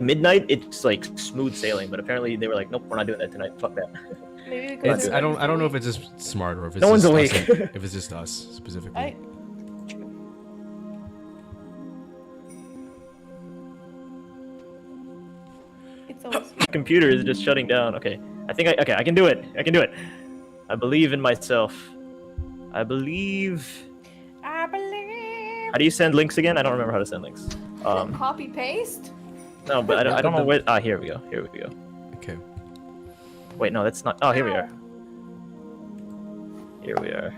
midnight, it's like smooth sailing. But apparently they were like, nope, we're not doing that tonight. Fuck that. Maybe It's I don't know if it's just smart or if it's No one's just awake. if it's just us specifically. It's always My computer is just shutting down. Okay, I think I can do it. I can do it. I believe in myself. I believe. I believe. How do you send links again? I don't remember how to send links. Copy paste. No, but I don't know where. Ah, here we go. Here we go. Okay. Wait, no, that's not. Oh, here we are. Here we are.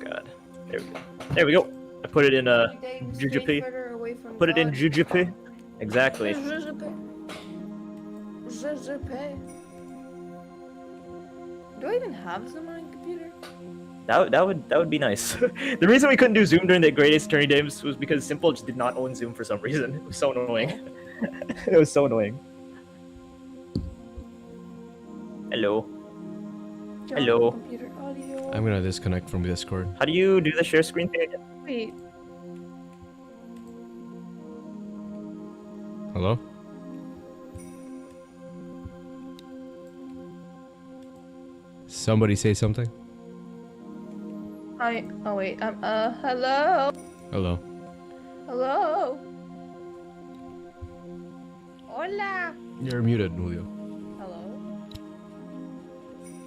God. There we go. There we go. I put it in Jujutsu. Put it in Jujutsu. Exactly. Do I even have Zoom on my computer? That would be nice. The reason we couldn't do Zoom during the Great Ace Attorney games was because Simple just did not own Zoom for some reason. It was so annoying. It was so annoying. Hello. Hello. Computer audio. I'm gonna disconnect from Discord. How do you do the share screen thing again? Wait. Hello? Somebody say something? Oh wait, hello? Hello. Hello? Hola? You're muted, Julio. Hello?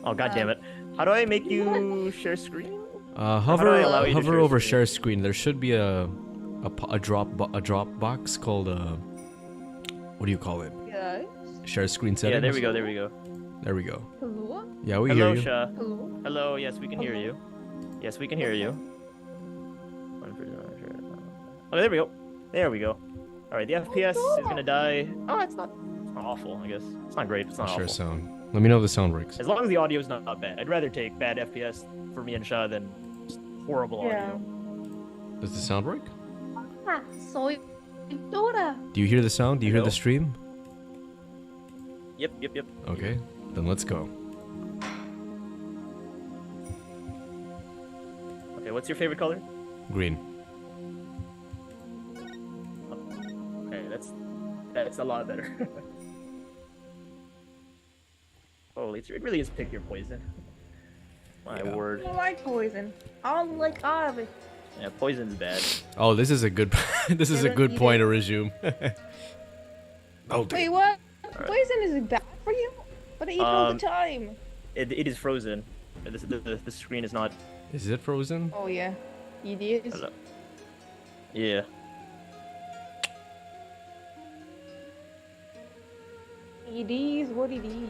Oh, god damn it. How do I make you share screen? Hover do I allow you to hover share over screen? share screen. There should be a drop box called what do you call it? Yes? Share screen settings. Yeah, there we go, there we go. There we go. Hello? Yeah, we Hello, hear you. Sha. Hello? Hello, yes, we can hear you. Yes, we can hear you. Oh, there we go. There we go. Alright, the FPS is gonna die. Oh, it's not awful, I guess. It's not great, it's not Share awful. sound. Let me know if the sound works. As long as the audio is not bad. I'd rather take bad FPS for me and Sha than just horrible Yeah. audio. Does the sound work? Ah, soy Dora. Do you hear the sound? Do you hear Hello? the stream? Yep, yep, yep. Okay, then let's go. Okay, what's your favorite color? Green. Okay, that's a lot better. Holy, it really is pick your poison. My Yeah. word. I don't like poison. I don't like all of it. Yeah, poison's bad. Oh, this is a good this is a Never good eat point it. to resume. Wait, what? Poison is bad for you? But I eat it all the time. It is frozen. The screen is not. Is it frozen? Oh yeah. It is. Hello. Yeah. It is what it is.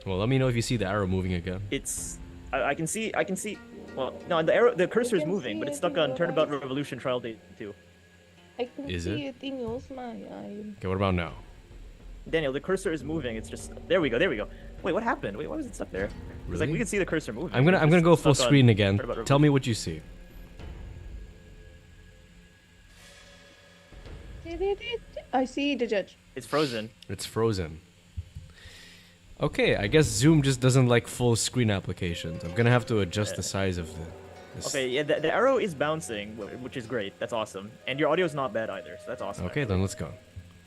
Well, let me know if you see the arrow moving again. It's. I can see. I can see. Well, no, the cursor is can moving, see but it's it stuck in on your Turnabout eyes. Revolution Trial Date 2. I can Is see it in your smile. Okay, what about now? Daniel, the cursor is moving. It's just. There we go. There we go. Wait, what happened? Wait, why was it stuck there? It's like Really? we can see the cursor moving. I'm gonna It's go just full stuck on screen again. Turnabout Tell me Revolution. what you see. I see the judge. It's frozen. It's frozen. Okay, I guess Zoom just doesn't like full screen applications. I'm gonna have to adjust the size of this. Okay, yeah, the arrow is bouncing, which is great. That's awesome. And your audio is not bad either, so that's awesome. Okay, then let's go.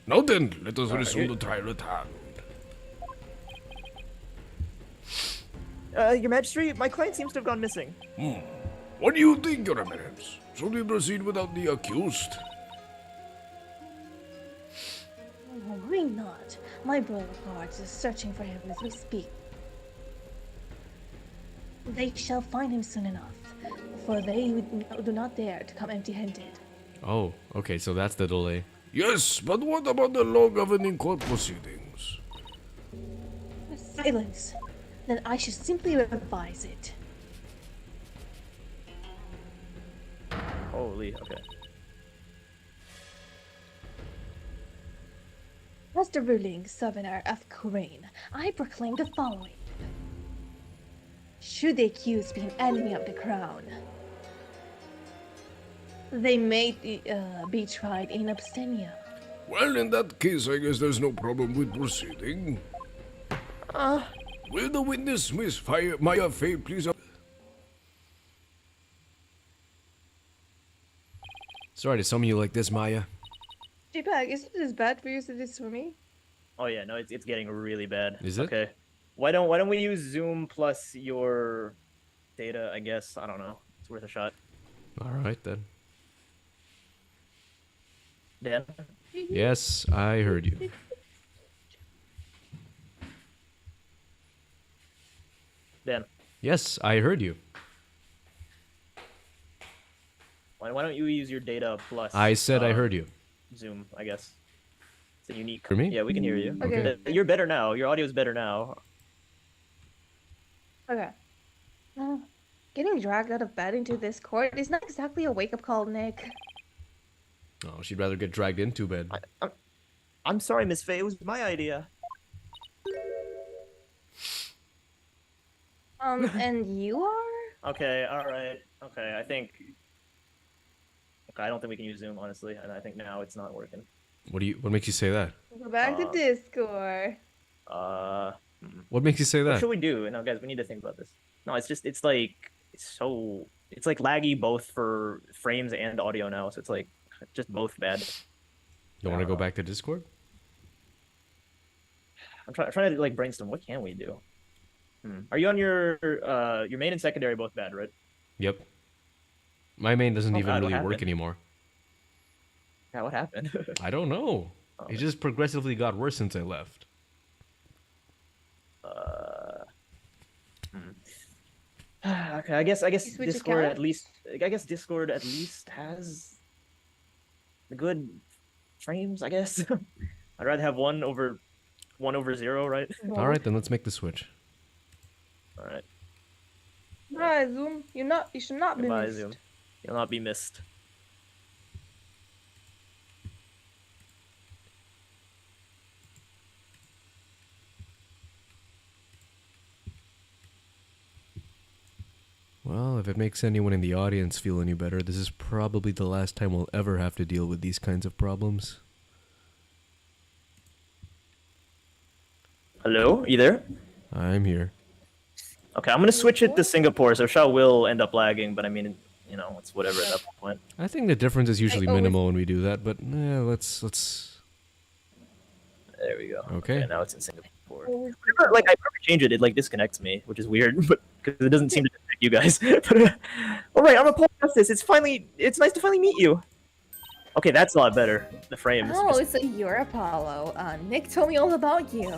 Now then, let us Alright, resume you- the trial at hand. Your Majesty, my client seems to have gone missing. What do you think, Your Eminence? Should we proceed without the accused? Why not? My royal guards is searching for him as we speak. They shall find him soon enough, for they do not dare to come empty-handed. Oh, okay, so that's the delay. Yes, but what about the law governing court proceedings? Silence! Then I should simply revise it. Holy, okay. As the ruling governor of Korean, I proclaim the following. Should the accused be an enemy of the crown, they may be tried in absentia. Well, in that case, I guess there's no problem with proceeding. Will the witness, Miss Maya Fay, please? Sorry to summon you like this, Maya. JPEG, is it as bad for you as it is for me? Oh yeah, no, it's getting really bad. Is it? Okay. Why don't we use Zoom plus your data? I guess I don't know. It's worth a shot. All right then. Dan. Yes, I heard you. Dan. Yes, I heard you. Why don't you use your data plus? I said I heard you. Zoom, I guess. It's a unique. For me? Yeah, we can hear you. Okay. You're better now. Your audio's better now. Okay. Getting dragged out of bed into this court is not exactly a wake-up call, Nick. Oh, she'd rather get dragged into bed. I'm sorry, Miss Faye. It was my idea. And you are? Okay. All right. Okay. I think. Okay. I don't think we can use Zoom honestly, and I think now it's not working. What makes you say that? Go back to Discord. What makes you say What that? should we do? No, guys, we need to think about this. No, it's like laggy both for frames and audio now, so it's like just both bad. You want to go back to Discord? I'm trying to like brainstorm. What can we do? Are you on your main and secondary both bad, right? Yep. My main doesn't Oh, even God, what really work happened? anymore. Yeah, what happened? I don't know. Oh. It just progressively got worse since I left. Okay, I guess switch Discord account? Discord at least has the good frames. I guess I'd rather have one over 0, right? All right, then let's make the switch. All right. Bye, Zoom. You should not be Goodbye, missed. Zoom. You'll not be missed. Well, if it makes anyone in the audience feel any better, this is probably the last time we'll ever have to deal with these kinds of problems. Hello, you there? I'm here. Okay, I'm gonna switch it to Singapore, so Shao will end up lagging, but I mean, you know, it's whatever at that point. I think the difference is usually always- minimal when we do that, but let's. There we go. Okay. Now it's in Singapore. Whenever I probably change it, it like disconnects me, which is weird, but because it doesn't seem to disconnect you guys. But, all right, I'm Apollo Justice. It's nice to finally meet you. Okay, that's a lot better. The frames. Oh, so you're Apollo. Nick told me all about you.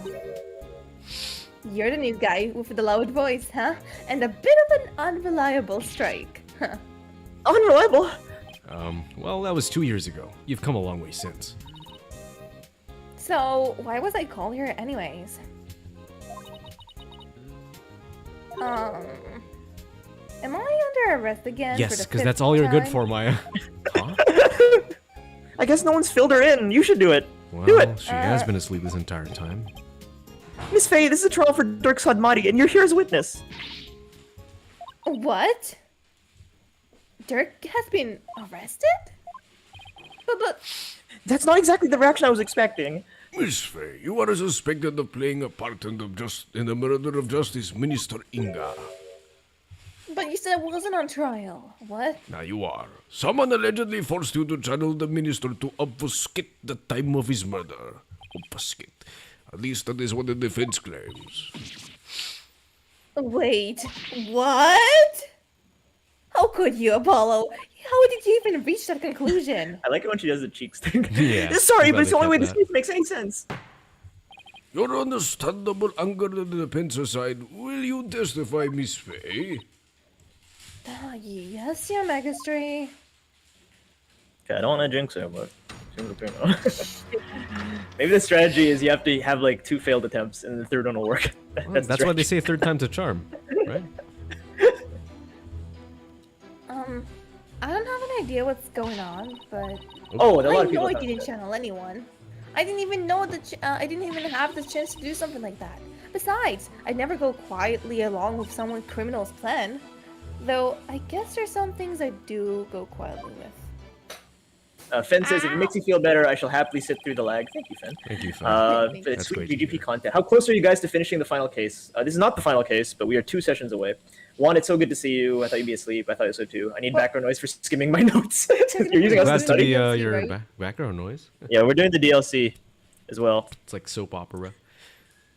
You're the new guy with the loud voice, huh? And a bit of an unreliable strike. Huh. Unreliable. Well, that was 2 years ago. You've come a long way since. So, why was I called here anyways? Am I under arrest again? Yes, because that's all you're good for, Maya. Huh? I guess no one's filled her in. You should do it. Well, Do it. she has been asleep this entire time. Miss Faye, this is a trial for Dirk Sodmati, and you're here as a witness. What? Dirk has been arrested? But That's not exactly the reaction I was expecting. Miss Faye, you are suspected of playing a part in the murder of Justice Minister Inga. you said it wasn't on trial. What? Now you are. Someone allegedly forced you to channel the minister to obfuscate the time of his murder. Obfuscate. At least that is what the defense claims. Wait, what? How could you, Apollo? How did you even reach that conclusion? I like it when she does the cheeks thing. Yeah, Sorry, too but bad it's the they only way kept this that. case makes any sense. Your understandable anger to the defense aside, will you testify, Miss Faye? Yes, your magistrate. Okay, I don't want to jinx her, but maybe the strategy is you have to have like 2 failed attempts, and the third one will work. Well, that's why they say. say third time's a charm, right? I don't have an idea what's going on, but Oh, and a lot I of people. know I have- didn't channel anyone. I didn't even know I didn't even have the chance to do something like that. Besides, I'd never go quietly along with someone criminal's plan. Though, I guess there's some things I do go quietly with. Fen says, if it makes you feel better, I shall happily sit through the lag. Thank you, Fen. Thank you, Finn. That's It's great sweet to GGP hear. content. How close are you guys to finishing the final case? This is not the final case, but we are 2 sessions away. Juan, it's so good to see you. I thought you'd be asleep. I thought so too. I need background noise for skimming my notes. You're using us to Glad to study. be DLC, your right? background noise. Yeah, we're doing the DLC as well. It's like soap opera.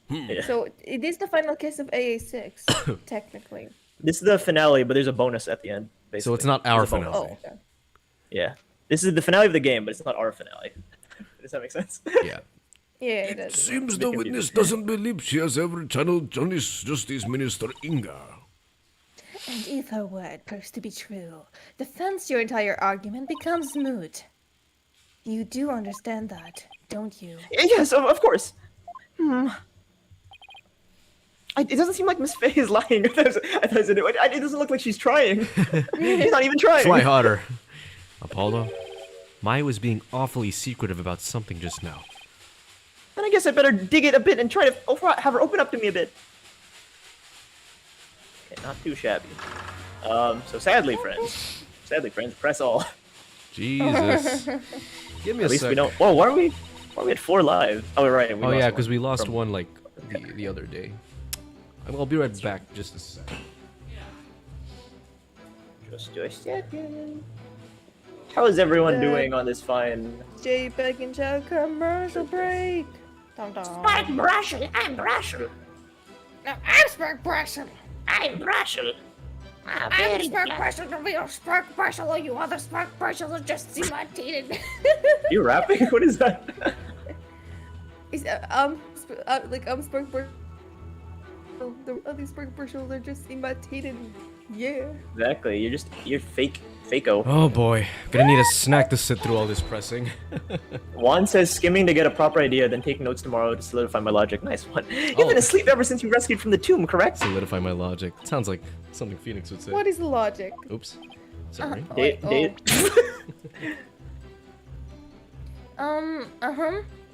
Yeah. So it is the final kiss of AA6, technically. This is the finale, but there's a bonus at the end. Basically. So it's not our There's a bonus. finale. Oh, okay. Yeah. This is the finale of the game, but it's not our finale. Does that make sense? Yeah. Yeah, it does. Seems the witness doesn't believe she has ever channeled Johnny's Justice Minister Inga. And if her word proves to be true, defends your entire argument becomes moot. You do understand that, don't you? Yes, of course. It doesn't seem like Miss Faye is lying. I thought it doesn't look like she's trying. She's not even trying. Try harder. Apollo, Maya was being awfully secretive about something just now. Then I guess I better dig it a bit and try to have her open up to me a bit. Okay, not too shabby. So sadly, friends, press all. Jesus. Give me a At least sec. we don't. Whoa, why are we at 4 live? Oh, right. Oh yeah, because we lost one like the other day. I'll be right back. Just a sec. Just a second. How is everyone doing on this fine? JPEG and Chow commercial break. Dum dum. Brussel, I'm Brussel. No, I'm Spark Brussel. I'm Brussel. Ah, I'm very Spark glad. Brussel, the real Spark Brussel. All you other Spark Brussels are just imitated. You rapping? What is that? Is Spark Brussel. The other Spark Brussels are just imitated. Yeah. Exactly. You're fake-o. Oh boy, gonna need a snack to sit through all this pressing. Juan says skimming to get a proper idea, then take notes tomorrow to solidify my logic. Nice one. You've been asleep ever since you rescued from the tomb, correct? Solidify my logic. Sounds like something Phoenix would say. What is the logic? Oops. Sorry.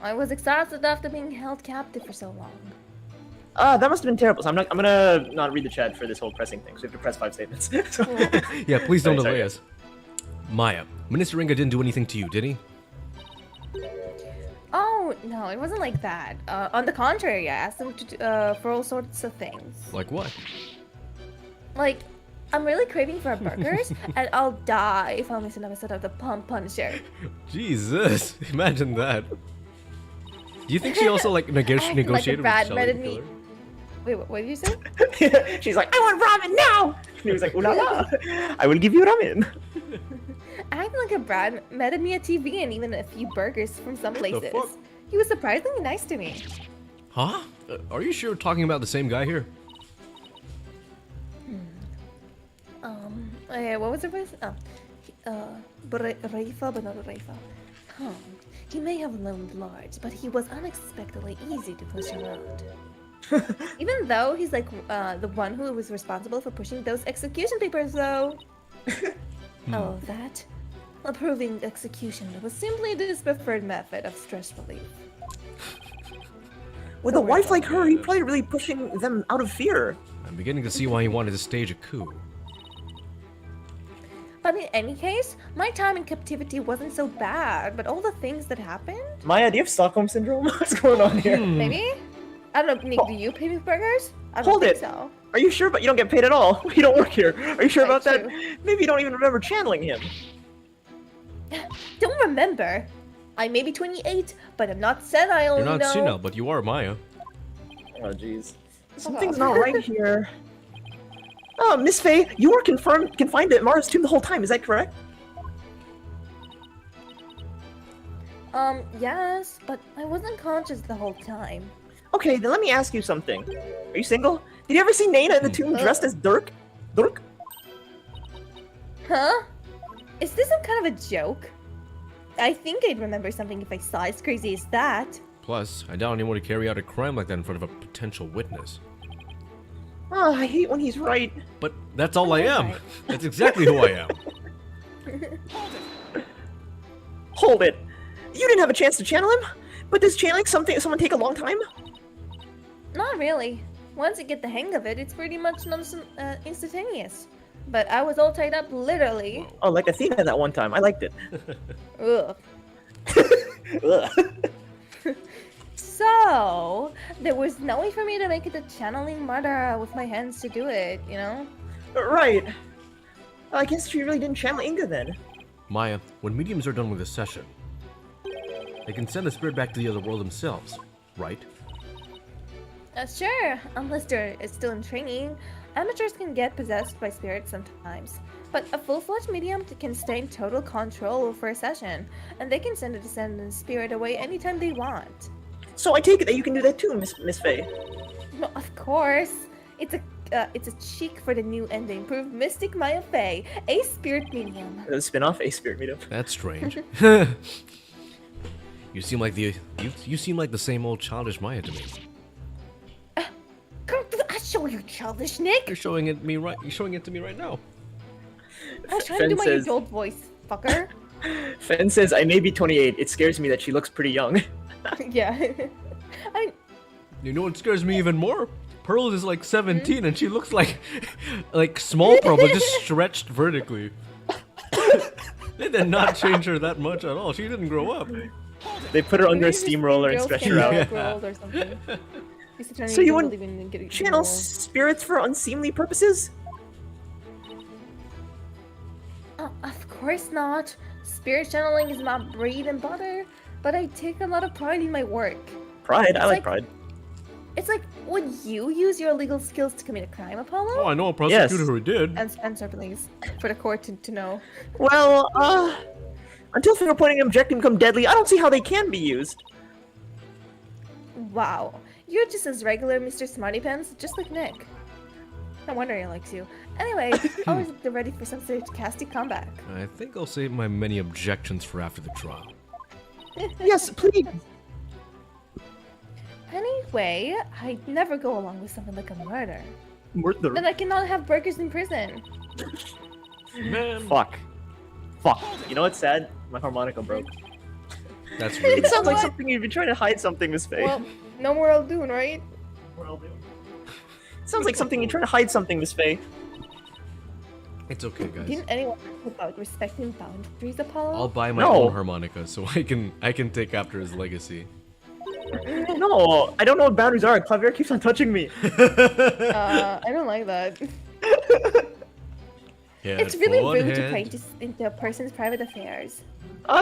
I was exhausted after being held captive for so long. That must have been terrible. So I'm gonna not read the chat for this whole pressing thing. So we have to press 5 statements. So- Yeah, please don't Sorry, delay sorry. us. Maya, Minister Inga didn't do anything to you, did he? Oh no, it wasn't like that. On the contrary, I asked him to for all sorts of things. Like what? Like, I'm really craving for burgers, and I'll die if I miss an episode of the Pump Punisher. Jesus, imagine that. Do you think she also like Acting like a negotiated with bad Shelly to Metal kill Meat. her? Wait, what did you say? She's like, I want ramen now! And he was like, ooh la la, I will give you ramen. Acting like a Brad met me at TV and even a few burgers from some the places. fuck? He was surprisingly nice to me. Huh? Are you sure we're talking about the same guy here? What was her voice? Rafa, but not Rafa. Huh. He may have loomed large, but he was unexpectedly easy to push around. Even though he's like the one who was responsible for pushing those execution papers, though. Oh, that? Approving execution was simply his preferred method of stress relief. With a wife like her, he's probably really pushing them out of fear. I'm beginning to see why he wanted to stage a coup. But in any case, my time in captivity wasn't so bad, but all the things that happened? Maya, do you have Stockholm Syndrome? What's going on here? Maybe? I don't know, Nick, do you pay me burgers? I don't Hold think it. so. Are you sure? But you don't get paid at all. You don't work here. Are you sure about that? True. Maybe you don't even remember channeling him. Don't remember. I may be 28, but I'm not senile, You're not you know? senile, but you are Maya. Oh, jeez. Something's not right here. Oh, Miss Faye, you were confined at Mara's tomb the whole time, is that correct? Yes, but I wasn't conscious the whole time. Okay, then let me ask you something. Are you single? Did you ever see Naina in the tomb dressed as Dirk? Dirk? Huh? Is this some kind of a joke? I think I'd remember something if I saw as crazy as that. Plus, I doubt anyone would carry out a crime like that in front of a potential witness. Oh, I hate when he's right. But that's all I am. Right. That's exactly who I am. Hold it. You didn't have a chance to channel him? But does channeling someone take a long time? Not really. Once you get the hang of it, it's pretty much instantaneous. But I was all tied up, literally. Oh, like Athena that one time. I liked it. Ugh. Ugh. So, there was no way for me to make it a channeling murder with my hands to do it, you know? Right. I guess she really didn't channel Inga then. Maya, when mediums are done with a session, they can send the spirit back to the other world themselves, right? Sure, unless they're still in training. Amateurs can get possessed by spirits sometimes, but a full-fledged medium can stay in total control for a session, and they can send a descendant spirit away anytime they want. So I take it that you can do that too, Miss Faye. Well, of course. It's a cheek for the new and improved Mystic Maya Faye, a spirit medium. The spin-off, a spirit medium. That's strange. You seem like you seem like the same old childish Maya to me. I'll show you, childish Nick. You're showing it me right. You're showing it to me right now. I was trying to do my Fen says- adult voice, fucker. Fen says, I may be 28. It scares me that she looks pretty young. Yeah. You know what scares me even more? Pearl is like 17 and she looks like small Pearl but just stretched vertically. They did not change her that much at all. She didn't grow up. They put her under a Maybe just steamroller and girls stretched can her out. get rolled or something. So you wouldn't wouldn't channel spirits for unseemly purposes? Of course not. Spirit channeling is my bread and butter, but I take a lot of pride in my work. Pride? I It's like like- pride. It's like, would you use your legal skills to commit a crime, Apollo? Oh, I know a prosecutor Yes. who did. Answer, please, for the court to know. Well, until finger pointing and objecting become deadly, I don't see how they can be used. Wow, you're just as regular, Mr. Smarty Pants, just like Nick. No wonder he likes you. Anyway, always ready for some sarcastic comeback. I think I'll save my many objections for after the trial. Yes, please. Anyway, I'd never go along with something like a murder. Murder. Then I cannot have burgers in prison. Man, Fuck. Fuck. You know what's sad? My harmonica broke. that's rude. It sounds like What? something you've been trying to hide something, Miss Faye. Well, no more Aldoon, right? It sounds like something you're trying to hide something, Miss Faye. It's okay, guys. Didn't anyone talk about respecting boundaries, Apollo? I'll buy my No. own harmonica so I can take after his legacy. No, I don't know what boundaries are. Clavier keeps on touching me. I don't like that. Yeah, It's really rude to pry into a person's private affairs.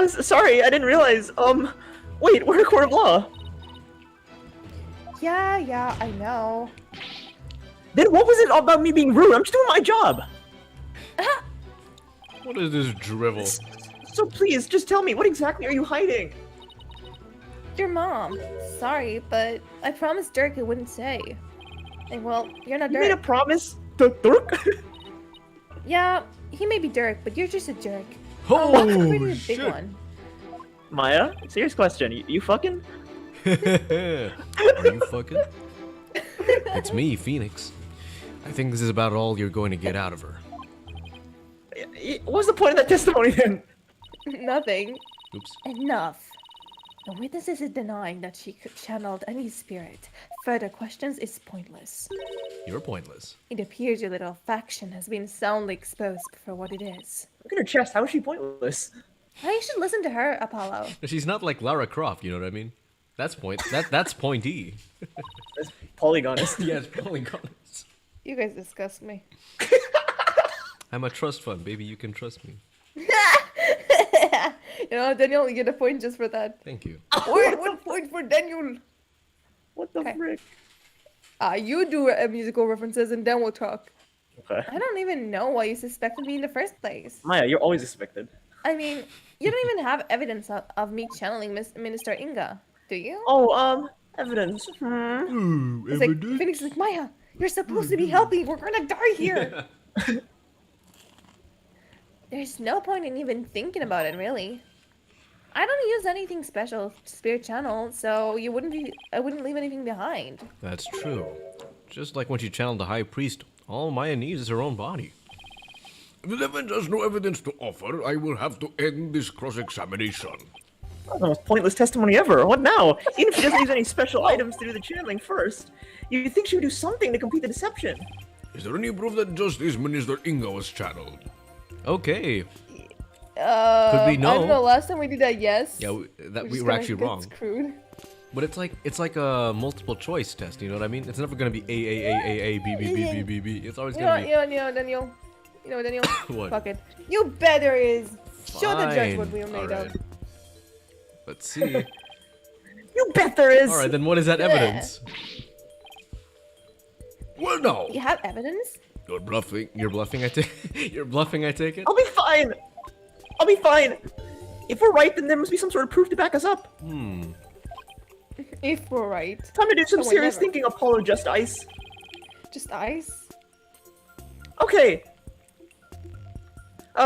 Sorry, I didn't realize. Wait, we're a court of law. Yeah, I know. Then what was it all about me being rude? I'm just doing my job. What is this drivel? So please, just tell me, what exactly are you hiding? Your mom. Sorry, but I promised Dirk I wouldn't say. And well, you're not You made a Dirk. promise to Dirk? Yeah, he may be Dirk, but you're just a jerk. Oh, Really a big shit. one. Maya, serious question. You fucking? Are you fucking? It's me, Phoenix. I think this is about all you're going to get out of her. What was the point of that testimony then? Nothing. Oops. Enough. The witnesses are denying that she channeled any spirit. Further questions is pointless. You're pointless. It appears your little faction has been soundly exposed for what it is. Look at her chest. How is she pointless? I should listen to her, Apollo. She's not like Lara Croft, you know what I mean? That's that's pointy. That's polygonist. Yeah, it's polygonous. You guys disgust me. I'm a trust fund, baby. You can trust me. You know, Daniel, you get a point just for that. Thank you. One point for Daniel. What the Okay. frick? You do musical references and then we'll talk. Okay. I don't even know why you suspected me in the first place. Maya, you're always suspected. I mean, you don't even have evidence of me channeling Minister Inga, do you? Oh, evidence. It's like, Phoenix is like, Maya, you're supposed to be helping. We're gonna die here. There's no point in even thinking about it, really. I don't use anything special to spirit channel, so I wouldn't leave anything behind. That's true. Just like when she channeled the High Priest, all Maya needs is her own body. If the defense has no evidence to offer, I will have to end this cross-examination. Oh, the most pointless testimony ever. What now? Even if she doesn't use any special items to do the channeling first, you'd think she would do something to complete the deception. Is there any proof that Justice Minister Inga was channeled? Okay. Could we I don't know? know. Last time we did that, yes. Yeah, we just were kinda actually get wrong. Screwed. But it's like a multiple choice test. You know what I mean? It's never gonna be A B B B B B B. It's always gonna be. Daniel. Daniel. What? Fuck it. You bet there is. Show the judge what Fine. we are made Alright. of. Let's see. You bet there is. All right, then what is that evidence? Well, now, You have evidence? you're bluffing. You're bluffing. I take. You're bluffing. I take it. I'll be fine. I'll be fine. If we're right, then there must be some sort of proof to back us up. If we're right. Time to do some So serious whenever. thinking, Apollo Just Ice. Just ice? Okay.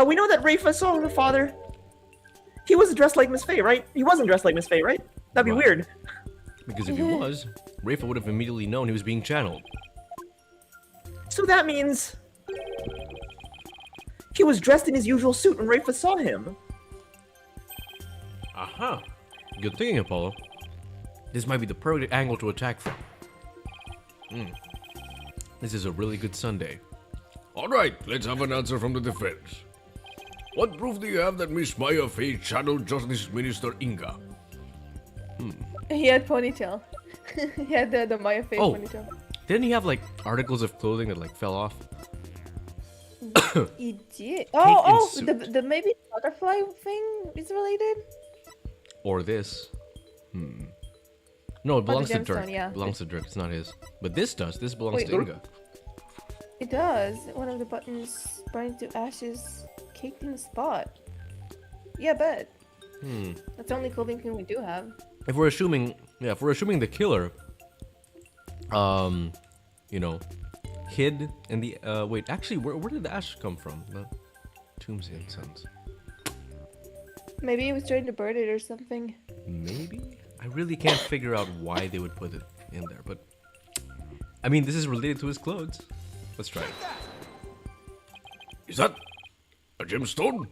We know that Rafa saw her father. He was dressed like Miss Faye, right? He wasn't dressed like Miss Faye, right? That'd be Right. weird. Because if he was, Rafa would have immediately known he was being channeled. So that means he was dressed in his usual suit when Rafa saw him. Aha. Good thinking, Apollo. This might be the perfect angle to attack from. This is a really good Sunday. All right, let's have an answer from the defense. What proof do you have that Miss Maya Fey channeled Justice Minister Inga? He had ponytail. He had the Maya face Oh. ponytail. Didn't he have like articles of clothing that like fell off? He did. in Oh, suit. the maybe butterfly thing is related? Or this? No, it belongs to gemstone, Dirk. yeah. It belongs to Dirk. It's not his. But this does. This belongs Wait, to Inga. It does. One of the buttons burned to ashes, caked in the spot. Yeah, bet. That's the only clothing thing we do have. If we're assuming, yeah, if we're assuming the killer, you know, hid in the wait, actually, where did the ash come from? The tomb's incense. Maybe he was trying to burn it or something. Maybe? I really can't figure out why they would put it in there, but I mean, this is related to his clothes. Let's try it. Is that a gemstone?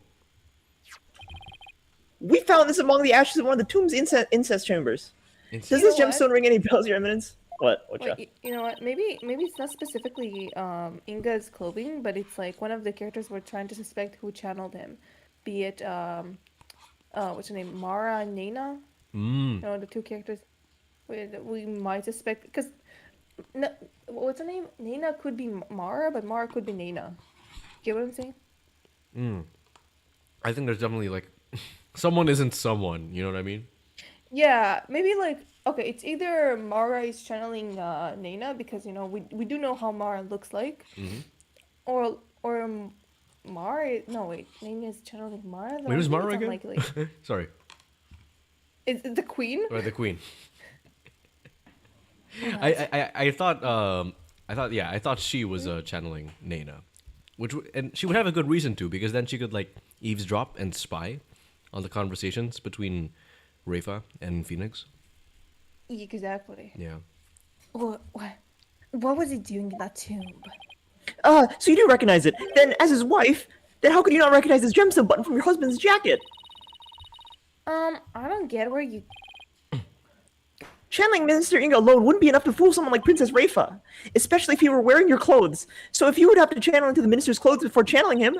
We found this among the ashes of one of the tomb's incest chambers. Does Insane. this You know what? gemstone ring any bells, Your Eminence? What? Whatcha? Wait, you know what? Maybe it's not specifically Inga's clothing, but it's like one of the characters we're trying to suspect who channeled him. Be it what's her name? Mara and Nena? You know, the two characters we might suspect because no, what's her name? Nena could be Mara, but Mara could be Nena. Get what I'm saying? I think there's definitely like someone isn't someone. You know what I mean? Yeah, maybe like okay, it's either Mara is channeling Nena because you know we do know how Mara looks like, or Mara. No wait, Nena is channeling Mara. Wait, who's Mara again? Unlikely. Sorry, Is it the queen? or the queen. I thought she was channeling Nena, and she would have a good reason to because then she could like eavesdrop and spy on the conversations between Rafa and Phoenix. Exactly. Yeah. What was he doing in that tomb? So you do recognize it. Then, as his wife, then how could you not recognize this gemstone button from your husband's jacket? I don't get where you. Channeling Minister Inga alone wouldn't be enough to fool someone like Princess Rafa, especially if he were wearing your clothes. So if you would have to channel into the minister's clothes before channeling him,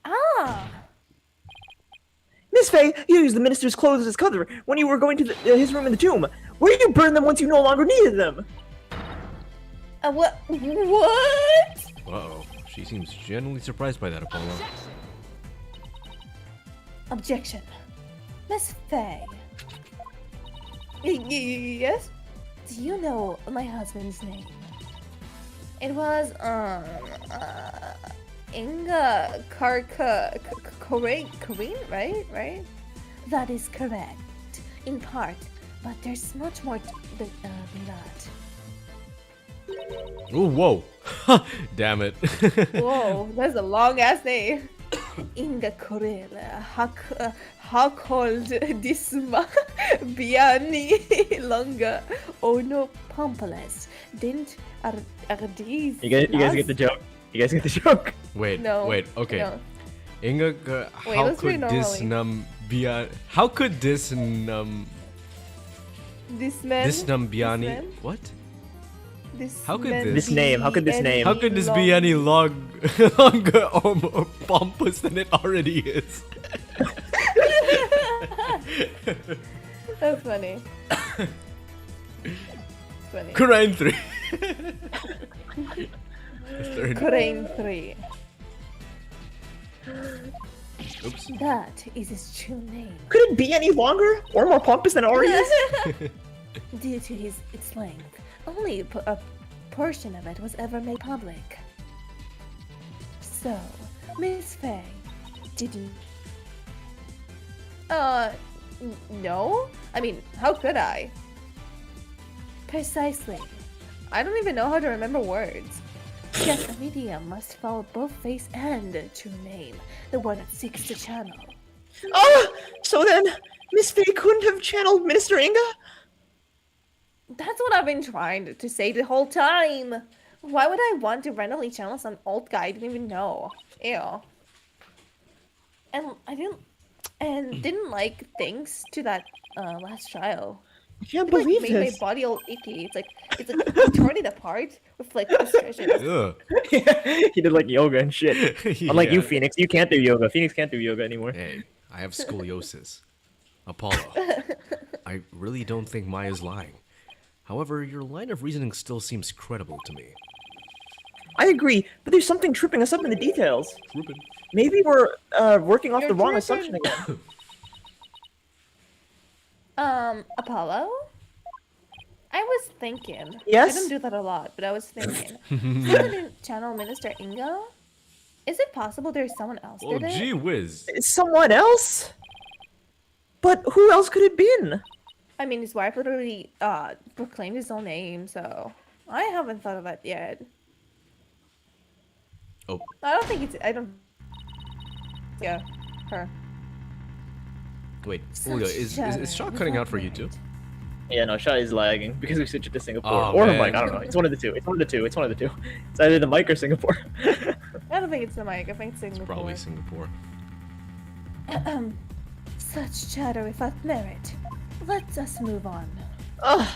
Ah. Miss Faye, you used the minister's clothes as cover when you were going to his room in the tomb. Where did you burn them once you no longer needed them? What? What? Uh-oh. She seems genuinely surprised by that, Apollo. Objection. Miss Faye. Yes? Do you know my husband's name? It was, Inga Corrine, right? That is correct. In part, but there's much more than that. Oh, whoa. Damn it. Whoa, that's a long ass name. Inga Corrine, how called Disma Biani Longa Ono Pompoles didn't Ardis. You guys get the joke. You guys get the joke. Wait, No, wait, okay. no. Inga, Wait, how let's read could this normally. how could this num This man. this numbiani man? what? This How could man this- This name, how could this be name- How could this long- be any longer pompous than it already is? That's funny. It's funny. Crane 3. Third. Crane 3. Oops. That is his true name. Could it be any longer or more pompous than it already is? Due to its length, only a portion of it was ever made public. So, Miss Faye, did you... No? I mean, how could I? Precisely. I don't even know how to remember words. Yes, a medium must follow both face and true name, the one that seeks to channel. Oh, so then Miss Faye couldn't have channeled Minister Inga? That's what I've been trying to say the whole time. Why would I want to randomly channel some old guy I didn't even know? Ew. And I didn't like things to that last trial. I can't It like believe made this. my body all icky. It's like I torn it apart with like frustration. Ugh. He did like yoga and shit. Unlike you, Yeah. Phoenix, you can't do yoga. Phoenix can't do yoga anymore. Hey, I have scoliosis. Apollo, I really don't think Maya's lying. However, your line of reasoning still seems credible to me. I agree, but there's something tripping us up in the details. Ruben. Maybe we're working off You're the wrong tripping. assumption again. Apollo? I was thinking. Yes? I don't do that a lot, but I was thinking. Someone didn't channel Minister Inga? Is it possible there's someone else Oh, did it? gee whiz. Someone else? But who else could it been? I mean, his wife literally proclaimed his own name, so I haven't thought of that yet. Oh, I don't think it's. I don't. Yeah, her. wait. Julio, is Shaw cutting out for you too? Yeah, no, Shai is lagging because we switched it to Singapore. Oh, or man. the mic, I don't know. It's one of the two. It's one of the two. It's one of the two. It's either the mic or Singapore. I don't think it's the mic. I think it's It's Singapore. probably Singapore. Such chatter without merit. Let us move on. Ugh.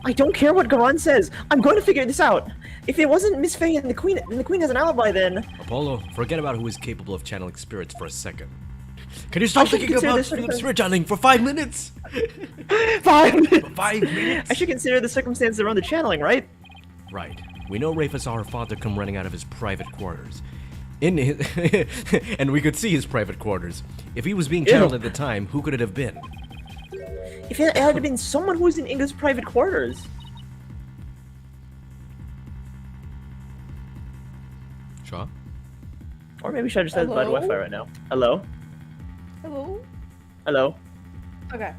I don't care what Garan says. I'm going to figure this out. If it wasn't Miss Faye and the Queen has an alibi, then Apollo, forget about who is capable of channeling spirits for a second. Can you stop I should thinking consider about this because- spirit channeling for 5 minutes? 5 minutes. 5 minutes? I should consider the circumstances around the channeling, right? Right. We know Rafa saw her father come running out of his private quarters. In his and we could see his private quarters. If he was being channeled Ew. at the time, who could it have been? If it had been someone who was in Inga's private quarters. Shaw? Or maybe Shai just has bad Hello? Wi-Fi right now. Hello? Hello? Hello? Okay.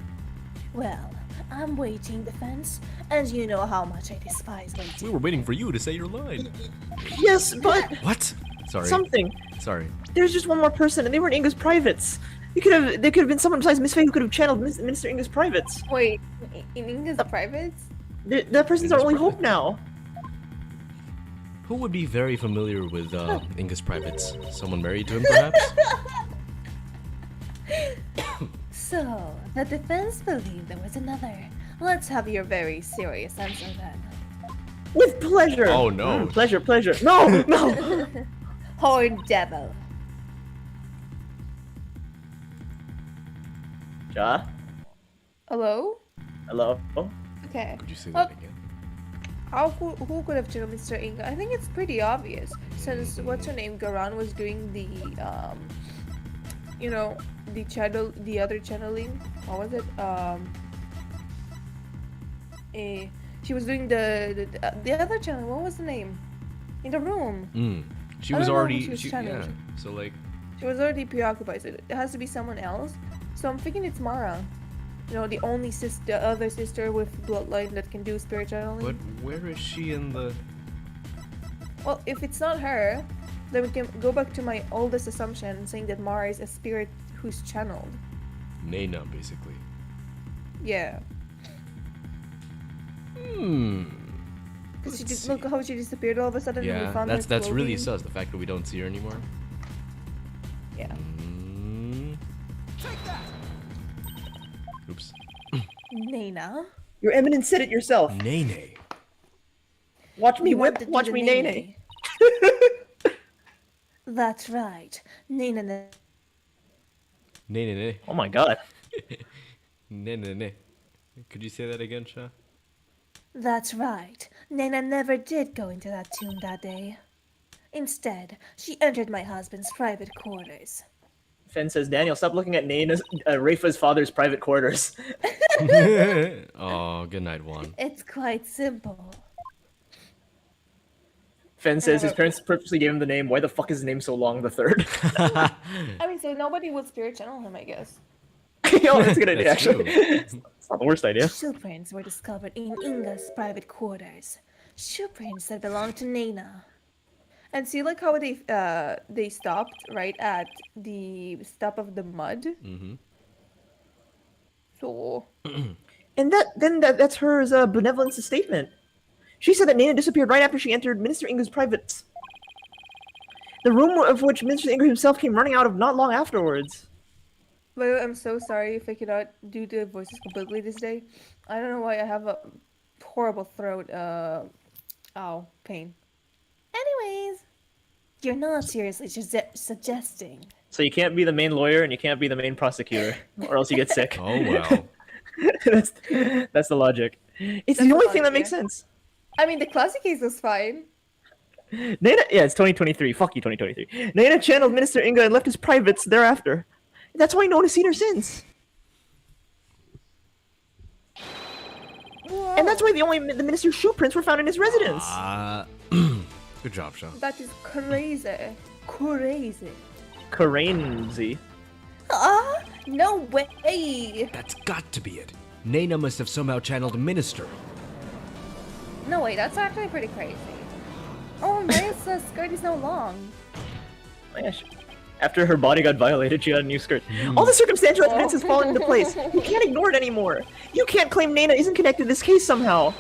Well, I'm waiting defense, and you know how much I despise We waiting. were waiting for you to say your line. Yes, but What? Sorry. something. Sorry. There's just one more person, and they were in Inga's privates. They could have been someone besides Miss Faye who could have channeled Minister Inga's privates. Wait, in Inga's privates? That person's our Inga's only private. hope now. Who would be very familiar with Inga's privates? Someone married to him, perhaps? So, the defense believed there was another. Let's have your very serious answer then. With pleasure. Oh, no. Pleasure, pleasure. No, no. Horn devil. Ja? Hello? Hello? Okay. Could you say Well, that again? Who could have channeled Mr. Inga? I think it's pretty obvious since what's her name Garan was doing the you know, the other channeling. What was it? She was doing the other channel. What was the name? In the room. She I was don't know who already. she was channeling. Yeah. So like, She was already preoccupied. So it has to be someone else. So I'm thinking it's Mara. You know, the only the other sister with bloodline that can do spirit channeling. but where is she in the? Well, if it's not her, then we can go back to my oldest assumption, saying that Mara is a spirit who's channeled. Nana, basically. Yeah. Because she Let's just look how she disappeared all of a sudden. and we Yeah, found that's her really clothing. sus. The fact that we don't see her anymore. Yeah. Oops. Nana. Your Eminence said it yourself. Nene. Watch me You whip, want to do watch the me Nene. nay. That's right. Nina. Nene. Oh my god. Ne. Could you say that again, Sha? That's right. Nana never did go into that tomb that day. Instead, she entered my husband's private quarters. Fen says, Daniel, stop looking at Rafa's father's private quarters. Oh, good night, Juan. It's quite simple. Fen says his parents purposely gave him the name. Why the fuck is his name so long? The third. I mean, so nobody would spirit channel him, I guess. Oh, that's a good idea, That's actually. true. It's not the worst idea. Shoe prints were discovered in Inga's private quarters. Shoe prints that belonged to Nana. And see, like how they stopped right at the stop of the mud. Mm-hmm. So And that's her benevolence statement. She said that Nana disappeared right after she entered Minister Inga's privates. The room of which Minister Inga himself came running out of not long afterwards. By the way, I'm so sorry if I cannot do the voices completely this day. I don't know why I have a horrible throat pain. Anyways, you're not seriously suggesting. So you can't be the main lawyer and you can't be the main prosecutor, or else you get sick. Oh, well. that's the logic. It's That's the the only thing that logic, makes yeah. sense. I mean, the classic case was fine. Nana, yeah, it's 2023. Fuck you, 2023. Nana channeled Minister Inga and left his privates thereafter. That's why no one has seen her since. Whoa. And that's why the minister's shoe prints were found in his residence. Good job, Sha. That is crazy. Crazy. Crazy. Ah, no way. That's got to be it. Nana must have somehow channeled Minister. No way, that's actually pretty crazy. Oh, Maria's skirt is no long. Oh, yeah, after her body got violated, she got a new skirt. All the circumstantial evidence has fallen into place. You can't ignore it anymore. You can't claim Nana isn't connected to this case somehow.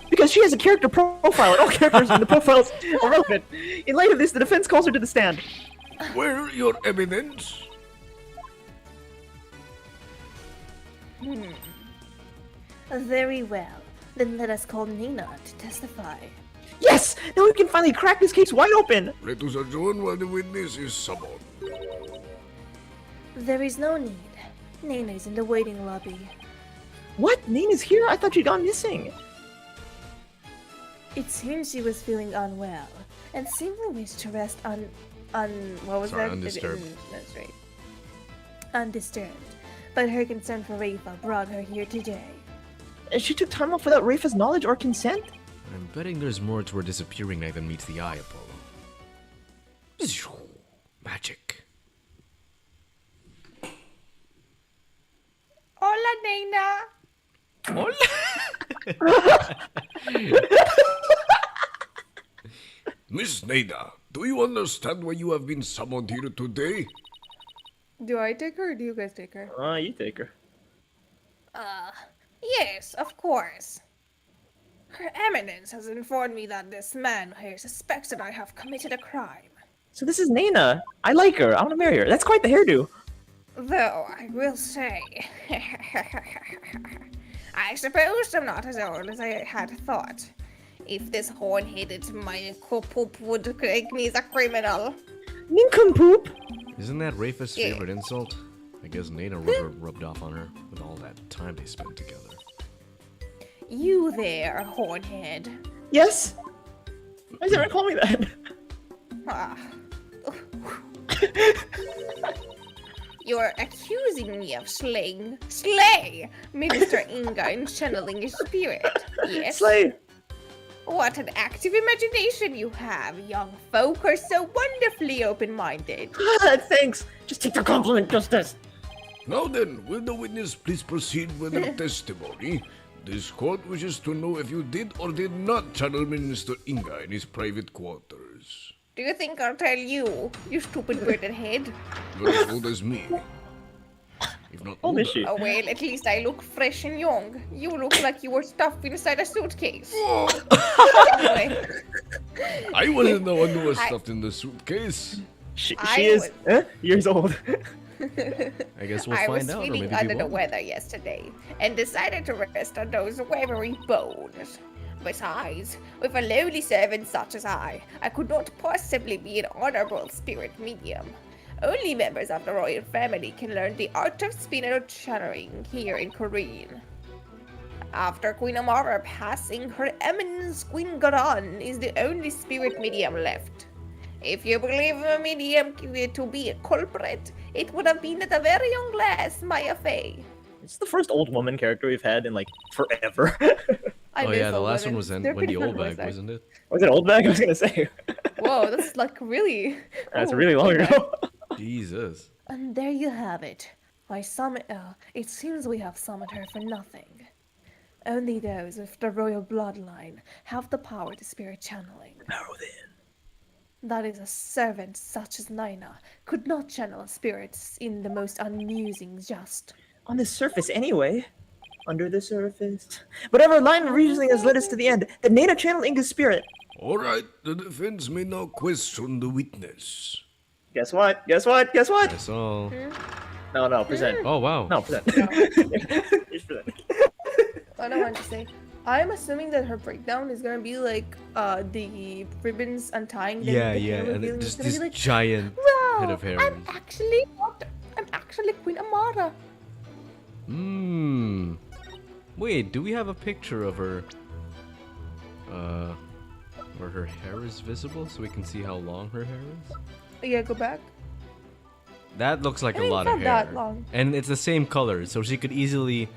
Because she has a character profile, and all characters in the profiles are relevant. In light of this, the defense calls her to the stand. Where your evidence? Very well. Then let us call Nina to testify. Yes! Now we can finally crack this case wide open! Let us adjourn while the witness is summoned. There is no need. Nina is in the waiting lobby. What? Nana's here? I thought she'd gone missing. It seems she was feeling unwell and simply wished to rest What was Sorry, that? undisturbed. That's right. undisturbed. But her concern for Rafa brought her here today. And she took time off without Rafa's knowledge or consent? I'm betting there's more to her disappearing night than meets the eye, Apollo. Magic. Hola, Nena. Miss Nada, do you understand why you have been summoned here today? Do I take her or do you guys take her? You take her. Yes, of course. Her Eminence has informed me that this man here suspects that I have committed a crime. So this is Nana. I like her. I want to marry her. That's quite the hairdo. Though, I will say... I suppose I'm not as old as I had thought. If this horn-headed Poop would make me as a criminal. Nincompoop. Isn't that Rafa's Yeah. favorite insult? I guess Nana rubbed off on her with all that time they spent together. You there, hornhead. Yes? Why does everyone call me that? Ah. You're accusing me of slay Minister Inga and channeling his spirit. Yes. Slay. What an active imagination you have. Young folk are so wonderfully open-minded. Thanks. Just take the compliment, Justice. Now then, will the witness please proceed with her testimony? This court wishes to know if you did or did not channel Minister Inga in his private quarters. Do you think I'll tell you, you stupid bearded head? You're as old as me. If not Old older. is she? Oh well, at least I look fresh and young. You look like you were stuffed inside a suitcase. Anyway, I wasn't the one who was stuffed in the suitcase. She I is years old. I guess we'll I find was out, or feeling maybe under we the won't. weather yesterday and decided to rest on those wavery bones. Besides, with a lowly servant such as I could not possibly be an honorable spirit medium. Only members of the royal family can learn the art of spirit channeling here in Korean. After Queen Amara passing, her eminence Queen Garan is the only spirit medium left. If you believe a medium to be a culprit, it would have been the very young lass, Maya Fey. It's the first old woman character we've had in like forever. I Oh miss yeah, the old last one women. was They're Wendy pretty fun Oldbag, voice actors. wasn't it? Was it old bag? I was gonna say. Whoa, that's like really. That's Ooh, really long okay. ago. Jesus. And there you have it. It seems we have summoned her for nothing. Only those of the royal bloodline have the power to spirit channeling. Narrow then. That is, a servant such as Nina could not channel spirits in the most amusing just. On the surface, anyway. Under the surface. Whatever line of reasoning has led us to the end, the Nana channel Inga's spirit. Alright, the defense may now question the witness. Guess what? Guess what? Guess what? That's all. No, present. Oh wow. No, present. Just present. I don't want to say. I'm assuming that her breakdown is gonna be like the ribbons untying. Then Yeah, the yeah, hair and revealing. just It's gonna this be like, giant wow, head of hair. I'm actually Queen Amara. Hmm. Wait, do we have a picture of her? Where her hair is visible, so we can see how long her hair is. Yeah, go back. That looks like I a mean, lot it's of not hair. that long. And it's the same color, so she could easily.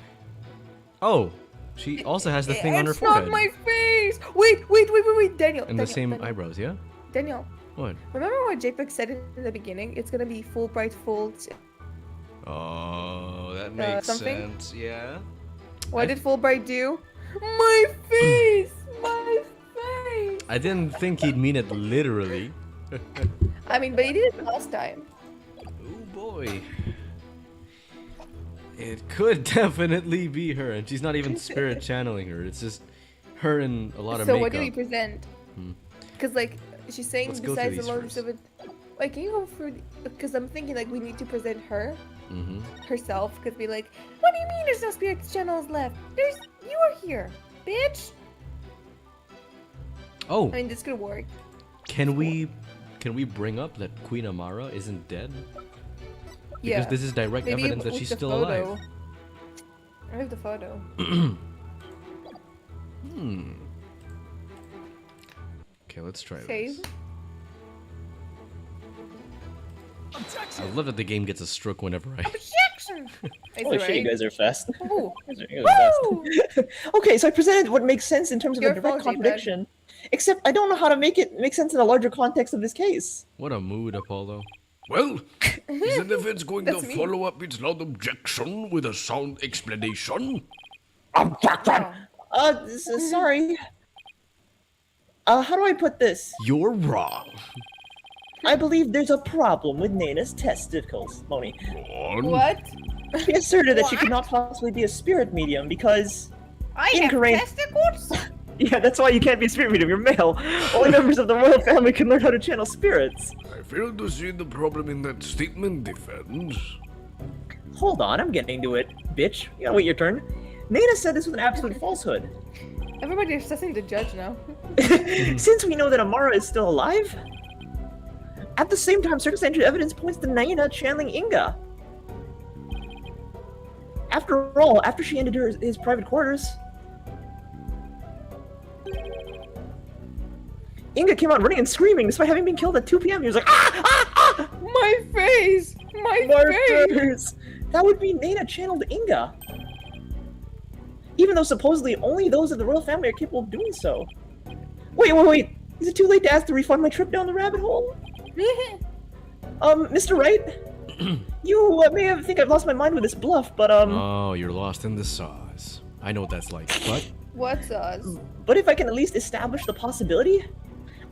Oh, she also has the thing on her It's forehead. not my face. Wait, Daniel. And Daniel, the same Daniel, eyebrows, yeah? Daniel, What? remember what JPEG said in the beginning? It's gonna be full bright folds. Oh, that makes something? sense, yeah. What did Fulbright do? My face! My face! I didn't think he'd mean it literally. I mean, but he did it last time. Oh boy. It could definitely be her, and she's not even spirit channeling her. It's just her and a lot of So makeup. what do we present? Because like she's saying, Let's go through besides the these loads first. of it. Wait, can you go through? Because I'm thinking like we need to present her Mm-hmm. herself. Because be like, what do you mean there's no spirit channels left? You are here, bitch. Oh, I mean, this could work. can we bring up that Queen Amara isn't dead? Because Yeah. this is direct Maybe evidence that with she's the still photo. alive. I have the photo. Okay, let's try Save. this. I love that the game gets a stroke whenever I. Objection. Is Holy it shit, you right? guys are fast. Ooh. You guys are fast. Okay, so I presented what makes sense in terms of a Your direct fault, J-Pad. contradiction. Except I don't know how to make it make sense in the larger context of this case. What a mood, Apollo. Well, is the defense going to That's me. follow up its loud objection with a sound explanation? Sorry. How do I put this? You're wrong. I believe there's a problem with Nana's testicles, Moni. On. What? She asserted that she could not possibly be a spirit medium because... I Incorrect. have testicles. Yeah, that's why you can't be a spirit medium, you're male. Only members of the royal family can learn how to channel spirits. I fail to see the problem in that statement, defense. Hold on, I'm getting to it, bitch. You gotta wait your turn. Nana said this was an absolute falsehood. Everybody's assessing the judge now. Since we know that Amara is still alive, at the same time, circumstantial evidence points to Nana channeling Inga. After all, after she ended his private quarters, Inga came out running and screaming despite having been killed at 2 p.m. He was like, ah! My face! My face! Martyrs! That would be Nana channeled Inga. Even though supposedly only those of the royal family are capable of doing so. Wait. Is it too late to ask to refund my trip down the rabbit hole? Mr. Wright? You may think I've lost my mind with this bluff, but Oh, you're lost in the sauce. I know what that's like. What? What's us? but if I can at least establish the possibility,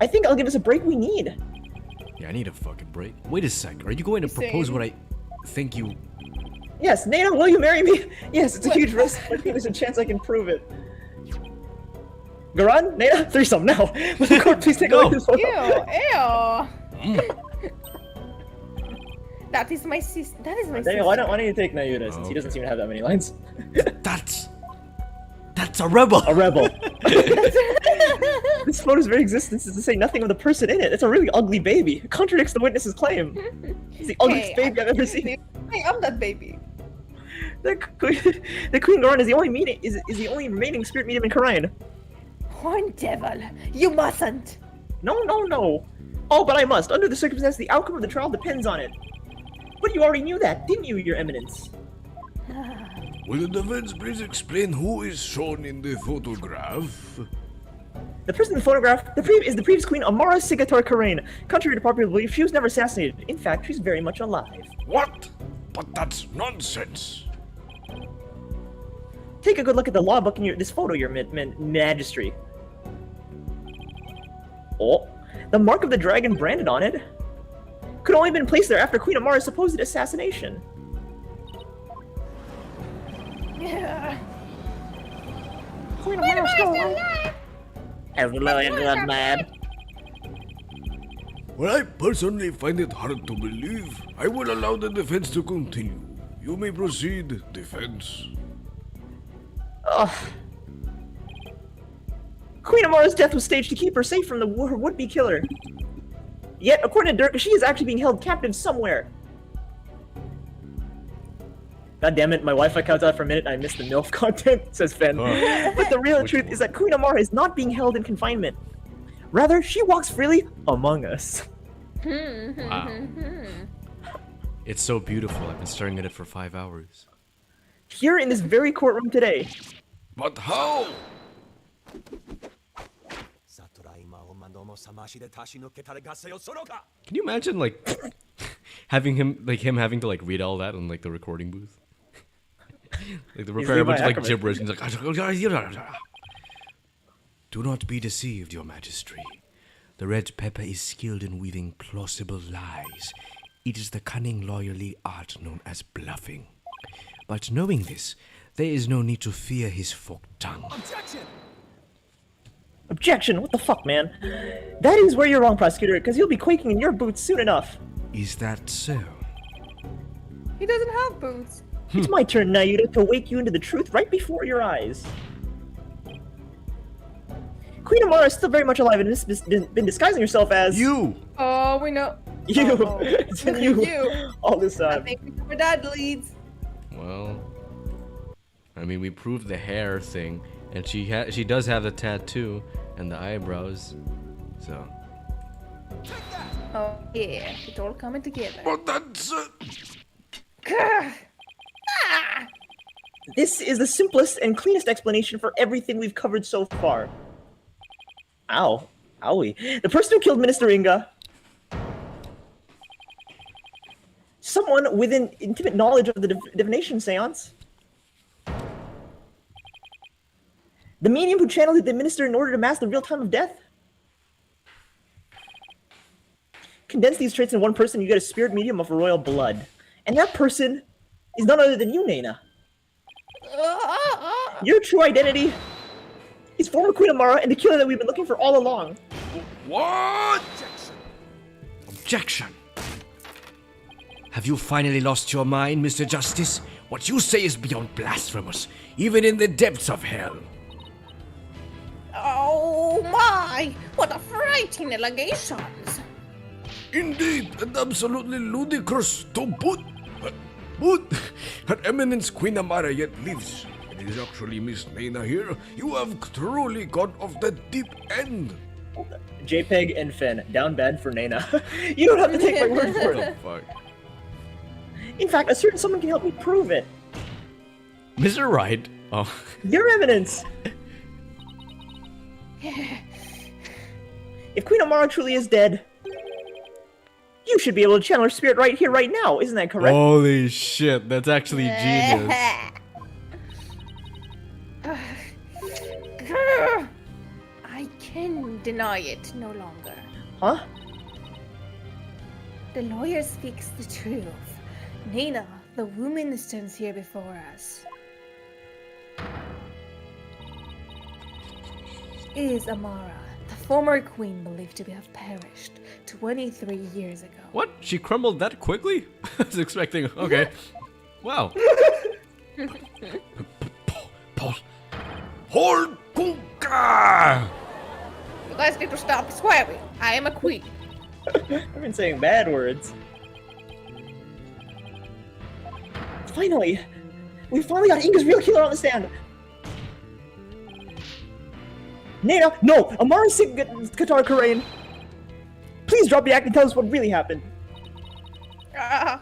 I think I'll give us a break we need. Yeah, I need a fucking break. Wait a sec. Are you going to propose Same. what I think you? Yes, Nana, will you marry me? Yes, it's a huge risk, but I think there's a chance I can prove it. Garan, Nana, threesome now. Will the court please take a No. look at this photo? Ew! That is my sister. That is my sister. Daniel, why don't you take Nayuda since he doesn't Okay. seem to have that many lines? That's a rebel. A rebel. This photo's very existence is to say nothing of the person in it. It's a really ugly baby. It contradicts the witness's claim. It's the ugliest Hey, baby I've ever seen. Hey, I'm that baby. The Queen Goron is the only the only remaining spirit medium in Khura'in. Horn devil, you mustn't. No. Oh, but I must. Under the circumstances, the outcome of the trial depends on it. But you already knew that, didn't you, Your Eminence? Will the defense please explain who is shown in the photograph? The person in the photograph is the previous queen, Amara Sigator Khura'in. Contrary to popular belief, she was never assassinated. In fact, she's very much alive. What? But that's nonsense. Take a good look at the law book in this photo, Your Majesty. Oh, the mark of the dragon branded on it could only have been placed there after Queen Amara's supposed assassination. Yeah. Queen Amara's still alive. Hello, good man. Well, I personally find it hard to believe. I will allow the defense to continue. You may proceed, defense. Ugh. Queen Amara's death was staged to keep her safe from her would-be killer. Yet, according to Dirk, she is actually being held captive somewhere. God damn it, my Wi-Fi cuts out for a minute and I missed the MILF content, says Fen. But the real truth is that Queen Amara is not being held in confinement. Rather, she walks freely among us. Wow. It's so beautiful. I've been staring at it for 5 hours. Here in this very courtroom today. But how? Can you imagine like having him having to like read all that in like the recording booth? Like the repair bunch like gibberish and he's like do not be deceived, Your Majesty. The red pepper is skilled in weaving plausible lies. It is the cunning lawyerly art known as bluffing. But knowing this, there is no need to fear his forked tongue. Objection! What the fuck, man? That is where you're wrong, prosecutor, because you'll be quaking in your boots soon enough. Is that so? He doesn't have boots. It's my turn, Nayuda, to wake you into the truth right before your eyes. Queen Amara is still very much alive and has been disguising herself as... You! Oh, we know. You! Oh. It's been you all this I time. think we know where that leads. Well, I mean, we proved the hair thing, and she does have the tattoo and the eyebrows, so. Oh, yeah. It's all coming together. But that's... This is the simplest and cleanest explanation for everything we've covered so far. Ow. Owie. The person who killed Minister Inga... Someone with an intimate knowledge of the divination seance. The medium who channeled the minister in order to mask the real time of death. Condense these traits in one person, you get a spirit medium of royal blood. And that person is none other than you, Nena. Your true identity is former Queen Amara and the killer that we've been looking for all along. What? Objection! Have you finally lost your mind, Mr. Justice? What you say is beyond blasphemous, even in the depths of hell. Oh my! What a frightening allegations! Indeed, and absolutely ludicrous to boot. But Her Eminence Queen Amara yet lives. It is actually Miss Nena here. You have truly gone off the deep end. JPEG and Fen, down bad for Nena. You don't have to take my word for it. Fuck. In fact, a certain someone can help me prove it. Mr. Wright. Oh. Your Eminence! If Queen Amara truly is dead, you should be able to channel her spirit right here, right now. Isn't that correct? Holy shit, that's actually genius. I can deny it no longer. Huh? The lawyer speaks the truth. Nena, the woman stands here before us. Is Amara, the former queen believed to have perished 23 years ago. What? She crumbled that quickly? I was expecting. Okay. Wow. Paul. Hold Kunka! You guys need to stop swearing. I am a queen. I've been saying bad words. Finally! We finally got Inga's real killer on the stand! Nana, no! Amara sing guitar Karain! Please drop the act and tell us what really happened. Ha.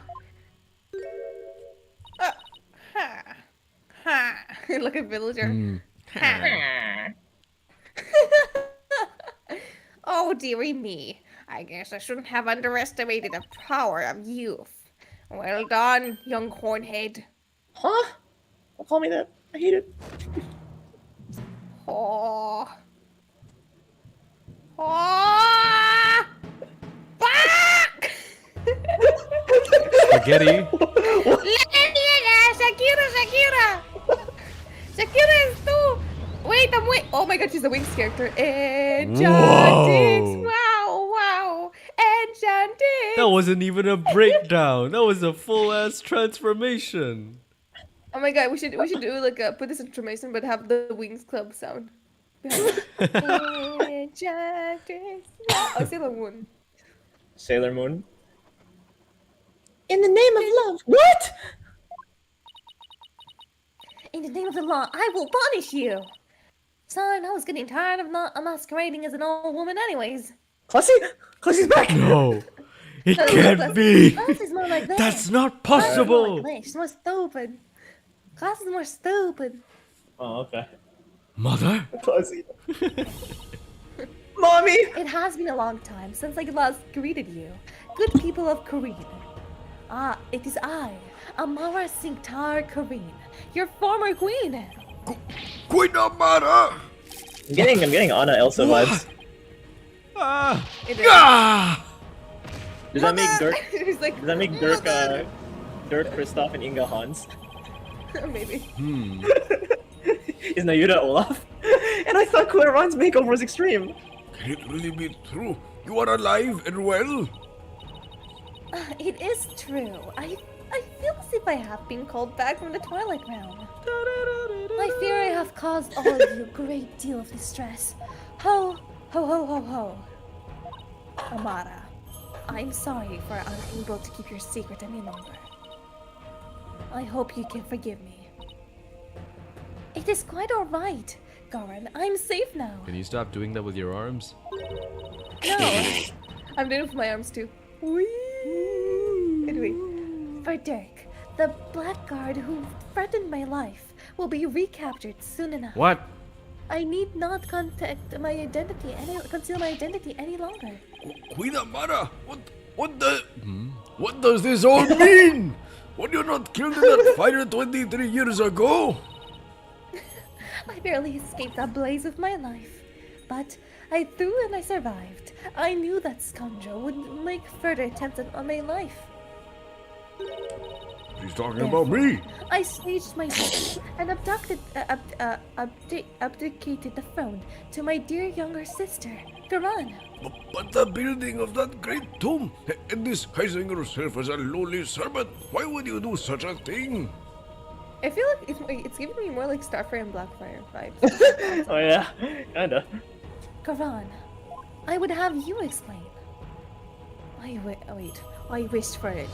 Ha. Look at villager. Ha. Oh, dearie me. I guess I shouldn't have underestimated the power of youth. Well done, young hornhead. Huh? Don't call me that. I hate it. Oh. Oh. Fuck! Spaghetti. Shakira! Shakira is too. Wait, I'm wait. Oh my god, she's the Wings character. Enchantix. Wow. Enchantix. That wasn't even a breakdown. That was a full ass transformation. Oh my god, we should do like a put this in transformation, but have the Wings Club sound. Enchantix. Oh, Sailor Moon. Sailor Moon. In the name of love. What? In the name of the law, I will punish you! Son, I was getting tired of not masquerading as an old woman anyways. Classy? Classy's back! No, it can't be. Class is more like that. That's not Class is more possible. like this. She's more stupid. Class is more stupid. Oh, okay. Mother? Classy. Mommy! It has been a long time since I last greeted you. Good people of Korea. Ah, it is I, Amara Singtar Kareen, your former queen. Queen Amara! I'm getting Anna Elsa vibes. Ah! It is. Ah! Does that make Dirk? He's like, Does that make Dirk, Dirk, Kristoff, and Inga Hans? maybe. Is Nayuta Olaf? And I thought Clairon's makeover was extreme. Can it really be true? You are alive and well? It is true. I feel as if I have been called back from the Twilight Realm. I fear I have caused all of you a great deal of distress. Ho, ho, ho, ho, ho. Amara, I'm sorry for unable to keep your secret any longer. I hope you can forgive me. It is quite alright, Garan. I'm safe now. Can you stop doing that with your arms? No. I'm doing it with my arms too. Anyway. For Dirk, the blackguard who threatened my life will be recaptured soon enough. What? I need not conceal my identity any longer. Queen Amara, what does this all mean? Were you not killed in that fire 23 years ago? I barely escaped that blaze of my life, but I threw and I survived. I knew that scoundrel would make further attempts on my life. She's talking about me. I staged my death and abdicated the throne to my dear younger sister, Garan. But the building of that great tomb and disguising yourself as a lowly servant, why would you do such a thing? I feel like it's giving me more like Starfire and Blackfire vibes. Oh yeah, kinda. Garan, I would have you explain. I wished for it,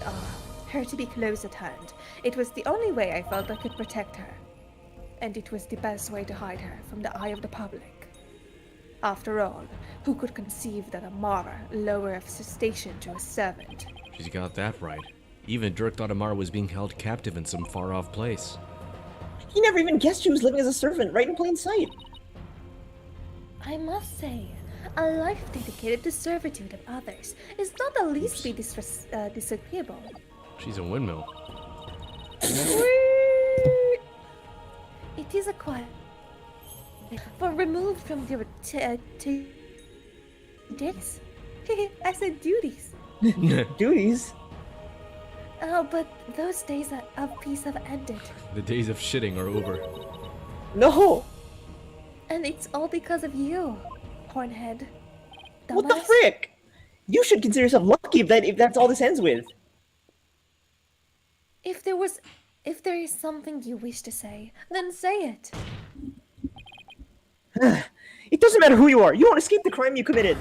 her to be close at hand. It was the only way I felt I could protect her. And it was the best way to hide her from the eye of the public. After all, who could conceive that Amara, lower of station to a servant? She's got that right. Even Dirk thought Amara was being held captive in some far-off place. He never even guessed she was living as a servant right in plain sight. I must say, a life dedicated to servitude of others is not the least bit disagreeable. She's a windmill. It is a quiet, for removed from your duties. I said duties. Duties? Oh, but those days of peace have ended. The days of shitting are over. No! And it's all because of you, Hornhead. What the Dumbass. frick? You should consider yourself lucky if that's all this ends with. If there is something you wish to say, then say it. It doesn't matter who you are. You won't escape the crime you committed.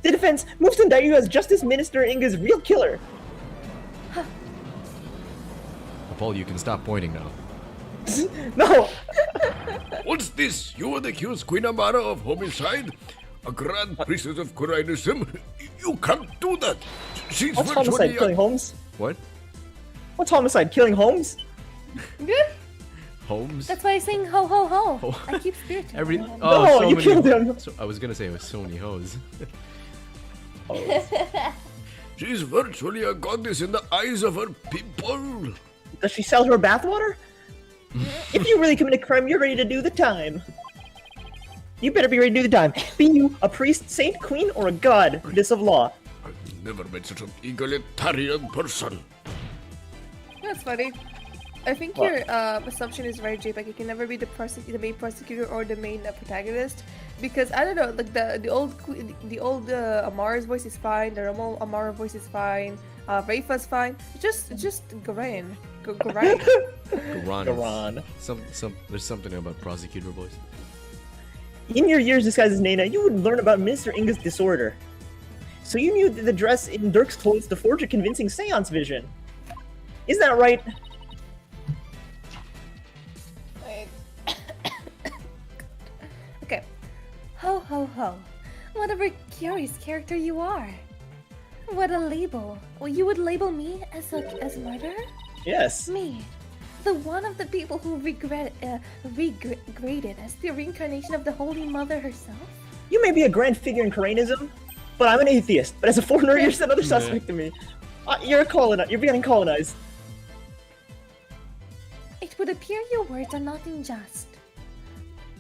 The defense moves to indict you as Justice Minister Inga's real killer. Paul, you can stop pointing now. No. What's this? You would accuse Queen Amara of homicide? A grand priestess of Corainism? You can't do that! She's What's homicide? virtually Killing Holmes? What? What's homicide? Killing Holmes? Holmes? That's why I sing ho ho ho. Oh. I keep spiriting. Every him. oh, No, so you many killed him. So, I was gonna say it was Sony Hose. She's virtually a goddess in the eyes of her people. Does she sell her bathwater? If you really commit a crime, you're ready to do the time. You better be ready to do the time. Be you a priest, saint, queen, or a goddess of law. I've never met such an egalitarian person. That's funny. I think What? your assumption is right, JPEG. You can never be the main prosecutor or the main protagonist, because I don't know, like the old Amara's voice is fine, the normal Amara voice is fine, Rayfa's fine. Just Garan. Garan. Garan. Garan. There's something about prosecutor voice. In your years disguised as Nana, you would learn about Minister Inga's disorder. So you knew the dress in Dirk's clothes to forge a convincing seance vision. Isn't that right? Okay. Ho ho ho. What a very curious character you are. What a label. Well, you would label me as a murderer? Yes. Me. The one of the people who regretted as the reincarnation of the Holy Mother herself? You may be a grand figure in Corainism, but I'm an atheist. But as a foreigner, you're just another suspect to me. You're being colonized. It would appear your words are not unjust.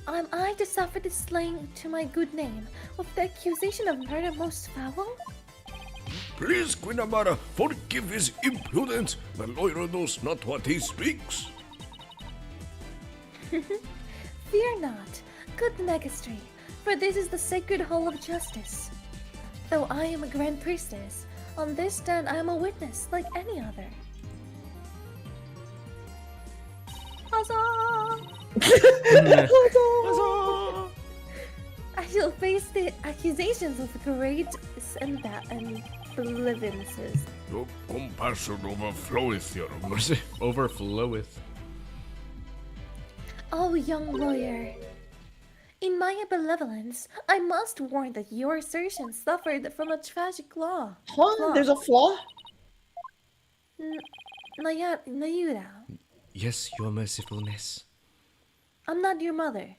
Am I to suffer the slaying to my good name, with the accusation of murder most foul? Please, Queen Amara, forgive his impudence. The lawyer knows not what he speaks. Fear not, good Megastry, for this is the sacred hall of justice. Though I am a grand priestess, on this stand I am a witness like any other. Huzzah! I shall face the accusations with great and benevolences. Your compassion overfloweth, your mercy. Overfloweth. Oh, young lawyer. In my benevolence, I must warn that your assertions suffered from a tragic law. Huh? There's a flaw? Nayura, Yes, your mercifulness. I'm not your mother.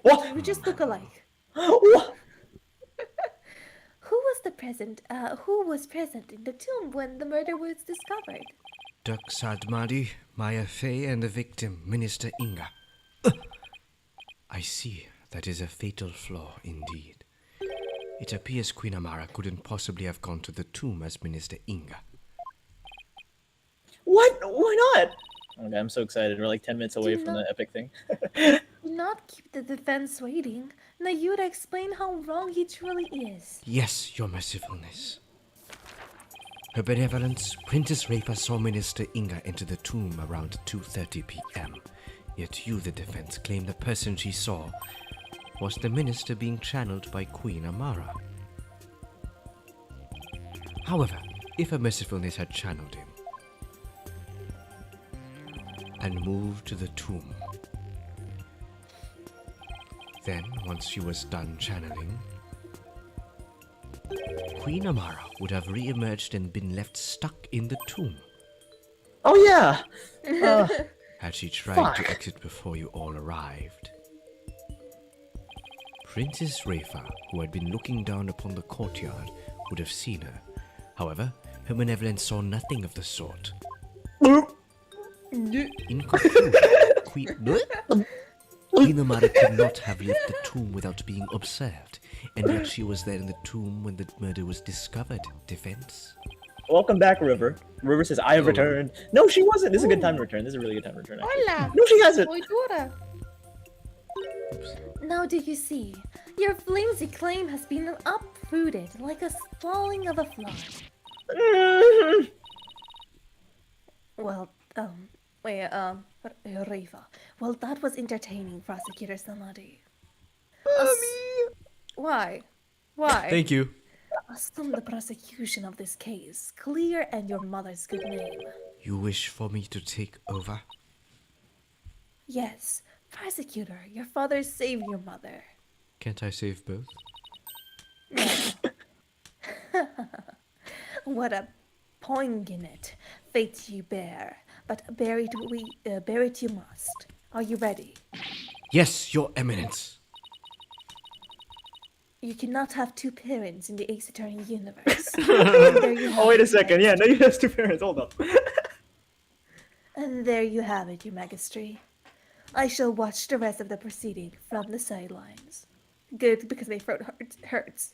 What? We just look alike. What? Who was present in the tomb when the murder was discovered? Duk Sadmadi, Maya Fey, and the victim, Minister Inga. I see. That is a fatal flaw indeed. It appears Queen Amara couldn't possibly have gone to the tomb as Minister Inga. What? Why not? Okay, I'm so excited. We're like 10 minutes away from the epic thing. Do not keep the defense waiting. Nayura, explain how wrong he truly is. Yes, your mercifulness. Her benevolence, Princess Rayfa saw Minister Inga enter the tomb around 2:30 p.m. Yet you, the defense, claim the person she saw was the minister being channeled by Queen Amara. However, if Her Mercifulness had channeled him and moved to the tomb, then, once she was done channeling, Queen Amara would have re-emerged and been left stuck in the tomb. Oh yeah! Had she tried Fuck. to exit before you all arrived. Princess Rayfa, who had been looking down upon the courtyard, would have seen her. However, her benevolence saw nothing of the sort. In conclusion, Queen Amara could not have left the tomb without being observed, and yet she was there in the tomb when the murder was discovered. Defense? Welcome back, River. River says, I have returned. No, she wasn't. This is a good time to return. This is a really good time to return. actually. Hola. No, she hasn't. Oitura. Now do you see? Your flimsy claim has been uprooted like a falling of a flower. Well, Rayfa. Well, that was entertaining, Prosecutor Samadi. Why? Why? Thank you. Assume the prosecution of this case. Clear and your mother's good name. You wish for me to take over? Yes, prosecutor, your father saved your mother. Can't I save both? What a poignant fate you bear. But bear it you must. Are you ready? Yes, Your Eminence. You cannot have two parents in the Ace Attorney universe. There you have Oh, wait a it, second. Yeah, no, you have two parents. Hold up. And there you have it, your majesty. I shall watch the rest of the proceeding from the sidelines. Good, because my throat hurts.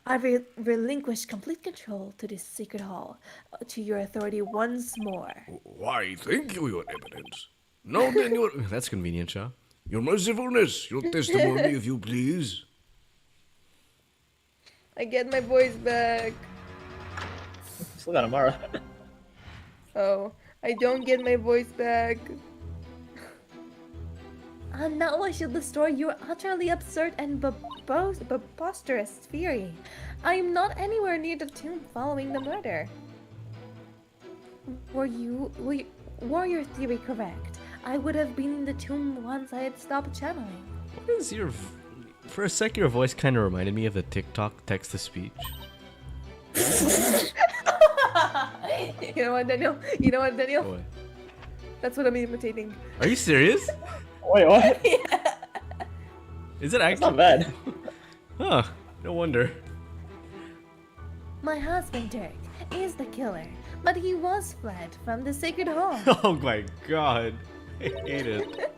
I relinquish complete control to this sacred hall, to your authority once more. Why, thank you, Your Eminence. Now then, That's convenient, Shaw. your mercifulness, your testimony, if you please. I get my voice back. Still got Amara. Oh, I don't get my voice back. And now I shall destroy your utterly absurd and preposterous theory. I am not anywhere near the tomb following the murder. Were your theory correct? I would have been in the tomb once I had stopped channeling. What is your... For a sec, your voice kind of reminded me of the TikTok text-to-speech. You know what, Daniel? You know what, Daniel? What? That's what I'm imitating. Are you serious? Wait, what? Is it It's not actually? bad. Huh. No wonder. My husband, Dirk, is the killer, but he was fled from the sacred hall. Oh my god. I hate it.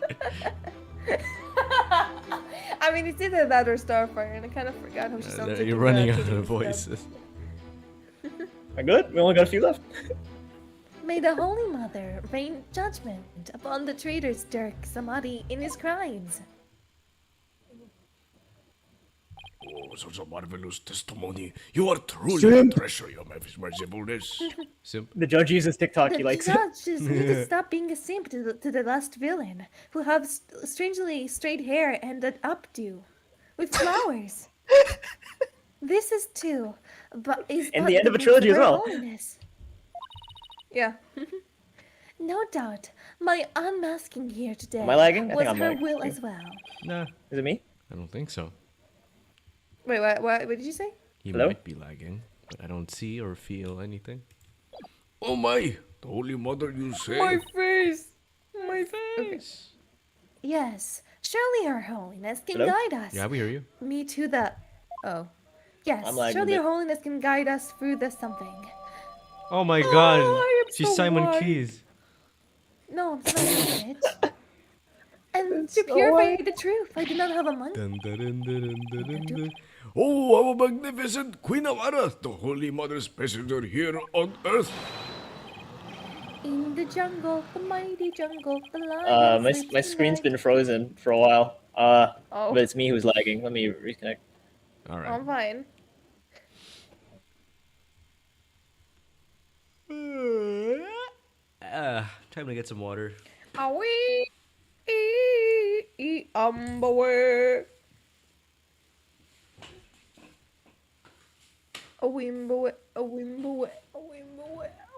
I mean, it's either that or Starfire, and I kind of forgot how she sounds. You're running out of voices. Am I good? We only got a few left. May the Holy Mother rain judgment upon the traitor's Dirk Samadhi in his crimes. Oh, such a marvelous testimony. You are truly Simp. a treasure, Your mercifulness. Simp. The judge uses TikTok. The He likes it. judges need to stop being a simp to the last villain, who have strangely straight hair and an updo, with flowers. This is too, but is And but the end of a beneath trilogy as her well. holiness. Yeah. No doubt, my unmasking here today Am I lagging? I was think I'm her lagging. will as well. Nah, Is it me? I don't think so. Wait, what did you say? He Hello? might be lagging, but I don't see or feel anything. Oh my, the Holy Mother, you say? My face! My face! Yes, surely her holiness can Hello? guide us. Yeah, we hear you. Me to the. Oh. Yes, I'm lagging a surely bit. her holiness can guide us through the something. Oh my god. I am She's so Simon white. Keys. No, I'm sorry, bitch. And to so purify white. the truth, I do not have a monkey. Dun, dun, dun, dun, dun, dun, dun. Oh, our magnificent Queen Amara, the Holy Mother's messenger here on Earth. In the jungle, the mighty jungle, the lion. My sleeps my at screen's night. been frozen for a while. Oh. But it's me who's lagging. Let me reconnect. Alright. I'm fine. Time to get some water. Awi! Umbawe! A wimbawe, a wimbawe, a wimbawe, a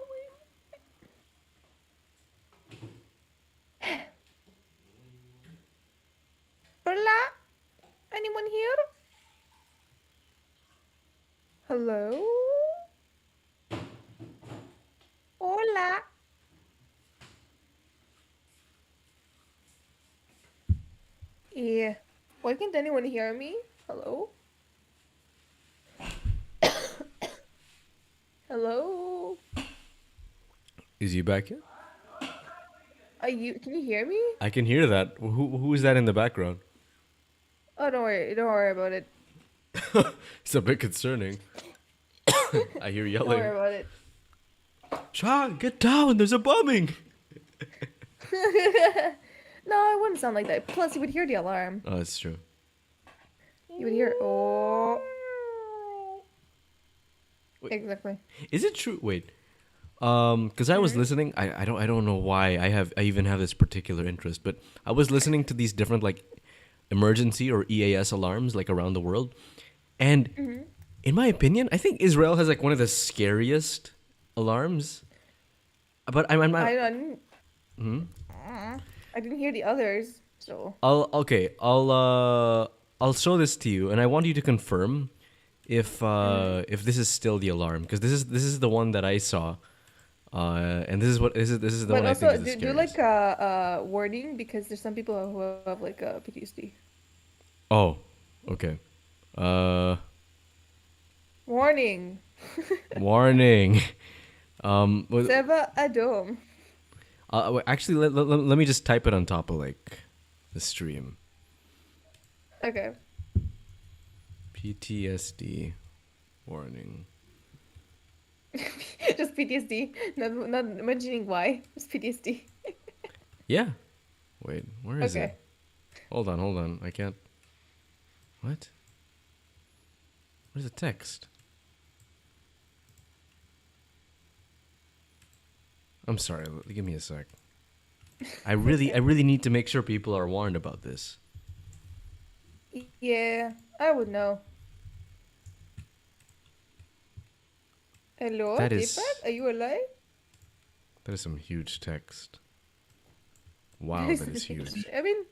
wimbawe. Hola? Anyone here? Hello? Hola? Yeah. Why can't anyone hear me? Hello? Hello? Is he back yet? Can you hear me? I can hear that. Who is that in the background? Oh, don't worry about it. It's a bit concerning. I hear Don't worry yelling. about it. Sean, get down! There's a bombing! No, I wouldn't sound like that. Plus, you would hear the alarm. Oh, that's true. You would hear, oh. Wait. Exactly. Is it true? Wait. Because I was listening. I don't know why I even have this particular interest, but I was listening to these different like emergency or EAS alarms like around the world, And Mm-hmm. in my opinion, I think Israel has like one of the scariest alarms. But I'm not. I didn't. I didn't hear the others, so. I'll show this to you, and I want you to confirm if this is still the alarm, because this is the one that I saw, and this is the But one I also, think is the do scariest. like a warning, because there's some people who have like PTSD. Oh, okay. Warning. Warning. Seva Adom. Actually, let me just type it on top of like the stream. Okay. PTSD warning. Just PTSD. Not mentioning why. Just PTSD. Yeah. Wait, where is Okay. it? Hold on. I can't. What? Where's the text? I'm sorry. Give me a sec. I really need to make sure people are warned about this. Yeah, I would know. Hello, That is- Deepak? Are you alive? That is some huge text. Wow, that is huge. I mean,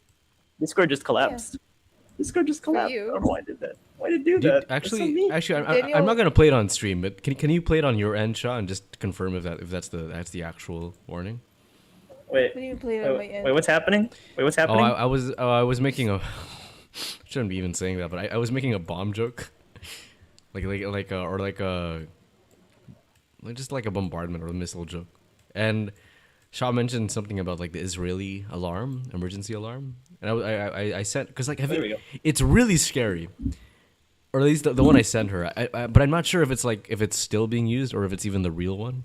Discord just collapsed. Discord just collapsed. you. I don't know why I did that. Why did it do that? That's so mean. Actually, I'm Daniel- not gonna play it on stream, but can you play it on your end, Shaw, and just confirm if that's the actual warning? Wait, we didn't play it on my wait, end. wait, what's happening? Wait, what's Oh, happening? I was making a shouldn't be even saying that, but I was making a bomb joke, like just like a bombardment or a missile joke, and Shaw mentioned something about like the Israeli alarm, emergency alarm, and I sent because like There we go. it's really scary, or at least the one I sent her. But I'm not sure if it's still being used or if it's even the real one.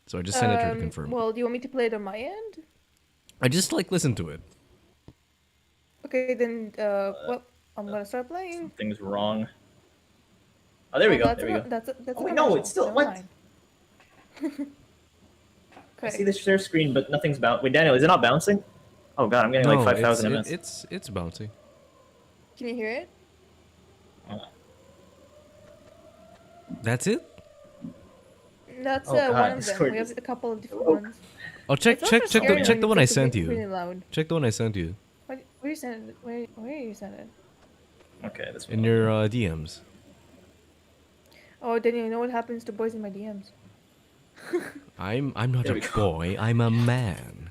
So I just sent it to her to confirm. Well, do you want me to play it on my end? I just like listen to it. Okay, then, well, I'm gonna start playing. Something's wrong. Oh, there we go. That's There we go. That's Oh, wait, no, it's still- what? I see Okay. the share screen, but nothing's bouncing. Wait, Daniel, is it not bouncing? Oh god, I'm getting like 5,000 ms. It's bouncy. Can you hear it? That's it. That's Oh, God, one of them. Discord We have is- a couple of different ones. Oh, check It's also scary check the when one I it's sent really you. loud. Check the one I sent you Where you send it? Where you send it? Okay, this in one. your DMs. Oh, Daniel, you know what happens to boys in my DMs? I'm not There a we go. boy. I'm a man.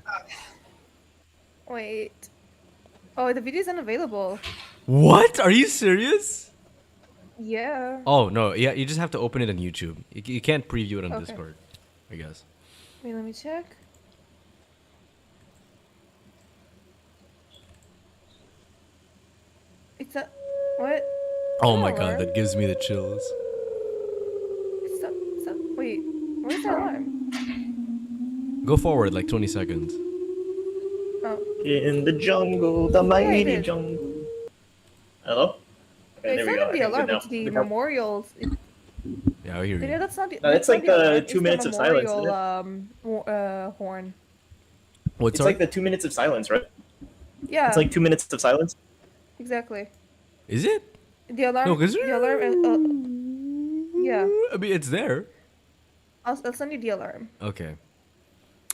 Wait. Oh, the video's unavailable. What? Are you serious? Yeah. Oh no, yeah. You just have to open it on YouTube. You can't preview it on Okay. Discord, I guess. Wait, let me check. It's a what? Oh my Alarm? god, that gives me the chills. Wait, where's the alarm? Go forward like 20 seconds. Oh, In the jungle, the it mighty is. jungle. Hello? Okay, it's there we not go. the I think alarm. we're It's the now- memorials. Yeah, I hear No, you. that's not the. No, it's not like the the alarm, 2 it's minutes of silence, isn't memorial, horn. What's It's like the 2 minutes of silence, right? Yeah. It's like 2 minutes of silence. exactly. Is it? The alarm. No, 'cause- the alarm. Yeah. I mean, it's there. I'll send you the alarm. Okay.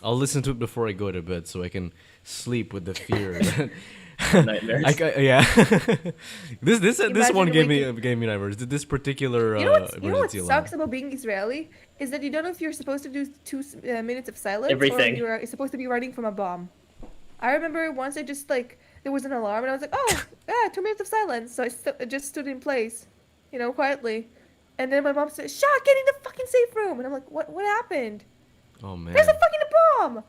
I'll listen to it before I go to bed so I can sleep with the fear that Nightmares. yeah. this one Imagine gave me nightmares. This particular You know what emergency alarm. sucks about being Israeli is that you don't know if you're supposed to do 2 minutes of silence Everything. or you're supposed to be running from a bomb. I remember once I just like there was an alarm and I was like, oh yeah, 2 minutes of silence. So I just stood in place, quietly, and then my mom said, "Shah, get in the fucking safe room," and I'm like, what happened? Oh man. There's a fucking bomb.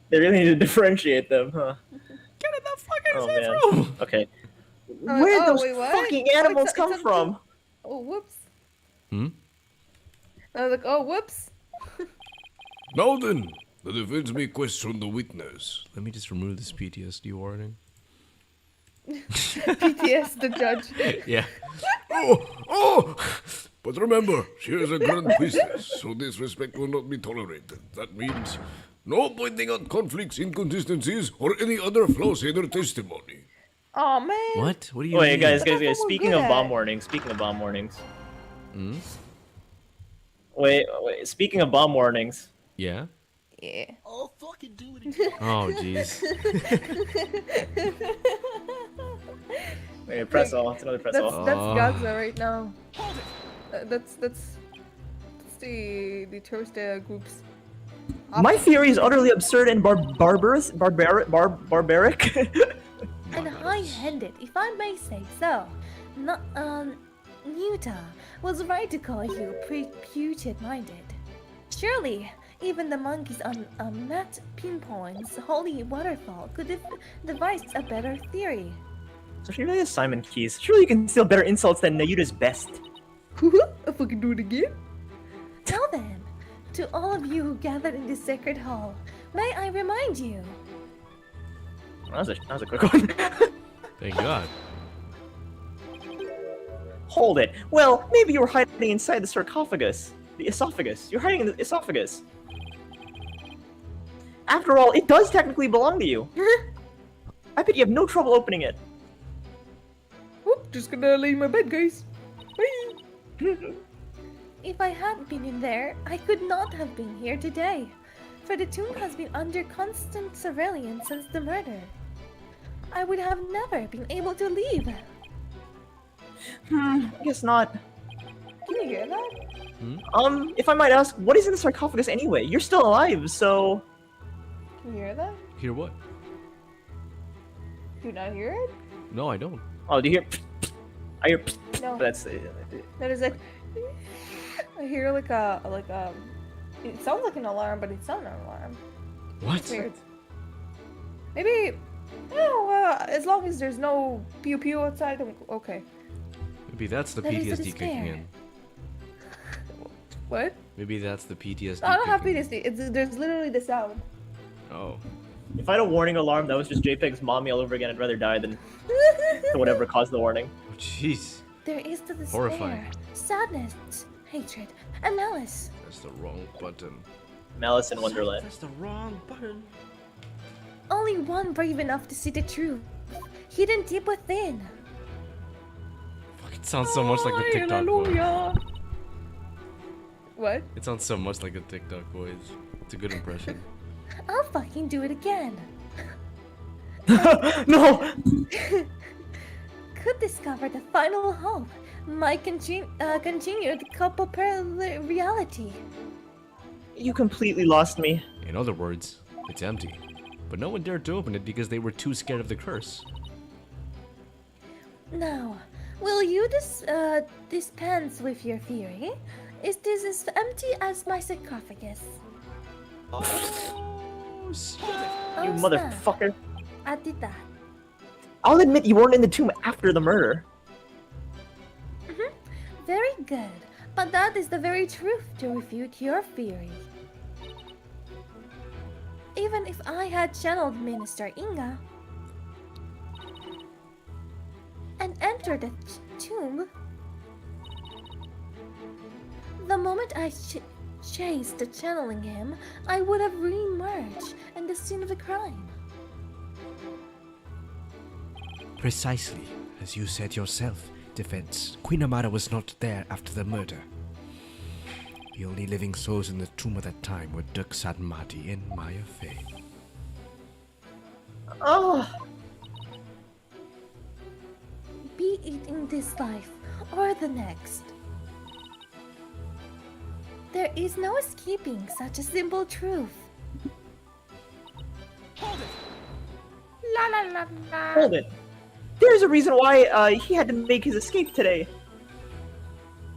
They really need to differentiate them, huh? Get in the fucking Oh, safe man. room. Okay. Where did those wait, what? fucking Oh, animals it's come on- from? Oh whoops. Hmm? I was like, oh whoops. Now then, the defense may question the witness. Let me just remove this PTSD warning. BTS the judge. Yeah. Oh! But remember, she is a grand priestess, so disrespect will not be tolerated. That means no pointing out conflicts, inconsistencies, or any other flaws in her testimony. Oh man. What? What do you Wait, mean? guys, That's what we're speaking good of bomb at. warnings, speaking of bomb warnings. Hmm? Wait, speaking of bomb warnings. Yeah? Yeah. Oh, jeez. Wait, press all. It's another press all. That's Oh. Gaza right now. That's the Thursday groups. My theory is utterly absurd and barbaric. And high-handed, if I may say so. Not, Nuta was right to call you preputed-minded. Surely, even the monkeys on Matt Pinpoint's holy waterfall could have devised a better theory. So she really is Simon Keys. Surely you can steal better insults than Nayuta's best. I fucking do it again. Now then, to all of you who gathered in this sacred hall, may I remind you, That was a quick one. Thank God. Hold it. Well, maybe you were hiding inside the sarcophagus. The esophagus. You're hiding in the esophagus. After all, it does technically belong to you. I bet you have no trouble opening it. Whoop, just gonna lay in my bed, guys. Bye. if I hadn't been in there, I could not have been here today. For the tomb has been under constant surveillance since the murder. I would have never been able to leave. I guess not. Can you hear that? If I might ask, what is in the sarcophagus anyway? You're still alive, so... Can you hear that? Hear what? Do you not hear it? No, I don't. Oh, do you hear... I hear... No. That's... That is like. I hear like a It sounds like an alarm, but it's not an alarm. What? It's weird. Maybe. Oh, as long as there's no pew pew outside, I'm okay. Maybe that's the That is a PTSD kicking despair. in. What? Maybe that's the PTSD. I don't have kicking in. PTSD. There's literally the sound. Oh. If I had a warning alarm that was just JPEG's mommy all over again, I'd rather die than whatever caused the warning. Oh, jeez. There is the despair, Horrifying. sadness, hatred, and malice. That's the wrong button. Malice in Wonderland. That's the wrong button. Only one brave enough to see the truth, hidden deep within. Fuck, it sounds so much like the TikTok voice. Hallelujah. What? It sounds so much like a TikTok voice. It's a good impression. I'll fucking do it again. No! Could discover the final hope, my continued couple reality. You completely lost me. In other words, it's empty. But no one dared to open it because they were too scared of the curse. Now, will you dispense with your theory? Is this as empty as my sarcophagus? You Oh, snap. motherfucker. I did that. I'll admit you weren't in the tomb after the murder. Very good. But that is the very truth to refute your theory. Even if I had channeled Minister Inga and entered the tomb, the moment I chased channeling him, I would have re-emerged in the scene of the crime. Precisely, as you said yourself, Defense. Queen Amara was not there after the murder. The only living souls in the tomb at that time were Duksad Mahdi and Maya Fey. Oh, Be it in this life or the next. There is no escaping such a simple truth. La la la la. hold it. There's a reason why he had to make his escape today.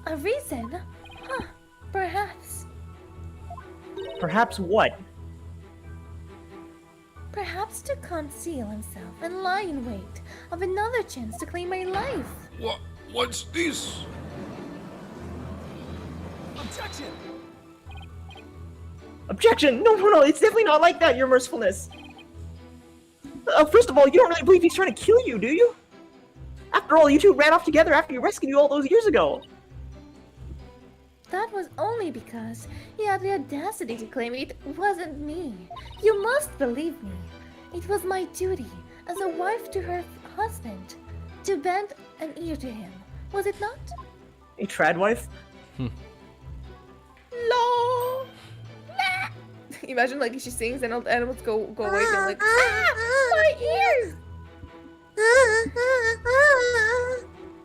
A reason? Huh, perhaps. Perhaps what? Perhaps to conceal himself and lie in wait of another chance to claim my life. What's this? Objection! No, no, no, it's definitely not like that, your mercifulness. First of all, you don't really believe he's trying to kill you, do you? After all, you two ran off together after he rescued you all those years ago. That was only because he had the audacity to claim it wasn't me. You must believe me. It was my duty as a wife to her husband to bend an ear to him, was it not? A trad wife? Lol. Imagine like she sings and all the animals go away. They're like, my ears.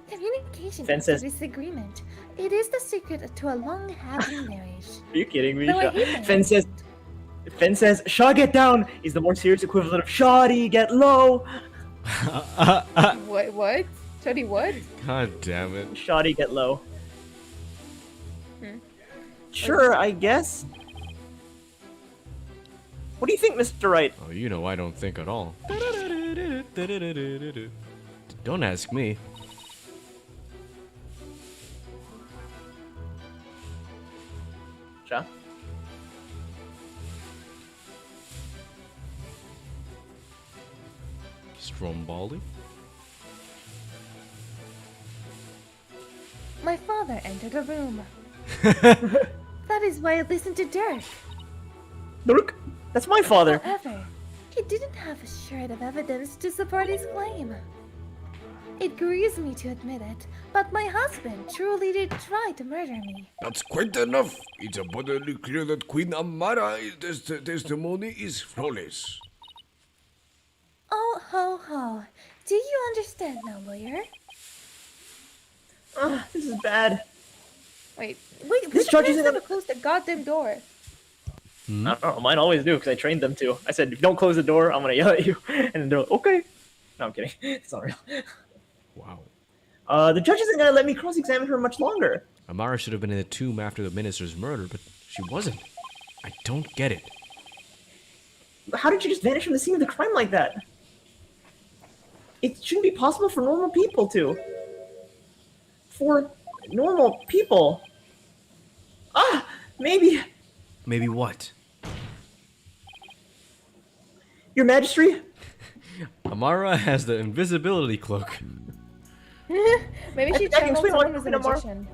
Communication Fen is a says- disagreement. It is the secret to a long, happy marriage. Are you kidding me? No, I hate that. Fen says, Shaw get down is the more serious equivalent of Shoddy get low. What? Shoddy what? God damn it. Shoddy get low. Sure, I guess. What do you think, Mr. Wright? Oh, you know I don't think at all. Don't ask me. Shaw? Stromboli? My father entered the room. That is why I listened to Dirk. Look, that's my father. However, he didn't have a shred of evidence to support his claim. It grieves me to admit it, but my husband truly did try to murder me. That's quite enough. It's abundantly clear that Queen Amara's testimony is flawless. Oh, ho, ho. Do you understand now, lawyer? This is bad. Wait, This judge is isn't never gonna- close the goddamn door. I don't know, mine always do because I trained them to. I said, if you don't close the door, I'm gonna yell at you. And they're like, okay. No, I'm kidding. It's not real. Wow. The judge isn't gonna let me cross-examine her much longer. Amara should have been in the tomb after the minister's murder, but she wasn't. I don't get it. How did you just vanish from the scene of the crime like that? It shouldn't be possible for normal people to. For normal people. Maybe. Maybe what? Your Majesty? Amara has the invisibility cloak. Maybe she I can channeled explain someone why who's a Queen Amara- magician.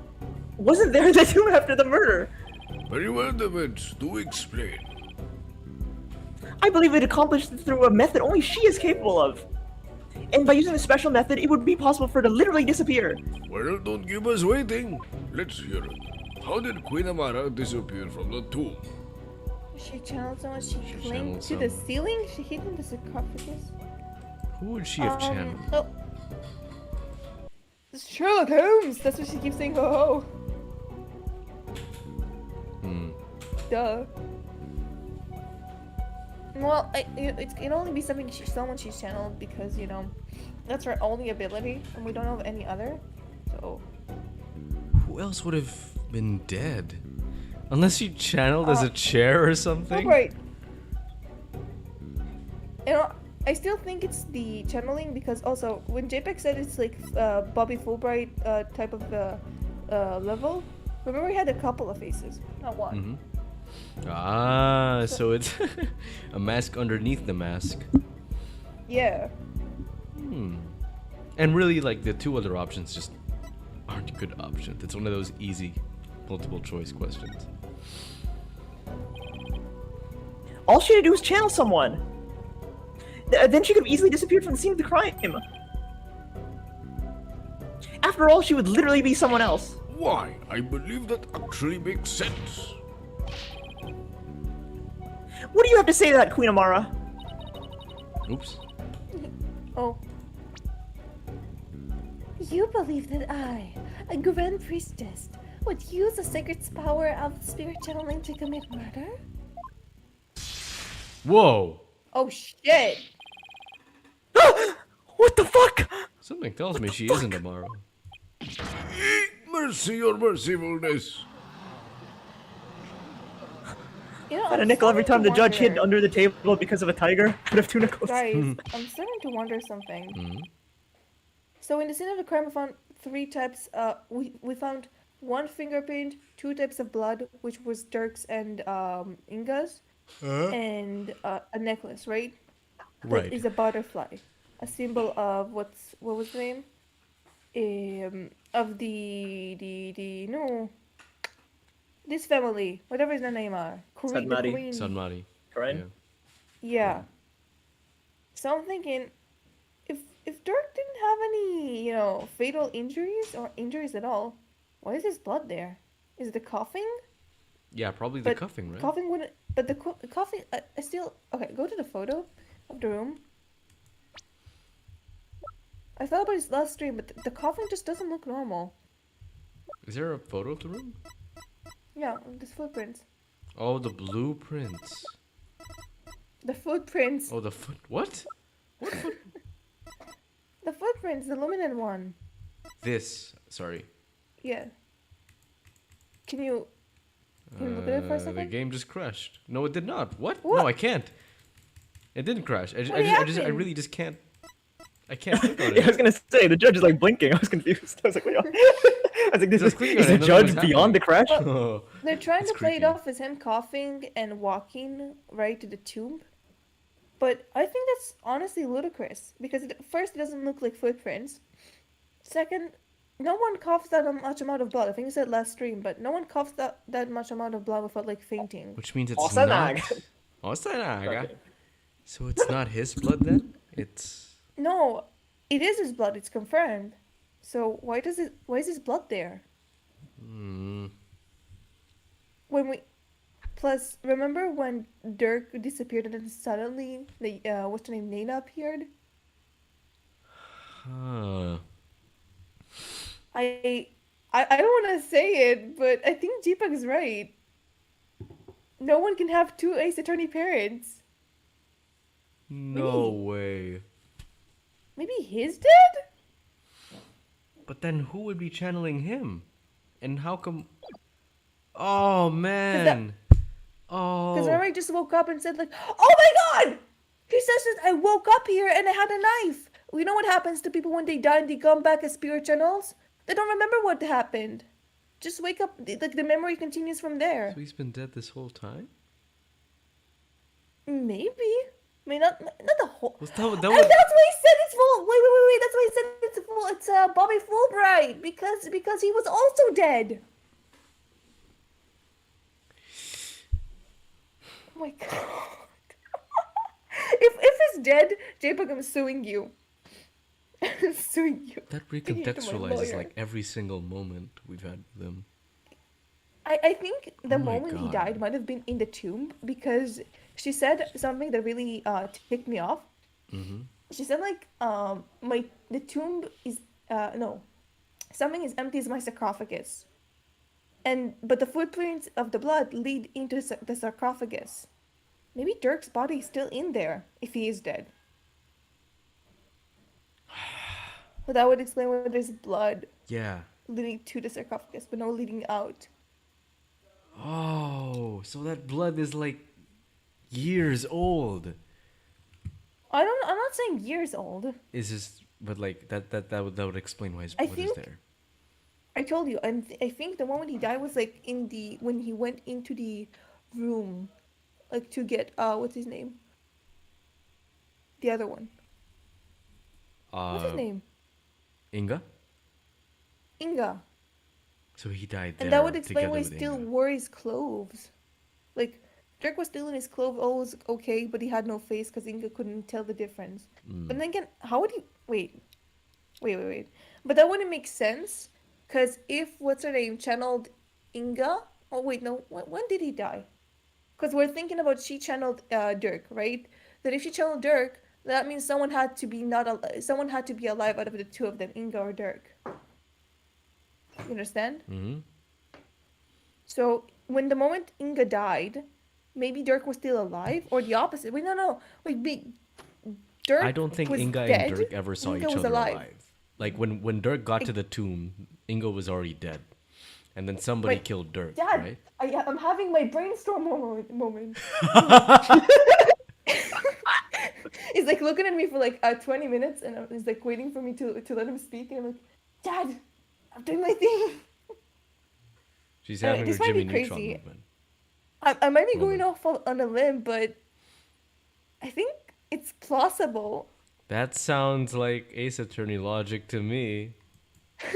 Wasn't there in the tomb after the murder. Very well, David. Do explain. I believe it accomplished through a method only she is capable of. And by using a special method, it would be possible for her to literally disappear. Well, don't keep us waiting. Let's hear it. How did Queen Amara disappear from the tomb? She channeled someone. She clinged channeled to the someone. ceiling. She hid in the sarcophagus. Who would she have channeled? Oh. It's Sherlock Holmes. That's what she keeps saying. Oh. Duh. Well, it can only be someone she's channeled because that's her only ability, and we don't know of any other. So. Who else would have been dead? Unless she channeled as a chair or something? Right. I still think it's the channeling because also when JPEG said it's like Bobby Fulbright type of level, remember he had a couple of faces, not one. Ah, so it's a mask underneath the mask. Yeah. And really, like, the two other options just aren't good options. It's one of those easy multiple choice questions. All she had to do was channel someone. Then she could have easily disappeared from the scene of the crime. After all, she would literally be someone else. Why? I believe that actually makes sense. What do you have to say to that, Queen Amara? Oops. Oh. You believe that I, a Grand Priestess, would use the sacred power of spirit channeling to commit murder? Whoa! Oh shit. What the fuck? Something tells me she isn't Amara. Mercy, your mercifulness. Had a nickel every time the judge hid under the table because of a tiger. Could have two nickels. Guys, I'm starting to wonder something. So in the scene of the crime, we found 3 types. We found 1 fingerprint, 2 types of blood, which was Dirk's and Inga's, and a necklace, right? Right. That is a butterfly, a symbol of what was the name? Of the no. This family, whatever their name are. Queen, the Sadmari. queen. Sanmari. Right? Yeah. Yeah. So I'm thinking, if Dirk any, fatal injuries or injuries at all. Why is his blood there? Is it the coughing? Yeah, probably the But cuffing, right? Coughing wouldn't. But the coughing. I still. Okay, go to the photo of the room. I thought about his last stream, but the coughing just doesn't look normal. Is there a photo of the room? Yeah, there's footprints. Oh, the blueprints. The footprints. Oh, the foot. What? What foot? The footprints, the luminant one. This. Sorry. Yeah. Can you look at it for a The second? game just crashed. No, it did not. What? What? No, I can't. It didn't crash. I happened? really just can't. I can't click on Yeah, I was it. gonna say the judge is like blinking. I was confused. I was like, wait. I was like, this Just is, clicking on is it, the nothing was judge beyond the crash? Oh. They're trying It's to play it creepy. off as him coughing and walking right to the tomb. But I think that's honestly ludicrous because first, it doesn't look like footprints. Second, no one coughs that much amount of blood. I think you said last stream, but no one coughs that much amount of blood without like fainting. Which means it's Osanag. not. Osanag. Okay. So it's not his blood then? It's. No, it is his blood. It's confirmed. So why is his blood there? Hmm. Plus, remember when Dirk disappeared and then suddenly what's her name, Nana appeared? Huh. I don't want to say it, but I think Deepak is right. No one can have two Ace Attorney parents. No way. Maybe he's dead? But then who would be channeling him? And how come? Oh man. Because Oh. Wright just woke up and said like, "Oh my God!" He says that I woke up here and I had a knife. You know what happens to people when they die and they come back as spirit channels? They don't remember what happened. Just wake up, like the memory continues from there. So he's been dead this whole time? Maybe. I mean, not the whole. Was that And that's why he said it's full. Wait. That's why he said it's full. It's Bobby Fulbright because he was also dead. Oh my God. if he's dead, JPEG, I'm suing you. I'm suing you. That Taking it to my recontextualizes lawyer. like every single moment we've had with them. I think the Oh my moment he God. died might have been in the tomb because she said something that really ticked me off. Mm-hmm. She said like the tomb is no, something as empty as my sarcophagus, but the footprints of the blood lead into the sarcophagus. Maybe Dirk's body is still in there if he is dead. But that would explain why there's blood Yeah. leading to the sarcophagus, but no leading out. Oh, so that blood is like years old. I'm not saying years old. Is just, but like that would explain why his I blood is think- there. I told you, and I think the moment he died was like when he went into the room, like to get what's his name? The other one. What's his name? Inga. Inga. So he died there. And that would explain together why he with still Inga. wore his clothes. Like Dirk was still in his clothes, all was okay, but he had no face because Inga couldn't tell the difference. But then again, how would he wait? But that wouldn't make sense. Because if what's her name channeled Inga, oh wait, no, when did he die? Because we're thinking about she channeled Dirk, right? That if she channeled Dirk, that means someone had to be alive out of the two of them, Inga or Dirk. You understand? Mm-hmm. So when the moment Inga died, maybe Dirk was still alive, or the opposite. Wait, no, wait, Dirk. I don't think was Inga dead, and Dirk ever saw Inga each was other alive. alive. Like when Dirk got to the tomb, Inga was already dead, and then somebody Wait, killed Dirk, Dad, right? I'm having my brainstorm moment. He's like looking at me for like 20 minutes, and he's like waiting for me to let him speak, and I'm like, Dad, I'm doing my thing. She's having her this might Jimmy be Neutron crazy. movement. I might be going Moment. off on a limb, but I think it's plausible. That sounds like Ace Attorney logic to me. I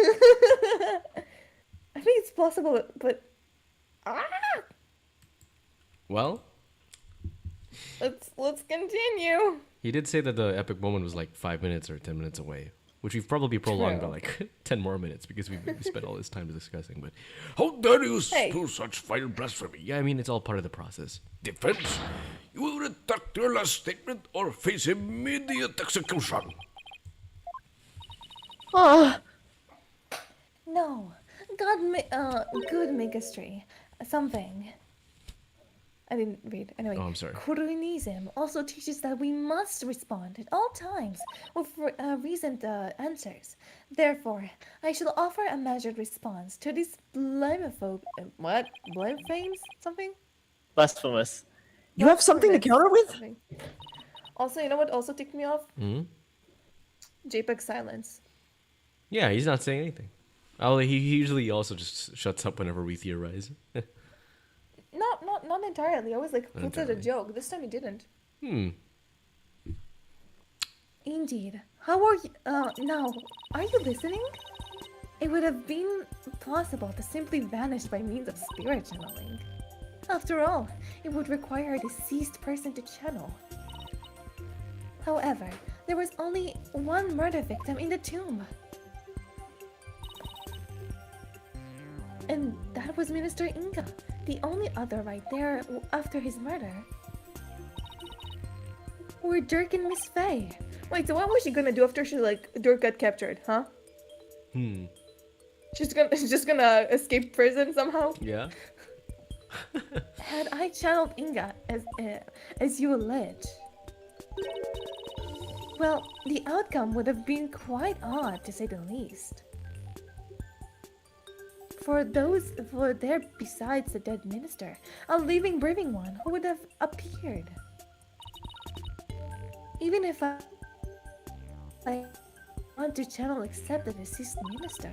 think it's plausible, but Well, let's continue. he did say that the epic moment was like 5 minutes or 10 minutes away. which we've probably prolonged by True. like 10 more minutes because we spent all this time discussing. But How dare you Hey. spew such vile blasphemy? yeah, I mean, it's all part of the process. Defense, you will retract your last statement or face immediate execution. Ah, No. Good Megastry. Something. I didn't read. Anyway, Oh, I'm sorry. Cronyism also teaches that we must respond at all times with reasoned answers. Therefore, I shall offer a measured response to this what? Blamefames? Something? blasphemous. You have something to counter with? Something. Also, you know what also ticked me off? Hmm? JPEG silence. Yeah, he's not saying anything. Oh, he usually also just shuts up whenever we theorize. Not entirely. I was like, Not puts it a entirely. joke. This time he didn't. Indeed. How are you? Now, are you listening? It would have been Possible to simply vanish by means of spirit channeling. After all, it would require a deceased person to channel. However, there was only one murder victim in the tomb. And that was Minister Inga, the only other right there after his murder. Were Dirk and Miss Faye. Wait, so what was she gonna do after she Dirk got captured, huh? She's just gonna escape prison somehow? Yeah? Had I channeled Inga as you allege, Well, the outcome would have been quite odd, to say the least. For there besides the dead minister, a living, breathing one who would have appeared. Even if I want to channel except the deceased minister.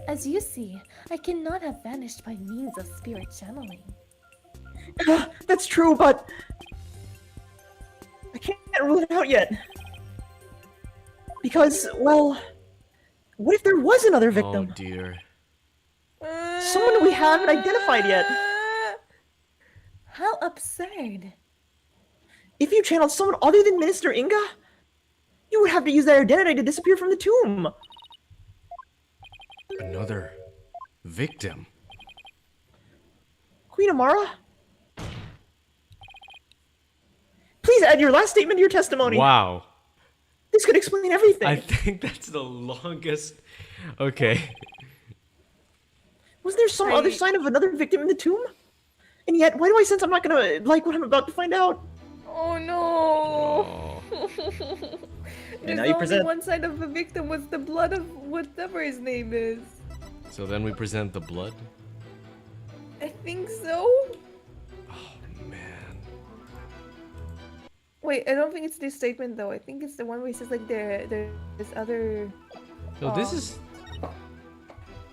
As you see, I cannot have vanished by means of spirit channeling. That's true, but I can't rule it out yet. Because, well, what if there was another Oh, victim? dear. Someone we haven't identified yet. How absurd! If you channeled someone other than Minister Inga, you would have to use that identity to disappear from the tomb. Another victim. Queen Amara? Please add your last statement to your testimony. Wow. This could explain everything. I think that's the longest. Okay. Was there some other sign of another victim in the tomb? And yet, why do I sense I'm not gonna like what I'm about to find out? oh no! Oh. There's now you only present- one side of the victim was the blood of whatever his name is. So then we present the blood. I think so. Man. Wait, I don't think it's this statement though. I think it's the one where he says like there's other. No, this Um, is.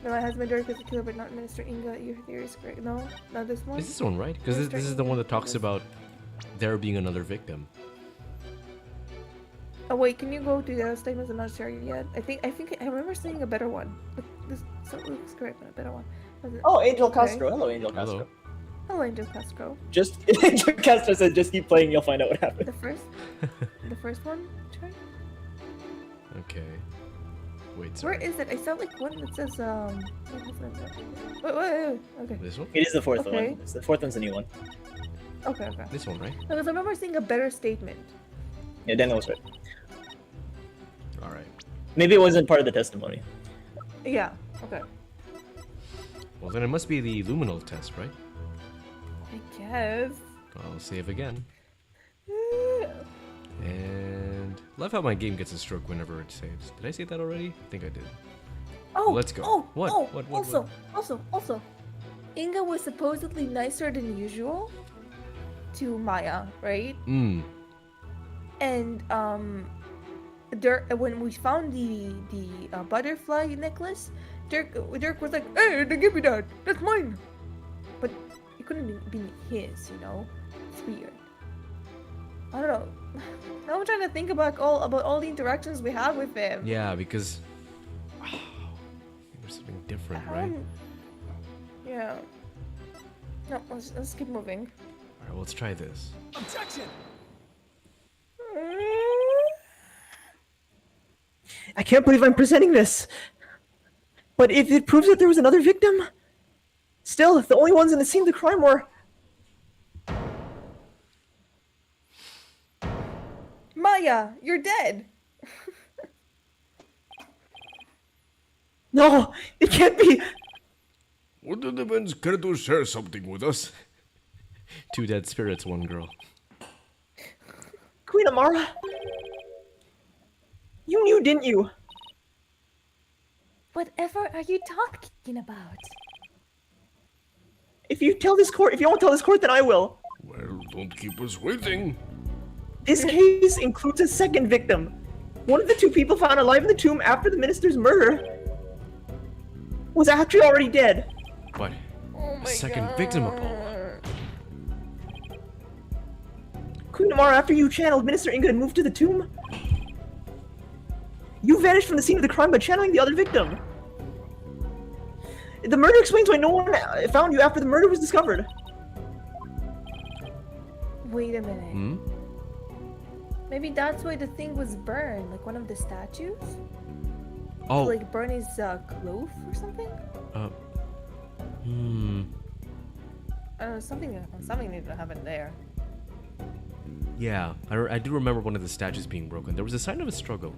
No, my husband Dirk is a killer, but not Minister Inga. Your theory is correct. No, not this one. Is this one right? Because this is the one that talks about there being another victim. Oh wait, can you go to the other statements? I'm not sure yet. I think I remember seeing a better one. But this looks correct, but a better one. Was it- Oh, Angel Okay. Castro. Hello, Angel Castro. Hello. Hello, Angel Castro. Just Angel Castro said, "Just keep playing, you'll find out what happened." The first one. Try. Okay. Wait, Where sorry. is it? I saw like one that says wait. Okay. This one? It is the fourth Okay. one. The fourth one's a new one. Okay. This one, right? Because I remember seeing a better statement. Yeah, Daniel was right. Alright. Maybe it wasn't part of the testimony. Yeah. Okay. Well, then it must be the luminal test, right? I guess. I'll save again. And love how my game gets a stroke whenever it saves. Did I say that already? I think I did. Oh, Let's go. Oh, What? Oh, What? also, Inga was supposedly nicer than usual to Maya, right? And when we found the butterfly necklace, Dirk was like, "Hey, they give me that. That's mine." But it couldn't be his, you know. It's weird. I don't know. Now I'm trying to think about all the interactions we had with him. Yeah, because there's something different, right? Yeah. No, let's keep moving. Alright, well, let's try this. I can't believe I'm presenting this. But if it proves that there was another victim, still, the only ones in the scene of the crime were... Maya, you're dead. No, it can't be. Would the defense care to share something with us? 2 dead spirits, 1 girl. Queen Amara, you knew, didn't you? Whatever are you talking about? If you won't tell this court, then I will. Well, don't keep us waiting. This case includes a second victim. One of the 2 people found alive in the tomb after the minister's murder was actually already dead. What? Oh my Second God. victim, Apollo. Queen Amara, after you channeled Minister Inga and moved to the tomb, you vanished from the scene of the crime by channeling the other victim. The murder explains why no one found you after the murder was discovered. Wait a minute. Hmm? Maybe that's why the thing was burned, like one of the statues? Oh, Like burn his clothes or something? I don't know, something needed to happen there. yeah. I do remember one of the statues being broken. There was a sign of a struggle.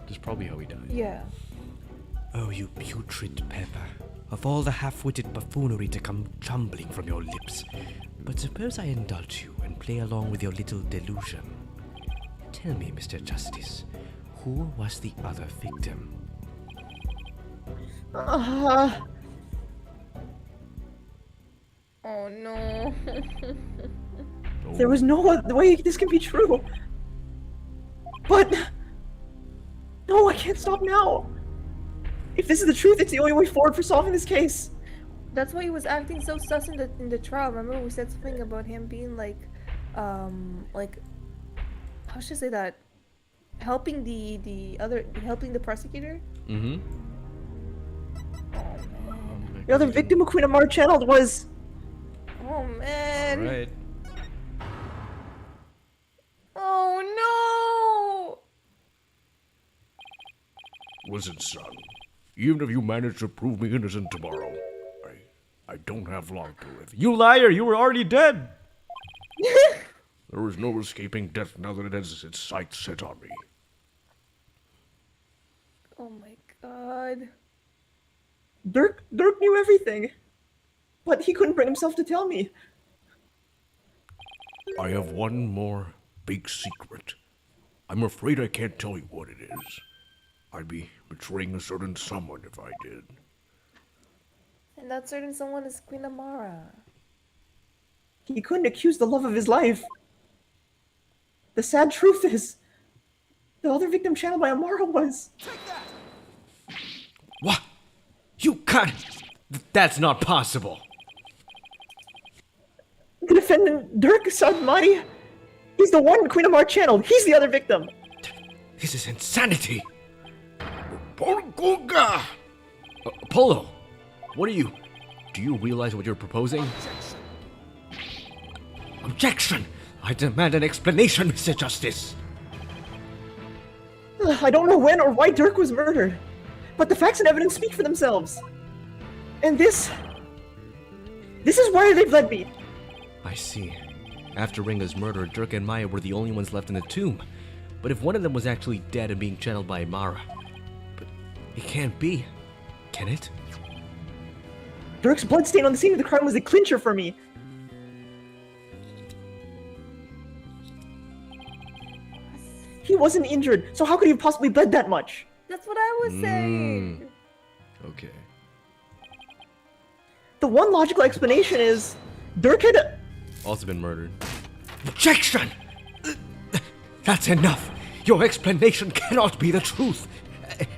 That's probably how he died. Yeah. Oh, you putrid Pepper. Of all the half-witted buffoonery to come tumbling from your lips. But suppose I indulge you and play along with your little delusion. Tell me, Mr. Justice, who was the other victim? Oh no. There was no other way this can be true. But... No, I can't stop now. If this is the truth, it's the only way forward for solving this case. That's why he was acting so sus in the trial. Remember we said something about him being like how should I say that? Helping helping the prosecutor? Mm-hmm. The other victim who Queen Amara channeled was... Oh man. Right. Oh Listen, son. Even if you manage to prove me innocent tomorrow, I don't have long to live. You liar! You were already dead! There is no escaping death now that it has its sights set on me. no. Oh my god. Dirk knew everything. But he couldn't bring himself to tell me. I have one more big secret. I'm afraid I can't tell you what it is. I'd be betraying a certain someone if I did. And that certain someone is Queen Amara. He couldn't accuse the love of his life. The sad truth is, the other victim channeled by Amara was... What? You can't! That's not possible! The defendant, Dirk Sadmati, he's the one Queen Amara channeled. He's the other victim. This is insanity! Porkuga! Apollo! What are you... Do you realize what you're proposing? Objection! I demand an explanation, Mr. Justice! I don't know when or why Dirk was murdered, but the facts and evidence speak for themselves. And this is why they've led me. I see. After Ringa's murder, Dirk and Maya were the only ones left in the tomb. But if one of them was actually dead and being channeled by Amara... But it can't be. Can it? Dirk's bloodstain on the scene of the crime was the clincher for me. He wasn't injured, so how could he have possibly bled that much? That's what I was saying. Okay. The one logical explanation is Dirk had... Also been murdered. Objection! That's enough! Your explanation cannot be the truth!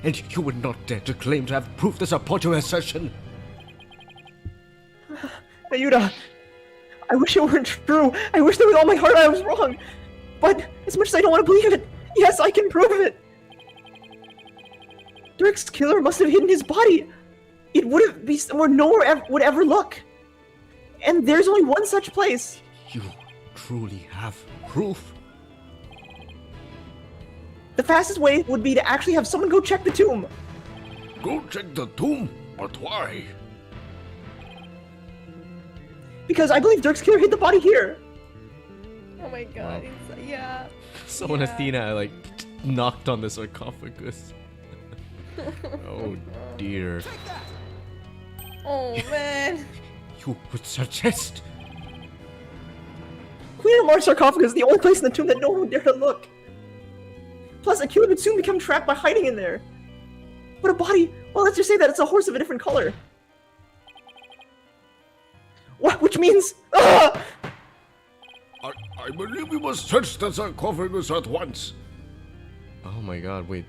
And you would not dare to claim to have proof to support your assertion! Ayuda, I wish it weren't true. I wish that with all my heart I was wrong. But as much as I don't want to believe it, yes, I can prove it. Dirk's killer must have hidden his body. It would have been somewhere no one would ever look. And there's only one such place. You truly have proof? The fastest way would be to actually have someone go check the tomb. Go check the tomb? But why? Because I believe Dirk's killer hid the body here. Oh my god. Wow. Yeah. So when Yeah. Athena like knocked on the sarcophagus. Oh dear. Oh man. You would suggest? Queen Amar's sarcophagus is the only place in the tomb that no one would dare to look. Plus, a killer would soon become trapped by hiding in there. But a body, well, let's just say that it's a horse of a different color. What? Which means, ah! I believe we must search the sarcophagus at once. Oh my god, wait.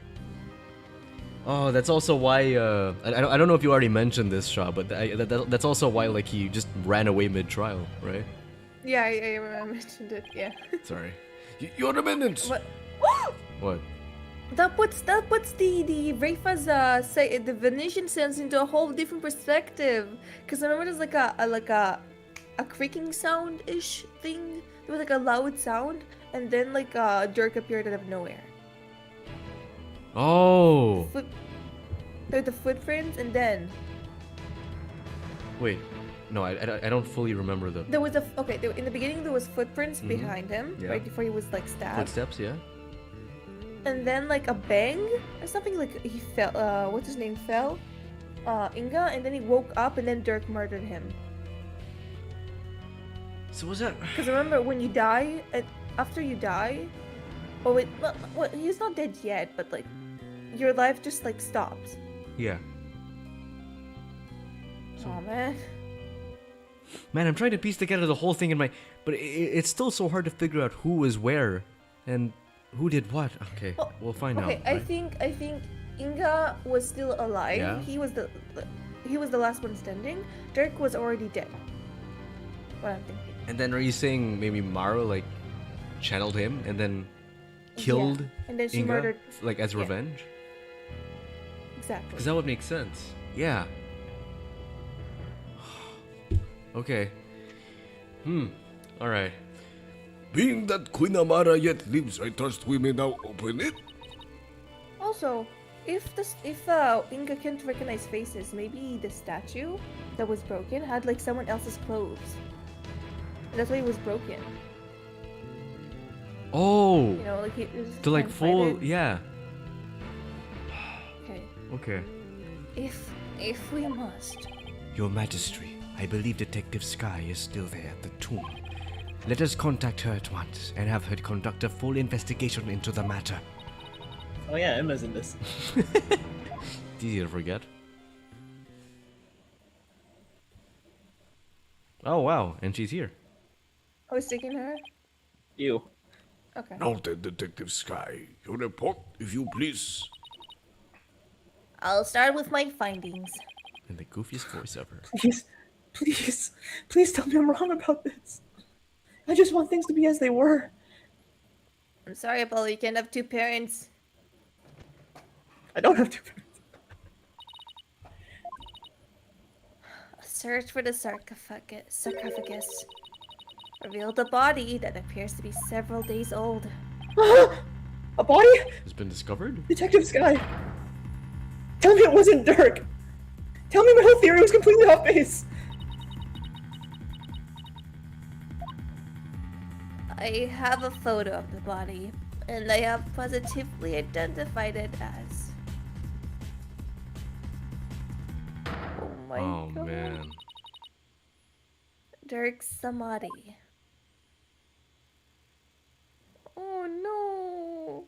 Oh, that's also why, I don't know if you already mentioned this, Shaw, but that's also why, like, he just ran away mid-trial, right? Yeah, I mentioned it. Yeah. Sorry. Your Eminence! What? What? That puts the Rayfa's say the Venetian sense into a whole different perspective. Cause I remember there's like a creaking sound ish thing. There was like a loud sound, and then like Dirk appeared out of nowhere. Oh! There were the footprints, and then Wait. No, I don't fully remember the there was in the beginning there was footprints behind him, Yeah. right before he was like stabbed. footsteps, yeah? And then like a bang or something, like he fell, what's his name fell? Inga, and then he woke up and then Dirk murdered him. So was that... Because remember, when you die, after you die, well, he's not dead yet, but like, your life just like stops. Yeah. Oh man. Man, I'm trying to piece together the whole thing in my... But it's still so hard to figure out who was where, and who did what. Okay, Well, we'll find out. Okay, I think Inga was still alive. Yeah. He was the last one standing. Dirk was already dead. What I'm thinking. And then are you saying maybe Mara, like, channeled him and then killed Yeah. And then she Inga, murdered. like, as yeah. revenge? Exactly. Because that would make sense. Yeah. Okay. Alright. Being that Queen Amara yet lives, I trust we may now open it. Also, if Inga can't recognize faces, maybe the statue that was broken had like someone else's clothes. And that's why it was broken. Oh! You know, like it was To like full... hand-sided. Yeah. Okay. Okay. If we must. Your Majesty, I believe Detective Sky is still there at the tomb. Let us contact her at once and have her conduct a full investigation into the matter. Oh yeah, Emma's in this. It's easy to forget. Oh wow, and she's here. I was taking her. You. Okay. Noted, Detective Sky. Your report, if you please. I'll start with my findings. And the goofiest voice ever. Please tell me I'm wrong about this. I just want things to be as they were. I'm sorry, Apollo, you can't have two parents. I don't have to. A search for the sarcophagus revealed a body that appears to be several days old. A body? Has been discovered? Detective Sky. Tell me it wasn't Dirk. Tell me my whole theory was completely off base. I have a photo of the body, and I have positively identified it as... Oh my Oh god. man. Dirk Samadhi. Oh no.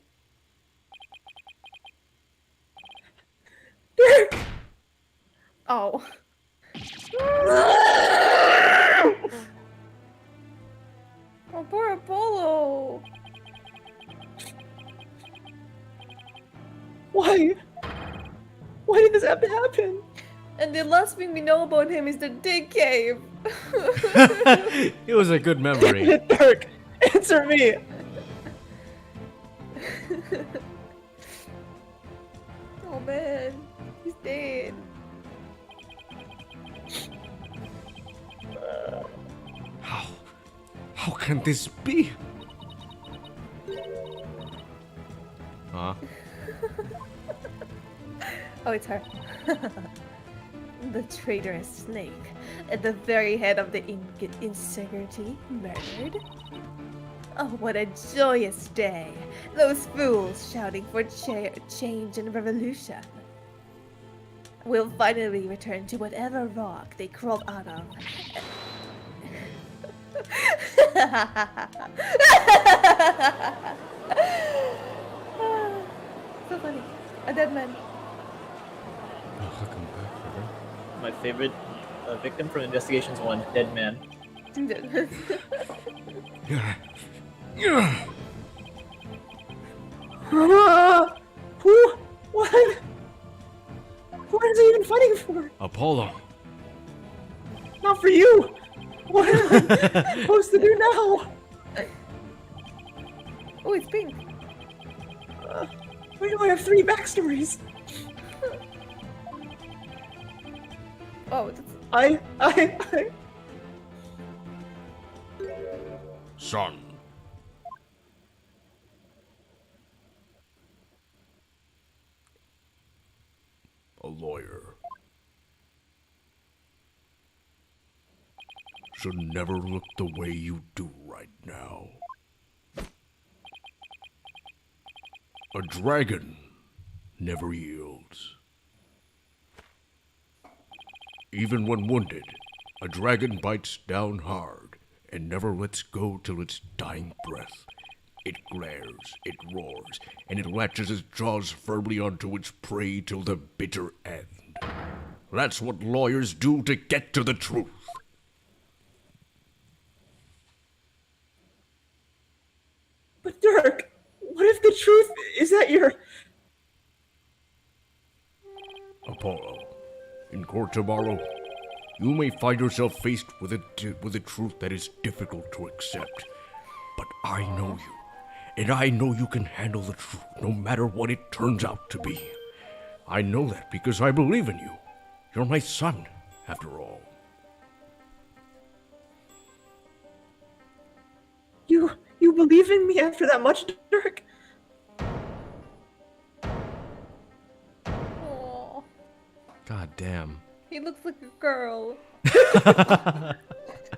Dirk! Oh. Oh, poor Apollo. Why? Why did this have to happen? And the last thing we know about him is the dig cave. It was a good memory. Dirk, answer me. Oh man, he's dead. How can this be? Huh? Oh, it's her. The traitorous snake, at the very head of the insecurity, murdered. Oh, what a joyous day! Those fools shouting for change and revolution. We'll finally return to whatever rock they crawled out of. So funny. A dead man. Oh, look, I'm back for her. My favorite victim from Investigations 1, dead man. Dead man. Who? What? What is he even fighting for? Apollo. Not for you! What am I supposed to do now? Oh, it's pink. Why do I have 3 backstories? Oh, that's... I... Son. A lawyer should never look the way you do right now. A dragon never yields. Even when wounded, a dragon bites down hard and never lets go till its dying breath. It glares, it roars, and it latches its jaws firmly onto its prey till the bitter end. That's what lawyers do to get to the truth. But Dirk, what if the truth is that you're... Apollo, in court tomorrow, you may find yourself faced with a truth that is difficult to accept. But I know you, and I know you can handle the truth no matter what it turns out to be. I know that because I believe in you. You're my son, after all. You believe in me after that much, Dirk? Aw, God damn. he looks like a girl. A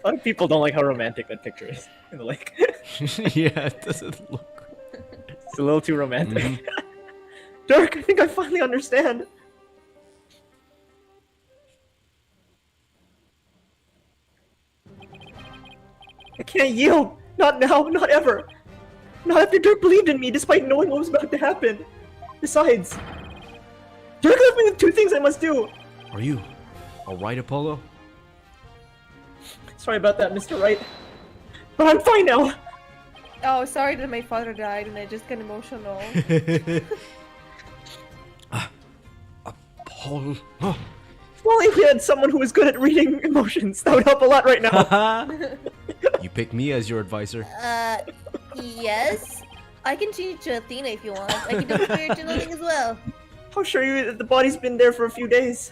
lot of people don't like how romantic that picture is in the lake. Yeah, it doesn't look. It's a little too romantic. Dirk, I think I finally understand. I can't yield. Not now, not ever. Not after Dirk believed in me despite knowing what was about to happen. Besides, Dirk left me with 2 things I must do. Are you alright, Apollo? Sorry about that, Mr. Wright. But I'm fine now. Oh, sorry that my father died and I just got emotional. Apollo. Oh. If only we had someone who was good at reading emotions, that would help a lot right now. You pick me as your advisor. Yes? I can change to Athena if you want. I can do spirit channeling as well. How sure are you that the body's been there for a few days?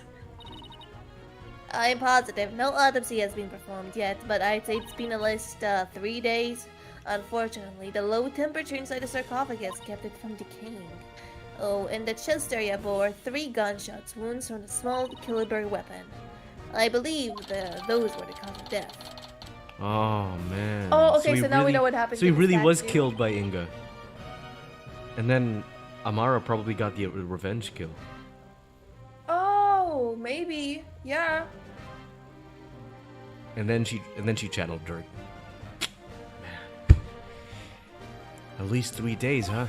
I'm positive. No autopsy has been performed yet, but I'd say it's been at least 3 days. Unfortunately, the low temperature inside the sarcophagus kept it from decaying. Oh, and the chest area bore 3 gunshots, wounds from a small caliber weapon. I believe those were the cause of death. Oh man. Oh, okay, he so now we know what happened So he to the really was statue. killed by Inga. And then Amara probably got the revenge kill. Oh, maybe. Yeah. And then she channeled Dirk. Man. At least 3 days, huh?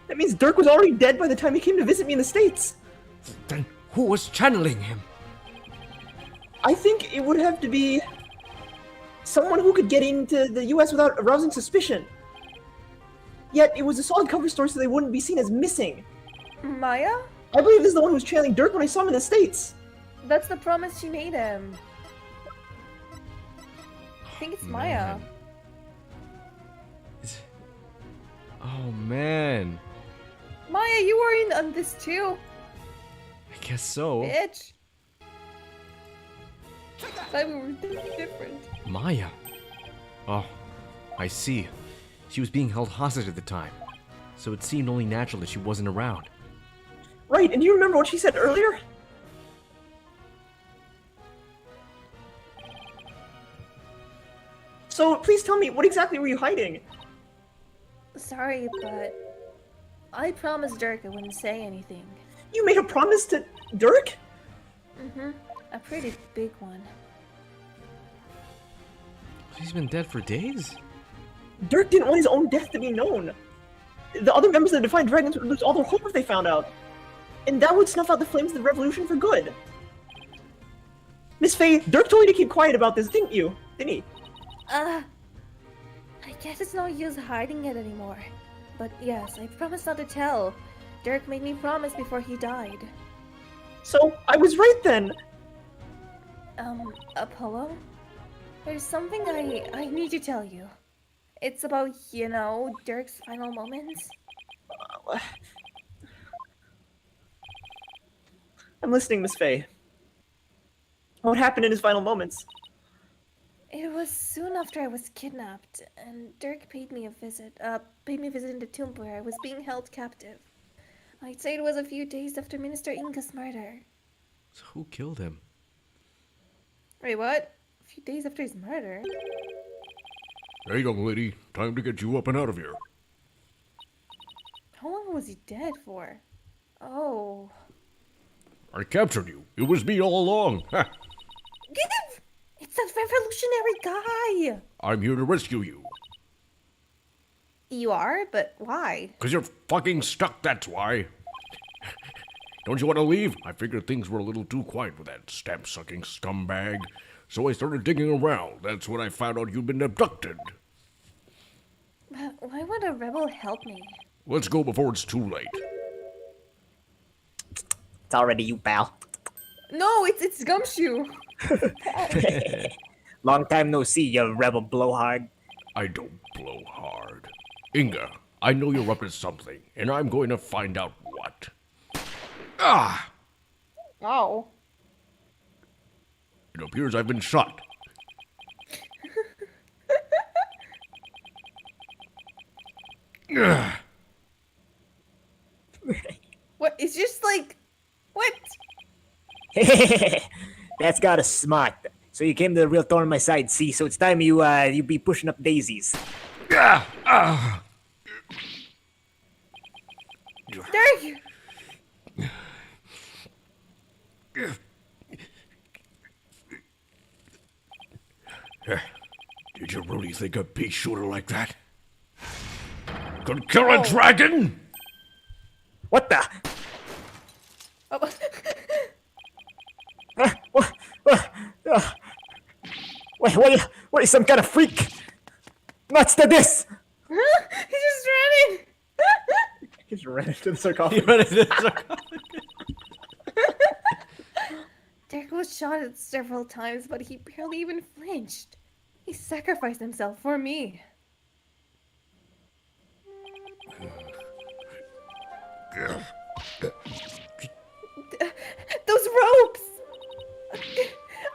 That means Dirk was already dead by the time he came to visit me in the States. Then who was channeling him? I think it would have to be someone who could get into the US without arousing suspicion. Yet it was a solid cover story so they wouldn't be seen as missing. Maya? I believe this is the one who was channeling Dirk when I saw him in the States. That's the promise she made him. I think it's Maya. Man. Oh man. Maya, you were in on this too, I guess so. bitch. Thought we were different. Maya. Oh, I see. She was being held hostage at the time. so it seemed only natural that she wasn't around. Right, and do you remember what she said earlier? So, please tell me, what exactly were you hiding? Sorry, but I promised Dirk I wouldn't say anything. You made a promise to Dirk? Mm-hmm. A pretty big one. She's been dead for days? Dirk didn't want his own death to be known. The other members of the Defiant Dragons would lose all their hope if they found out. And that would snuff out the flames of the revolution for good. Miss Faye, Dirk told you to keep quiet about this, didn't you? Didn't he? I guess it's no use hiding it anymore. But yes, I promised not to tell. Dirk made me promise before he died. So, I was right then! Apollo? There's something I need to tell you. It's about, you know, Dirk's final moments. I'm listening, Miss Faye. What happened in his final moments? It was soon after I was kidnapped, and Dirk paid me a visit in the tomb where I was being held captive. I'd say it was a few days after Minister Inga's murder. So who killed him? Wait, what? A few days after his murder? Hey, young lady, time to get you up and out of here. How long was he dead for? Oh. I captured you. It was me all along. Ha! It's that revolutionary guy! I'm here to rescue you. You are? But why? 'Cause you're fucking stuck, that's why. Don't you want to leave? I figured things were a little too quiet with that stamp-sucking scumbag. So I started digging around. That's when I found out you'd been abducted. But why would a rebel help me? Let's go before it's too late. It's already you, pal. No, it's Gumshoe! Long time no see, you rebel blowhard. I don't blow hard. Inga, I know you're up to something, and I'm going to find out what. Ah! Oh. It appears I've been shot. Ugh. What? It's just like... What? That's got us smart. So you came to the real thorn in my side, see? So it's time you be pushing up daisies. Ah! Ah! Dirk! Did you really think a pea shooter like that could kill a dragon? What the? Oh. Wait, what are you, some kind of freak? What's to this? He just ran in! He just ran into the He sarcophagus. ran into the sarcophagus. Dirk was shot several times, but he barely even flinched. He sacrificed himself for me. Those ropes!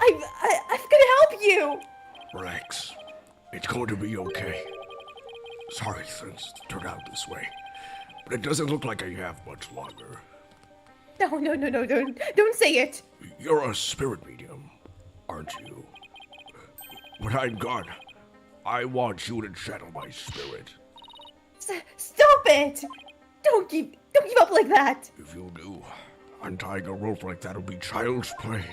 I'm gonna help you! Rex, it's going to be okay. Sorry things turned out this way, but it doesn't look like I have much longer. No, don't say it! You're a spirit medium, aren't you? When I'm gone, I want you to channel my spirit. Stop it! Don't give up like that! If you do, untying a rope like that will be child's play.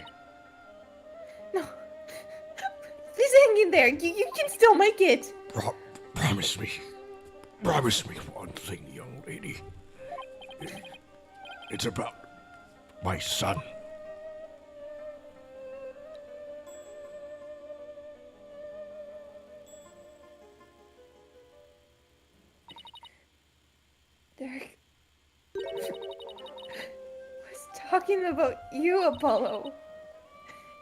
No. Please hang in there. You can still make it. Promise me. Promise me one thing, young lady. It's about my son. Dirk was talking about you, Apollo.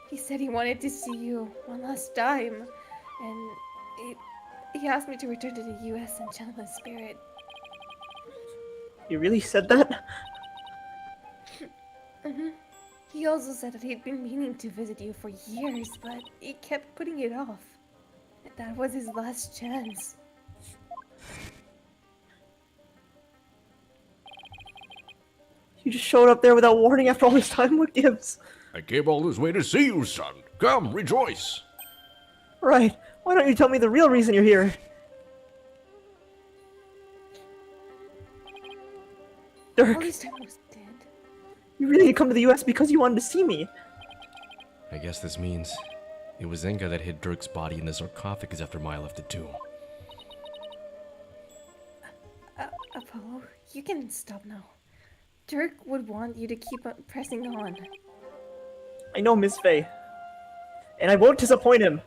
He said he wanted to see you one last time, and he asked me to return to the U.S. and channel his spirit. You really said that? He also said that he'd been meaning to visit you for years, but he kept putting it off. That was his last chance. You just showed up there without warning after all this time? What gives? I came all this way to see you, son. Come, rejoice. Right. Why don't you tell me the real reason you're here? All Dirk, this time I was dead. you really had come to the US because you wanted to see me. I guess this means it was Inga that hid Dirk's body in the sarcophagus after Maya left the tomb. Apollo, you can stop now. Dirk would want you to keep on pressing on. I know, Miss Faye. And I won't disappoint him.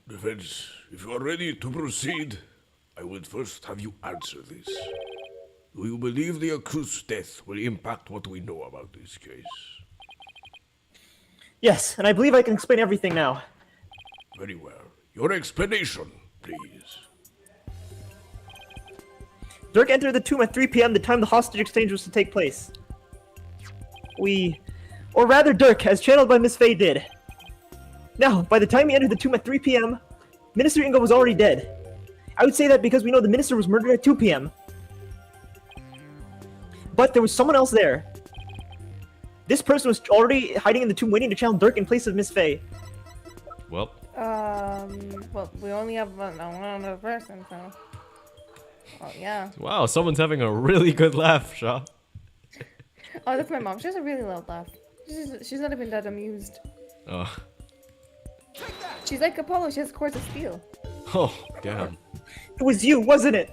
Defense, if you are ready to proceed, I would first have you answer this. Do you believe the accused's death will impact what we know about this case? Yes, and I believe I can explain everything now. Very well. Your explanation, please. Dirk entered the tomb at 3 p.m., the time the hostage exchange was to take place. Or rather Dirk, as channeled by Miss Faye, did. Now, by the time he entered the tomb at 3 p.m., Minister Inga was already dead. I would say that because we know the minister was murdered at 2 p.m. But there was someone else there. This person was already hiding in the tomb waiting to channel Dirk in place of Miss Faye. Well, Well, we only have one other person, so... Oh, yeah. Wow, someone's having a really good laugh, Shaw. Oh, that's my mom. She has a really loud laugh. She's not even that amused. Oh. She's like Apollo. She has cords of steel. Oh, damn. It was you, wasn't it?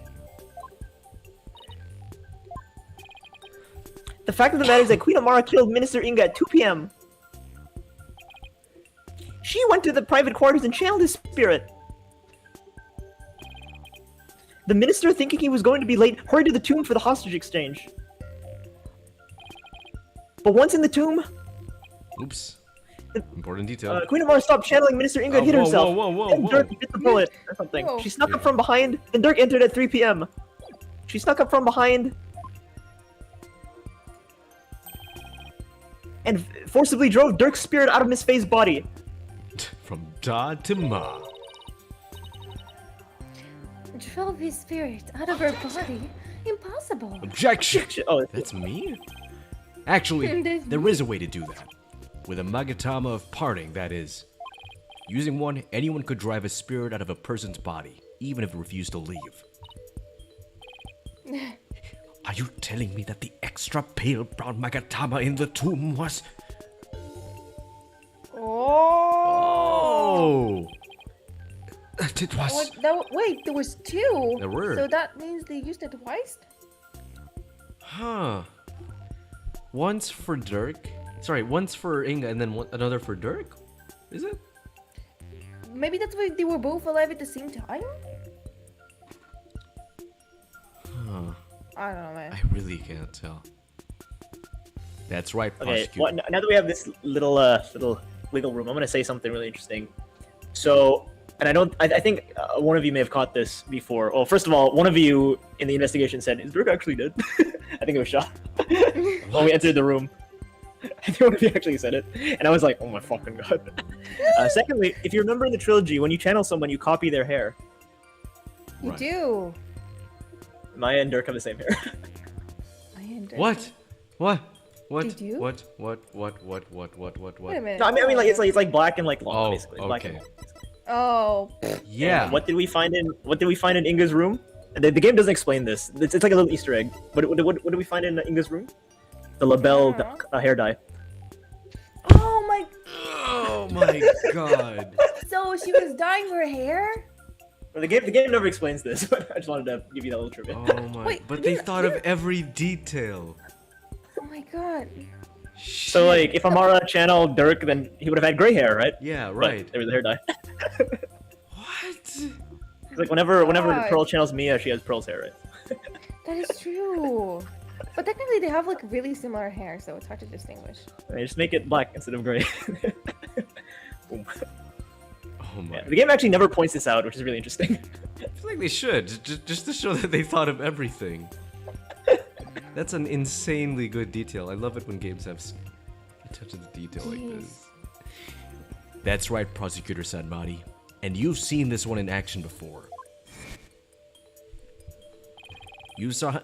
The fact of the matter is that Queen Amara killed Minister Inga at 2 p.m. She went to the private quarters and channeled his spirit. The minister, thinking he was going to be late, hurried to the tomb for the hostage exchange. But once in the tomb, oops. Important detail. Queen Amara stopped channeling Minister Inga and hit herself. Whoa, Then Dirk bit the bullet or something. Whoa. She snuck up from behind, and Dirk entered at 3 p.m. She snuck up from behind and forcibly drove Dirk's spirit out of Miss Faye's body. From Da to Ma. Drove his spirit out of her body? Impossible. Objection! Oh, That's me? Actually, there is a way to do that. With a Magatama of parting, that is. Using one, anyone could drive a spirit out of a person's body, even if it refused to leave. Are you telling me that the extra pale brown Magatama in the tomb was... Oh! Oh! It was... Wait, there was two. There were. So that means they used it twice? Huh. Once for Dirk. Sorry, once for Inga and then another for Dirk? Is it? Maybe that's why they were both alive at the same time? Huh. I don't know, man. I really can't tell. That's right, okay. prosecutor. Well, now that we have this little wiggle room, I'm gonna say something really interesting. So, and I think one of you may have caught this before. Well, first of all, one of you in the investigation said, "Is Dirk actually dead?" I think it was Shaw. When we entered the room, I think one of you actually said it, and I was like, "Oh my fucking god!" Secondly, if you remember in the trilogy, when you channel someone, you copy their hair. You Right. do. Maya and Dirk have the same hair. What? What? What? Did you? What? Wait a minute. No, I mean like it's like black and like long, Oh, basically. Black okay. and long. Oh. Yeah. What did we find in Inga's room? The game doesn't explain this. It's like a little Easter egg. What did we find in Inga's room? The label hair dye. Oh my. Oh my god. So she was dyeing her hair? Well, the game never explains this, but I just wanted to give you that little trivia. Oh my. Wait, but they these- thought of every detail. Oh my god. So like, if Amara channeled Dirk, then he would have had gray hair, right? Yeah, But right. there was a hair dye. What? Like whenever God. Pearl channels Mia, she has Pearl's hair, right? That is true. But technically they have like really similar hair, so it's hard to distinguish. I mean, just make it black instead of gray. Boom. Oh my. Yeah, the game actually never points this out, which is really interesting. I feel like they should, just to show that they thought of everything. That's an insanely good detail. I love it when games have a touch of the detail like this. That's right, Prosecutor Sanmari. And you've seen this one in action before. You saw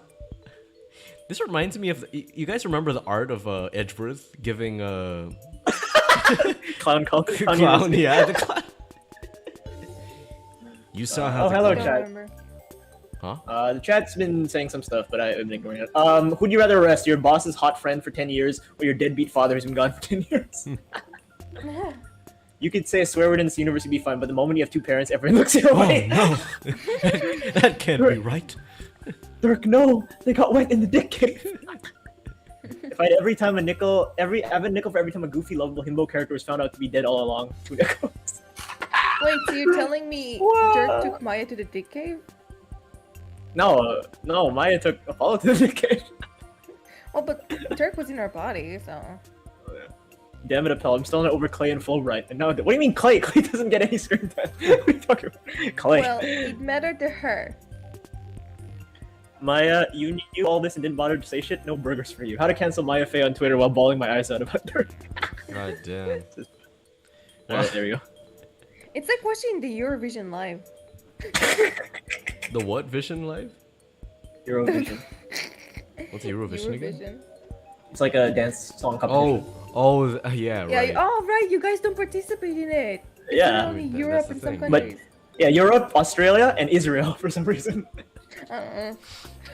This reminds me of you guys remember the art of Edgeworth giving Clown called clown, yeah, the clown. You saw how Oh, the hello, I don't chat. remember. Huh? The chat's been saying some stuff, but I've been ignoring it. Who'd you rather arrest? Your boss's hot friend for 10 years, or your deadbeat father who's been gone for 10 years? You could say a swear word in this universe would be fun, but the moment you have two parents, everyone looks your Oh way. no, that can't be right. Dirk, no! They got wet in the dick cave! If I had every time a nickel, I have a nickel for every time a goofy, lovable himbo character was found out to be dead all along. 2 nickels. Wait, so you're telling me What? Dirk took Maya to the dick cave? No, Maya took Apollo to the dick cave. Well, but Dirk was in our body, so. Damn it, Appel, I'm still not over Clay and Fulbright. And now, what do you mean Clay? Clay doesn't get any screen time. What are you talking about? Clay. Well, it mattered to her. Maya, you knew all this and didn't bother to say shit? No burgers for you. How to cancel Maya Faye on Twitter while bawling my eyes out about Dirk. God damn. Alright, there we go. It's like watching the Eurovision live. The what Vision Live? Eurovision. What's Eurovision again? Eurovision. It's like a dance song competition. Yeah, Yeah, right. oh right, you guys don't participate in it. It's Yeah. only That's Europe the and some thing. But- countries. Yeah, Europe, Australia, and Israel for some reason.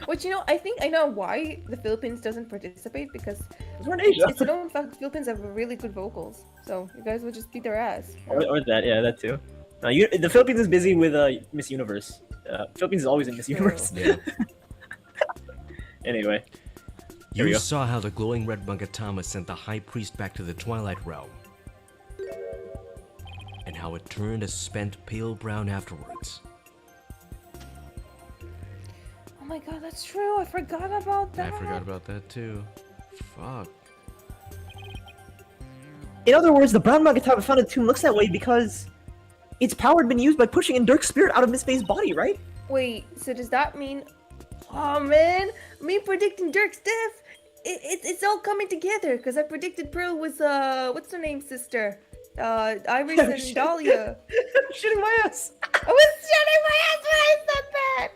Which, you know, I think I know why the Philippines doesn't participate, because We're in Asia. it's known fact the Philippines have really good vocals. So you guys would just beat their ass. Or that, yeah, that too. The Philippines is busy with Miss Universe. Philippines is always in Miss Universe. Yeah. Anyway. Here we You go. saw how the glowing red Magatama sent the High Priest back to the Twilight Realm. And how it turned a spent pale brown afterwards. Oh my god, that's true. I forgot about that. I forgot about that too. Fuck. In other words, the brown Magatama found a tomb looks that way because its power had been used by pushing in Dirk's spirit out of Miss Faye's body, right? Wait, so does that mean... Oh man, me predicting Dirk's death, it's all coming together, because I predicted Pearl was, what's her name, sister? Iris and shit. Dahlia. Shitting my ass. I was shutting my ass when I said that!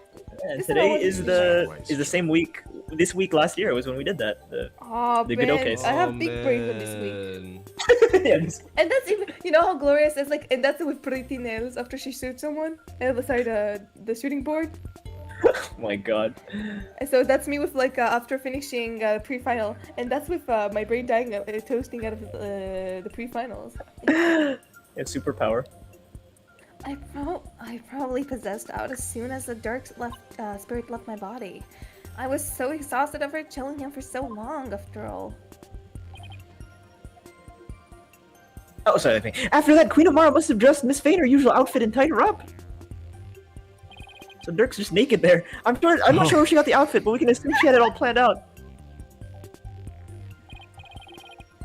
And This today one is wasn't the same week. This week last year was when we did that. Oh, The man, good case. I have big brain for this week. Man. Yeah, this- And that's even, you know how glorious is, like, and that's with Pretty Nails after she shoots someone, and beside the shooting board. oh my god. And so that's me with, like, after finishing pre-final, and that's with my brain dying, toasting out of the pre-finals. It's superpower. I probably possessed out as soon as the dark spirit left my body. I was so exhausted over chilling him for so long, after all. Oh, sorry. I think. After that, Queen Amara must have dressed Miss Faye in her usual outfit and tied her up. So Dirk's just naked there. I'm not sure where she got the outfit, but we can assume she had it all planned out.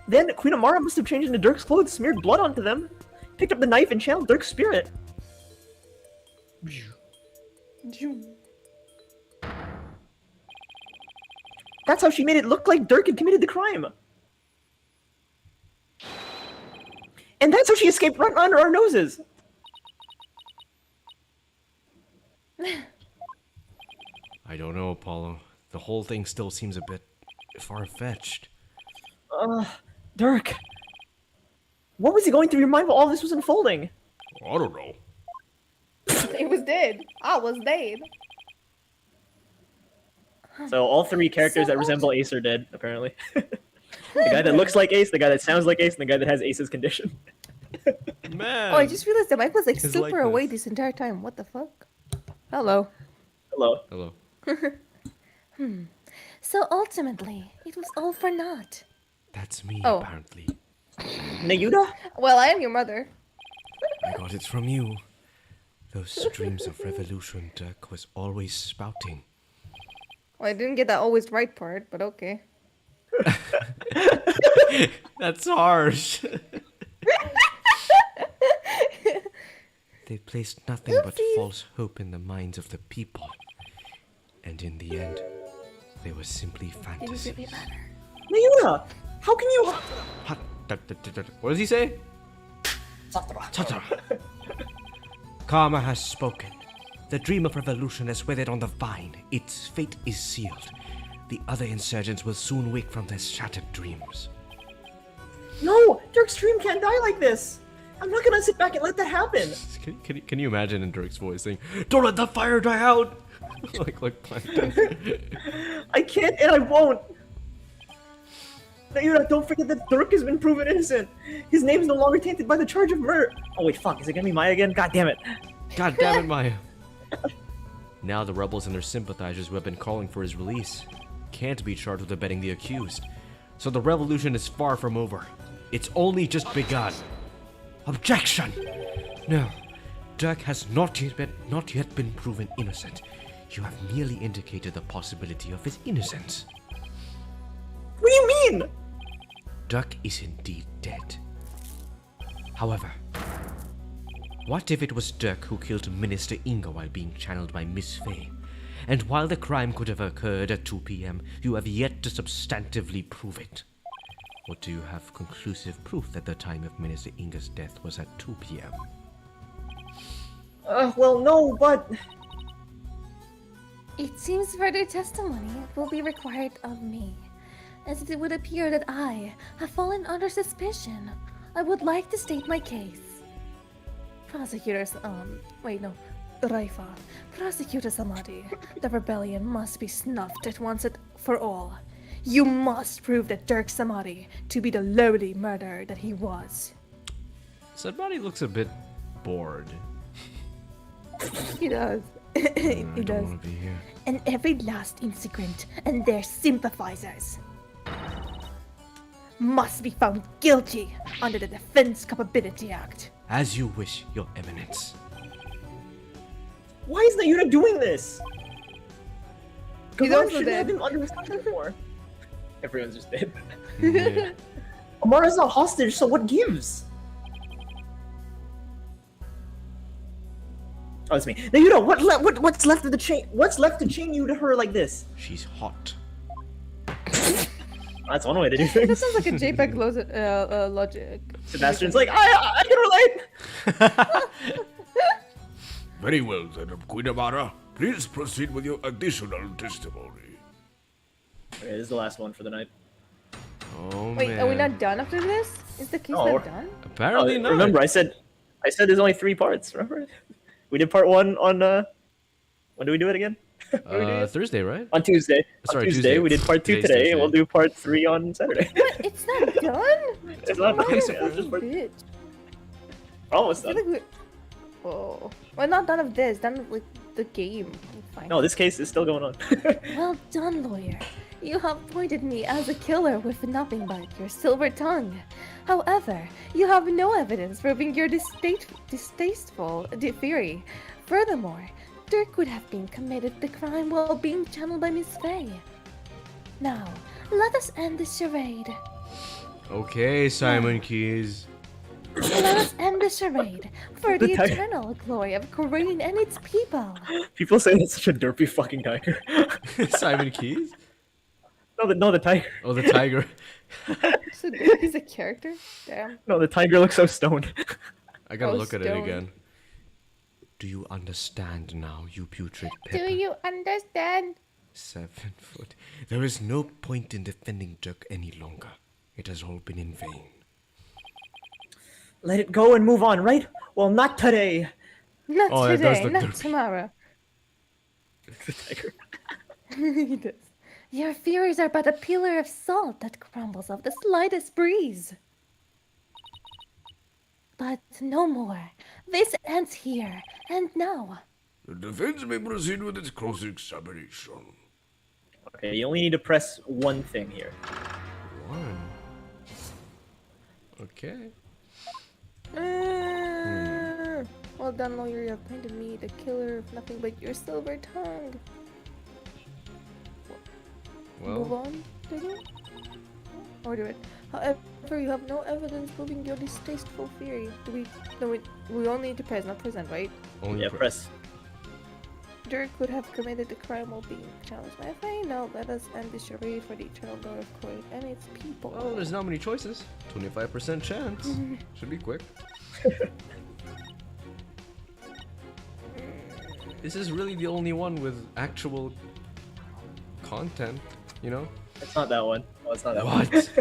Then Queen Amara must have changed into Dirk's clothes, smeared blood onto them, picked up the knife, and channeled Dirk's spirit. That's how she made it look like Dirk had committed the crime. And that's how she escaped right under our noses. I don't know, Apollo. The whole thing still seems a bit far-fetched. Dirk. What was he going through your mind while all this was unfolding? I don't know. It was dead. I was dead. So all three characters that resemble Ace are dead, apparently. The guy that looks like Ace, the guy that sounds like Ace, and the guy that has Ace's condition. Man. Oh, I just realized the mic was like His super likeness. away this entire time. What the fuck? Hello. Hello. Hello. So ultimately, it was all for naught. That's me, Oh. apparently. Nayuda? Well, I am your mother. I got it from you. Those streams of revolution Dirk was always spouting. Well, I didn't get that always right part, but okay. That's harsh. They placed nothing but false hope in the minds of the people. And in the end, they were simply fantasies. Nayuda! How can you... What does he say? Tatara. Karma has spoken. The dream of revolution has withered on the vine. Its fate is sealed. The other insurgents will soon wake from their shattered dreams. No, Dirk's dream can't die like this. I'm not gonna sit back and let that happen. Can you imagine in Dirk's voice saying, "Don't let the fire die out"? like Plankton. I can't and I won't. Naira, don't forget that Dirk has been proven innocent. His name's no longer tainted by the charge of murder. Oh wait, fuck, is it gonna be Maya again? God damn it. God damn it, Maya. Now the rebels and their sympathizers who have been calling for his release can't be charged with abetting the accused. So the revolution is far from over. It's only just begun. Objection! No, Dirk has not yet been proven innocent. You have merely indicated the possibility of his innocence. What do you mean? Dirk is indeed dead. However, what if it was Dirk who killed Minister Inga while being channeled by Miss Faye? And while the crime could have occurred at 2 p.m., you have yet to substantively prove it. Or do you have conclusive proof that the time of Minister Inga's death was at 2 p.m.? Well, no, but... It seems further testimony will be required of me, as it would appear that I have fallen under suspicion. I would like to state my case. Prosecutors, Raifa. Prosecutor Samadi, the rebellion must be snuffed at once and for all. You must prove that Dirk Samadi to be the lowly murderer that he was. Somebody looks a bit bored. He does. I He don't does. want to be here. And every last immigrant and their sympathizers must be found guilty under the Defense Capability Act. As you wish, Your Eminence. Why is Naira doing this? He's Amara also shouldn't have dead. been under assault before. Everyone's just dead. Yeah. Amara's not hostage, so what gives? Oh, it's me. Naira, what's left of the chain? What's left to chain you to her like this? She's hot. That's one way to do That things. sounds like a JPEG logic. Sebastian's like, I can relate. Very well then, Queen Amara. Please proceed with your additional testimony. Okay, this is the last one for the night. Oh Wait, man. are we not done after this? Is the case No, not done? Apparently not. Remember, I said there's only 3 parts. Remember, we did part 1 on when do we do it again? Thursday, right? On Tuesday. Sorry, on Tuesday. We did part 2 Today's today, Tuesday. and we'll do part 3 on Saturday. What? It's not done? It's not done. What a It's just part- bitch. We're almost I done. feel like oh. Well, not done of this. Done with the game. Fine. No, this case is still going on. Well done, lawyer. You have pointed me as a killer with nothing but your silver tongue. However, you have no evidence proving your distasteful theory. Furthermore, Dirk would have been committed the crime while being channeled by Miss Faye. Now, let us end this charade. Okay, Simon Keys. Let us end the charade for the The tiger. eternal glory of Korean and its people. People say that's such a derpy fucking tiger. Simon Keys? No, the tiger. Oh, the tiger. So he's a character? Damn. No, the tiger looks so stoned. I gotta Oh, look at it stone. again. Do you understand now, you putrid Do pepper? you understand? 7 foot. There is no point in defending Dirk any longer. It has all been in vain. Let it go and move on, right? Well, not today. Not Oh, it does today, look not derpy. tomorrow. The tiger. He does. Your furies are but a pillar of salt that crumbles off the slightest breeze. But no more. This ends here and now. The defense may proceed with its cross-examination. Okay, you only need to press one thing here. One. Okay. Well done, lawyer. You have pointed me, the killer of nothing but your silver tongue. Move Well, on, do you? Or do it. However, you have no evidence proving your distasteful theory. Do we? No, we only need to press, not present, right? only Yeah, press. Dirk would have committed the crime while being challenged by Faye. Now let us end this charade for the eternal glory of Korea and its people. Well, there's not many choices. 25% chance. Should be quick. This is really the only one with actual content. You know? It's not that one. Oh, it's not that one. What?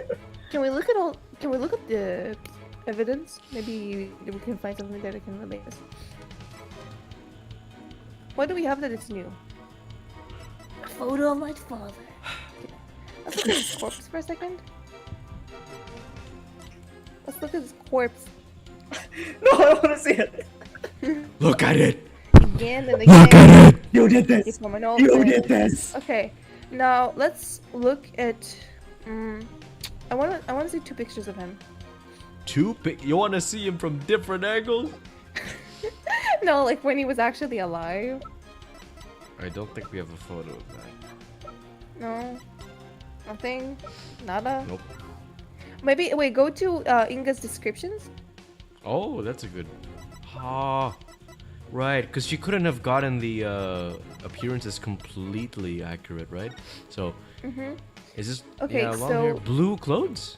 Can we look at all? Can we look at the evidence? Maybe we can find something that I can relate us. What do we have that it's new? A photo of my father. Let's look at his corpse for a second. Let's look at his corpse No, I don't want to see it. Look at it. again and again. Look at it. You did this. Keep coming over. You did this. Okay, now let's look at. I wanna see 2 pictures of him. You want to see him from different angles? No, like when he was actually alive. I don't think we have a photo of that. No, nothing, nada. Nope. Maybe wait. Go to Inga's descriptions. Oh, that's a good. Ah, right. Because she couldn't have gotten the appearances completely accurate, right? So, is this Okay, yeah, long so- hair, blue clothes?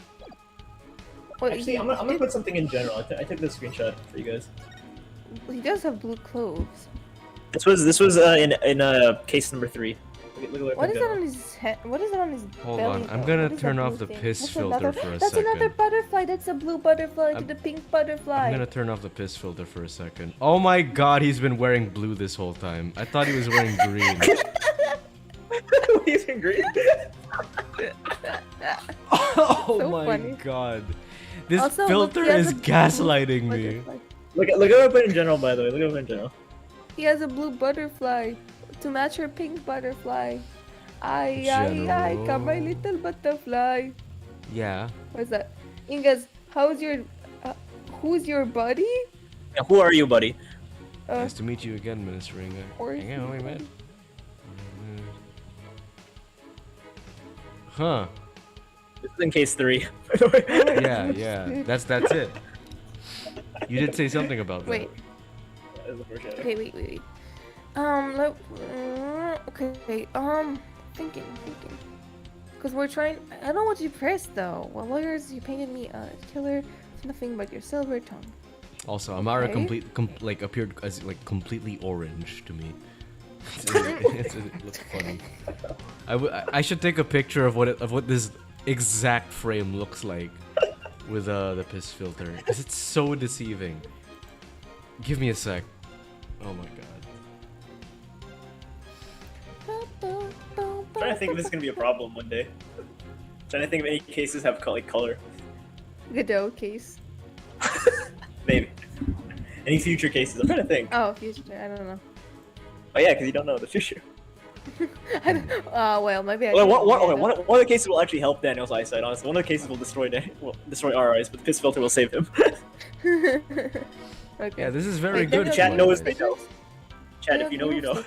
Well, Actually, I'm gonna put something in general. I took this screenshot for you guys. he does have blue clothes. This was in case number 3. Look What is that on his head? What is that on his Hold belly? on, I'm though? gonna What is that turn off blue the thing? piss That's filter another, for a That's another second. butterfly. That's a blue butterfly to I'm- the pink butterfly. I'm gonna turn off the piss filter for a second. Oh my god, he's been wearing blue this whole time. I thought he was wearing green. He's in green. Oh So my funny. god. This Also, look, filter he has is a blue gaslighting me. butterfly. Look at what I put in general, by the way. Look at what I put in general. He has a blue butterfly to match her pink butterfly. Ay, come my General. little butterfly. Yeah. What's that? Ingas, how's your, who's your buddy? Yeah, who are you, buddy? Nice to meet you again, Minister Inga. Or Hang on, wait a minute. Huh. This is in case 3. By the way. Yeah. That's it. You did say something about that. Wait, That is the first shadow. okay, wait. Okay, thinking. Because we're trying, I don't know what you pressed though. Well, lawyers, you painted me a killer. It's nothing but your silver tongue. Also, Amara Okay. appeared as like completely orange to me. It looks funny. I should take a picture of what this exact frame looks like with the piss filter, because it's so deceiving. Give me a sec. Oh my god. I'm trying to think if this is gonna be a problem one day. Trying to think if any cases have color. Godot case. Maybe. Any future cases? I'm trying to think. Oh, future, I don't know. Oh yeah, because you don't know the future. Well, maybe I Well, should- one of the cases will actually help Daniel's eyesight. Honestly, one of the cases will destroy our eyes, but the piss filter will save him. Okay. Yeah, this is very Wait, good. Daniel, Chat for knows my they know. Chat, if you know, you know.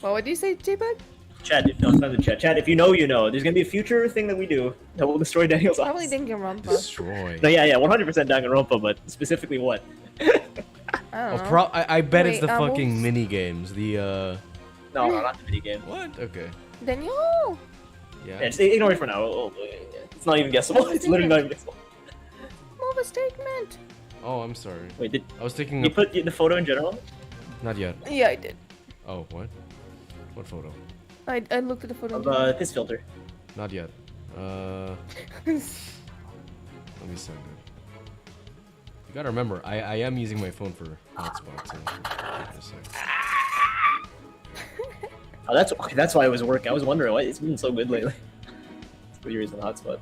Well, what do you say, J-Bug? Chat, no, it's not the chat. Chat, if you know, you know. There's gonna be a future thing that we do that will destroy Daniel's Probably eyes. Danganronpa. Destroy. No, yeah, 100% Danganronpa, but specifically what? I Oh, don't know. I bet it's Wait, the fucking we'll- mini games. The No, not the video game. what? Okay. Daniel! Yeah. Yeah, just ignore it for now. It's not even guessable. It's literally not even guessable. Move a statement! Oh, I'm sorry. Wait, did I was taking you a... put the photo in general? Not yet. Yeah, I did. Oh, what? What photo? I looked at the photo. Of piss filter. Not yet. Let me send it. You gotta remember, I am using my phone for hotspot, so give it a sec. Oh, that's why it was working. I was wondering why it's been so good lately. That's the reason the hotspot.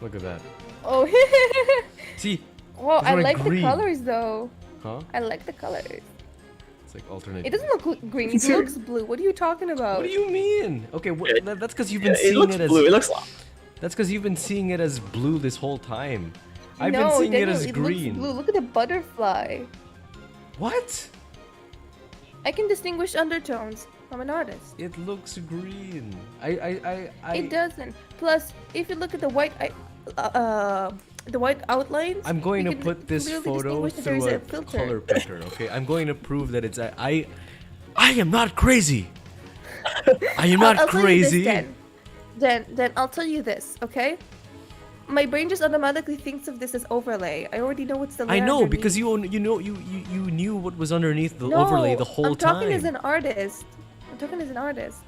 Look at that. Oh, See? well, It's I like like green. the colors though. Huh? I like the colors. It's like alternate. It doesn't look green. It looks blue. What are you talking about? What do you mean? Okay, that's because you've Yeah, been it seeing looks it as blue. It looks. That's because you've been seeing it as blue this whole time. I've no, been seeing Daniel, it as Looks green. blue. Look at the butterfly. What? I can distinguish undertones. I'm an artist. It looks green. It doesn't. Plus, if you look at the white, the white outlines. I'm going you to can put this clearly photo distinguish that there's through a filter. color picker, okay? I'm going to prove that it's I am not crazy. I am not I'll crazy. Tell you this, then I'll tell you this, okay? my brain just automatically thinks of this as overlay. I already know what's the layer I know underneath. because you knew what was underneath the overlay the whole I'm talking time. as an artist. I'm talking as an artist.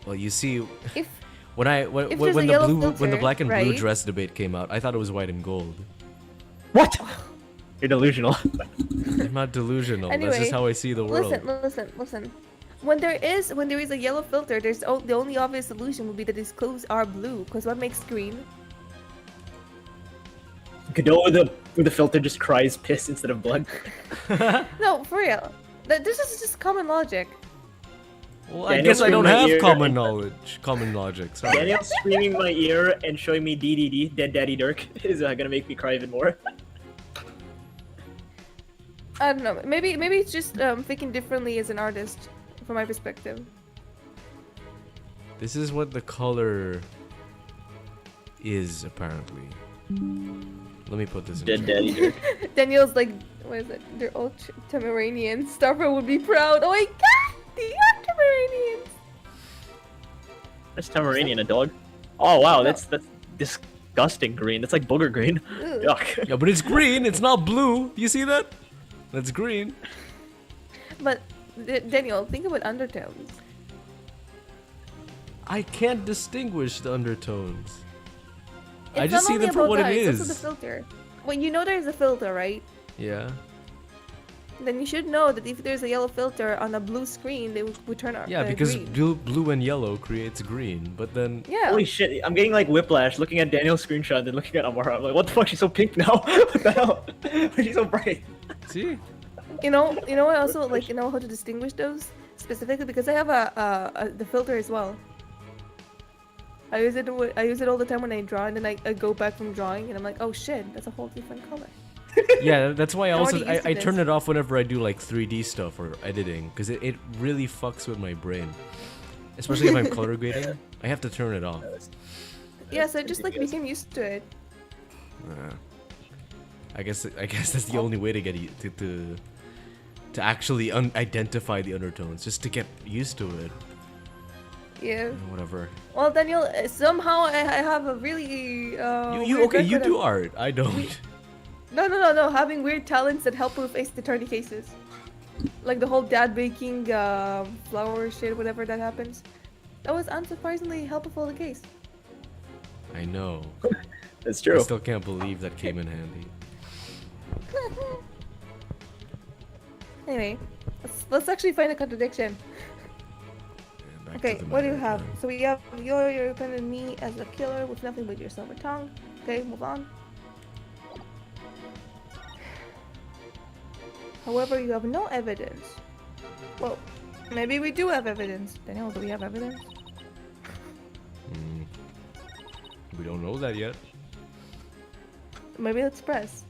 Well, you see, If when there's when a the yellow blue when the filter, black and blue right? dress debate came out, I thought it was white and gold. What? You're delusional. I'm not delusional. That's Anyway, just how I see the world. listen. When there is a yellow filter, the only obvious solution would be that these clothes are blue. Because what makes green? Godot with the filter just cries piss instead of blood. No, for real. This is just common logic. Well, I Daniel's guess I don't screaming in my have ear. common logic. Sorry. Daniel screaming in my ear and showing me DDD, Dead Daddy Dirk, is gonna make me cry even more. I don't know. Maybe it's just thinking differently as an artist, from my perspective. This is what the color is apparently. Let me put this in. Dead chat. Daddy Dirk. Daniel's like, what is it? They're all Tamaranians. Starfire would be proud. Oh my god! They are Tamaranians! That's Tamaranian, a dog. Oh wow, that's disgusting green. That's like booger green. Ugh. Yuck. Yeah, but it's green. It's not blue. You see that? That's green. But, Daniel, think about undertones. I can't distinguish the undertones. I It's just not see only them for about what that, it it's also is. the filter. Well, you know there's a filter, right? Yeah. Then you should know that if there's a yellow filter on a blue screen, they would turn out Yeah, because green. blue and yellow creates green, but then Yeah. Holy shit, I'm getting like whiplash looking at Daniel's screenshot and then looking at Amara. I'm like, what the fuck? She's so pink now. What the hell? Why is she so bright? see? You know I also like know how to distinguish those specifically because I have the filter as well. I use it all the time when I draw, and then I go back from drawing, and I'm like, oh shit, that's a whole different color. Yeah, that's why I I'm also already used to I this. turn it off whenever I do like 3D stuff or editing, because it really fucks with my brain. Especially if I'm color grading, I have to turn it off. Yeah, so I just like became used to it. I guess that's the only way to get to actually identify the undertones, just to get used to it. Yeah. Whatever. Well, Daniel, somehow I have a really You weird okay? You record do of- art. I don't. No. Having weird talents that help with attorney cases. Like the whole dad baking flour shit, whatever that happens. That was unsurprisingly helpful in the case. I know. That's I true. still can't believe that came in handy. Anyway, let's actually find a contradiction. Yeah, back Okay, to the what do you matter, have? man. So we have you're defending me as a killer with nothing but your silver tongue. Okay, move on. However, you have no evidence. Well, maybe we do have evidence. Daniel, do we have evidence? We don't know that yet. Maybe let's press.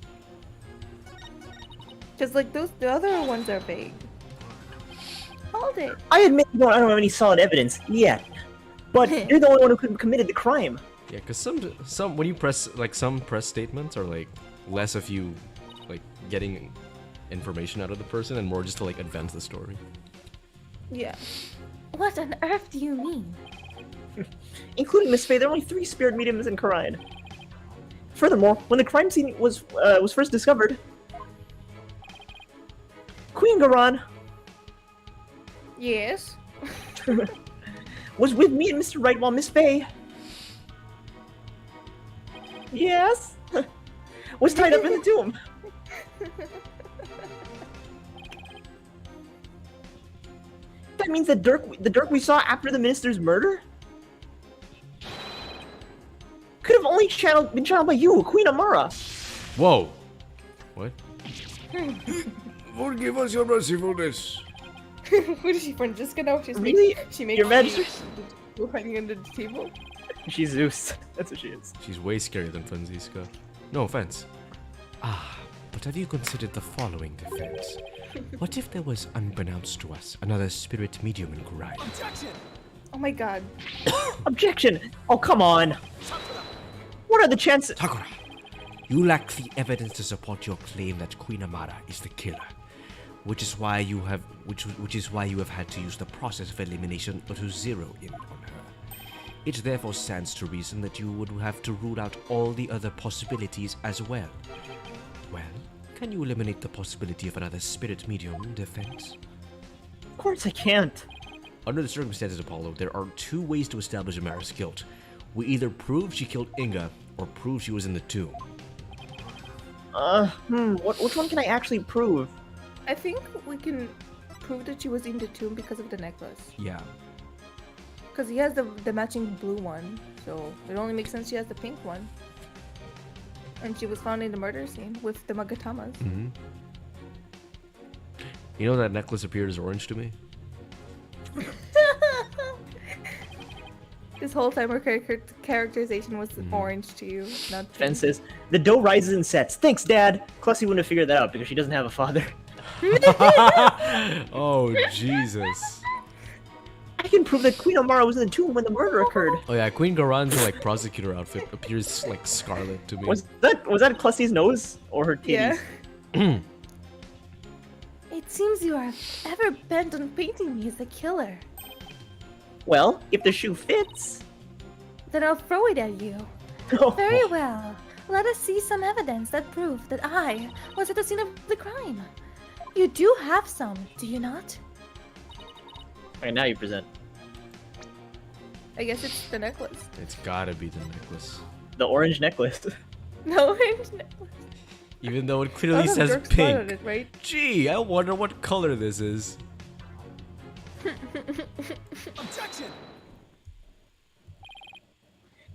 Just like the other ones are vague. Hold it. I admit I don't have any solid evidence yet, but you're the only one who could have committed the crime. Yeah, because some when you press like some press statements are like less of you like getting information out of the person and more just to like advance the story. Yeah. What on earth do you mean? Including Miss Faye, there are only 3 spirit mediums in Karine. Furthermore, when the crime scene was first discovered, Queen Garan Yes. was with me and Mr. Wright while Miss Faye, yes, was tied up in the tomb. That means the Dirk we saw after the minister's murder could have only been channeled by you, Queen Amara. Whoa! What? Forgive us your mercifulness. Who is she, Francisca now? She's Really? She makes Your Majesty? you hanging under the table. She's Zeus. That's what she is. She's way scarier than Franziska. No offense. Ah, but have you considered the following defense? What if there was, unbeknownst to us, another spirit medium in Kurai? Oh my god. Objection! Oh, come on. What are the chances? Takura, you lack the evidence to support your claim that Queen Amara is the killer, which is why you have had to use the process of elimination to zero in on her. It therefore stands to reason that you would have to rule out all the other possibilities as well. Well, can you eliminate the possibility of another spirit medium defense? Of course I can't. Under the circumstances, Apollo, there are two ways to establish Amara's guilt. We either prove she killed Inga, or prove she was in the tomb. Which one can I actually prove? I think we can prove that she was in the tomb because of the necklace. Yeah. Because he has the matching blue one, so it only makes sense she has the pink one. And she was found in the murder scene with the Magatamas. Mm-hmm. You know that necklace appeared as orange to me? This whole time her characterization was orange to you, not pink. Fences. The dough rises and sets. Thanks, Dad. Clussy wouldn't have figured that out because she doesn't have a father. Oh, Jesus. I can prove that Queen Amara was in the tomb when the murder occurred. Oh yeah, Queen Garan's like prosecutor outfit appears like scarlet to me. Was that Clussy's nose or her titties? Yeah. It seems you are ever bent on painting me as the killer. Well, if the shoe fits. Then I'll throw it at you. Very well. Let us see some evidence that proves that I was at the scene of the crime. You do have some, do you not? Okay, now you present. I guess it's the necklace. It's gotta be the necklace. The orange necklace. No orange necklace. Even though it clearly Lots of says Dirk's blood on pink. it, right? Gee, I wonder what color this is.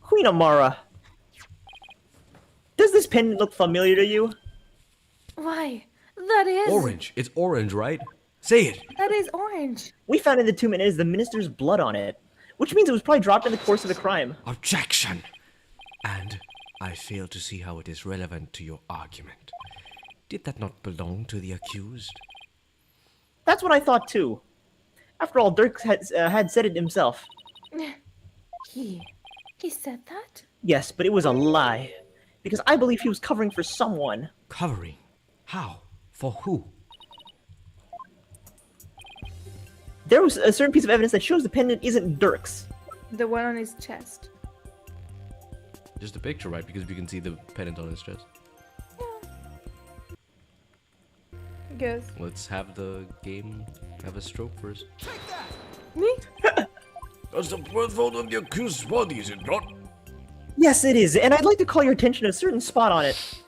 Queen Amara. Does this pendant look familiar to you? Why, that is... Orange. It's orange, right? Say it. That is orange. We found in the tomb and it is the minister's blood on it. Which means it was probably dropped in the course of the crime. Objection! And I fail to see how it is relevant to your argument. Did that not belong to the accused? That's what I thought too. After all, Dirk had said it himself. He said that? Yes, but it was a lie. Because I believe he was covering for someone. Covering? How? For who? There was a certain piece of evidence that shows the pendant isn't Dirk's. The one on his chest. Just a picture, right? Because we can see the pendant on his chest. I guess. Let's have the game have a stroke first. Me? That's the birthright of the accused's body, is it not? Yes, it is, and I'd like to call your attention to a certain spot on it.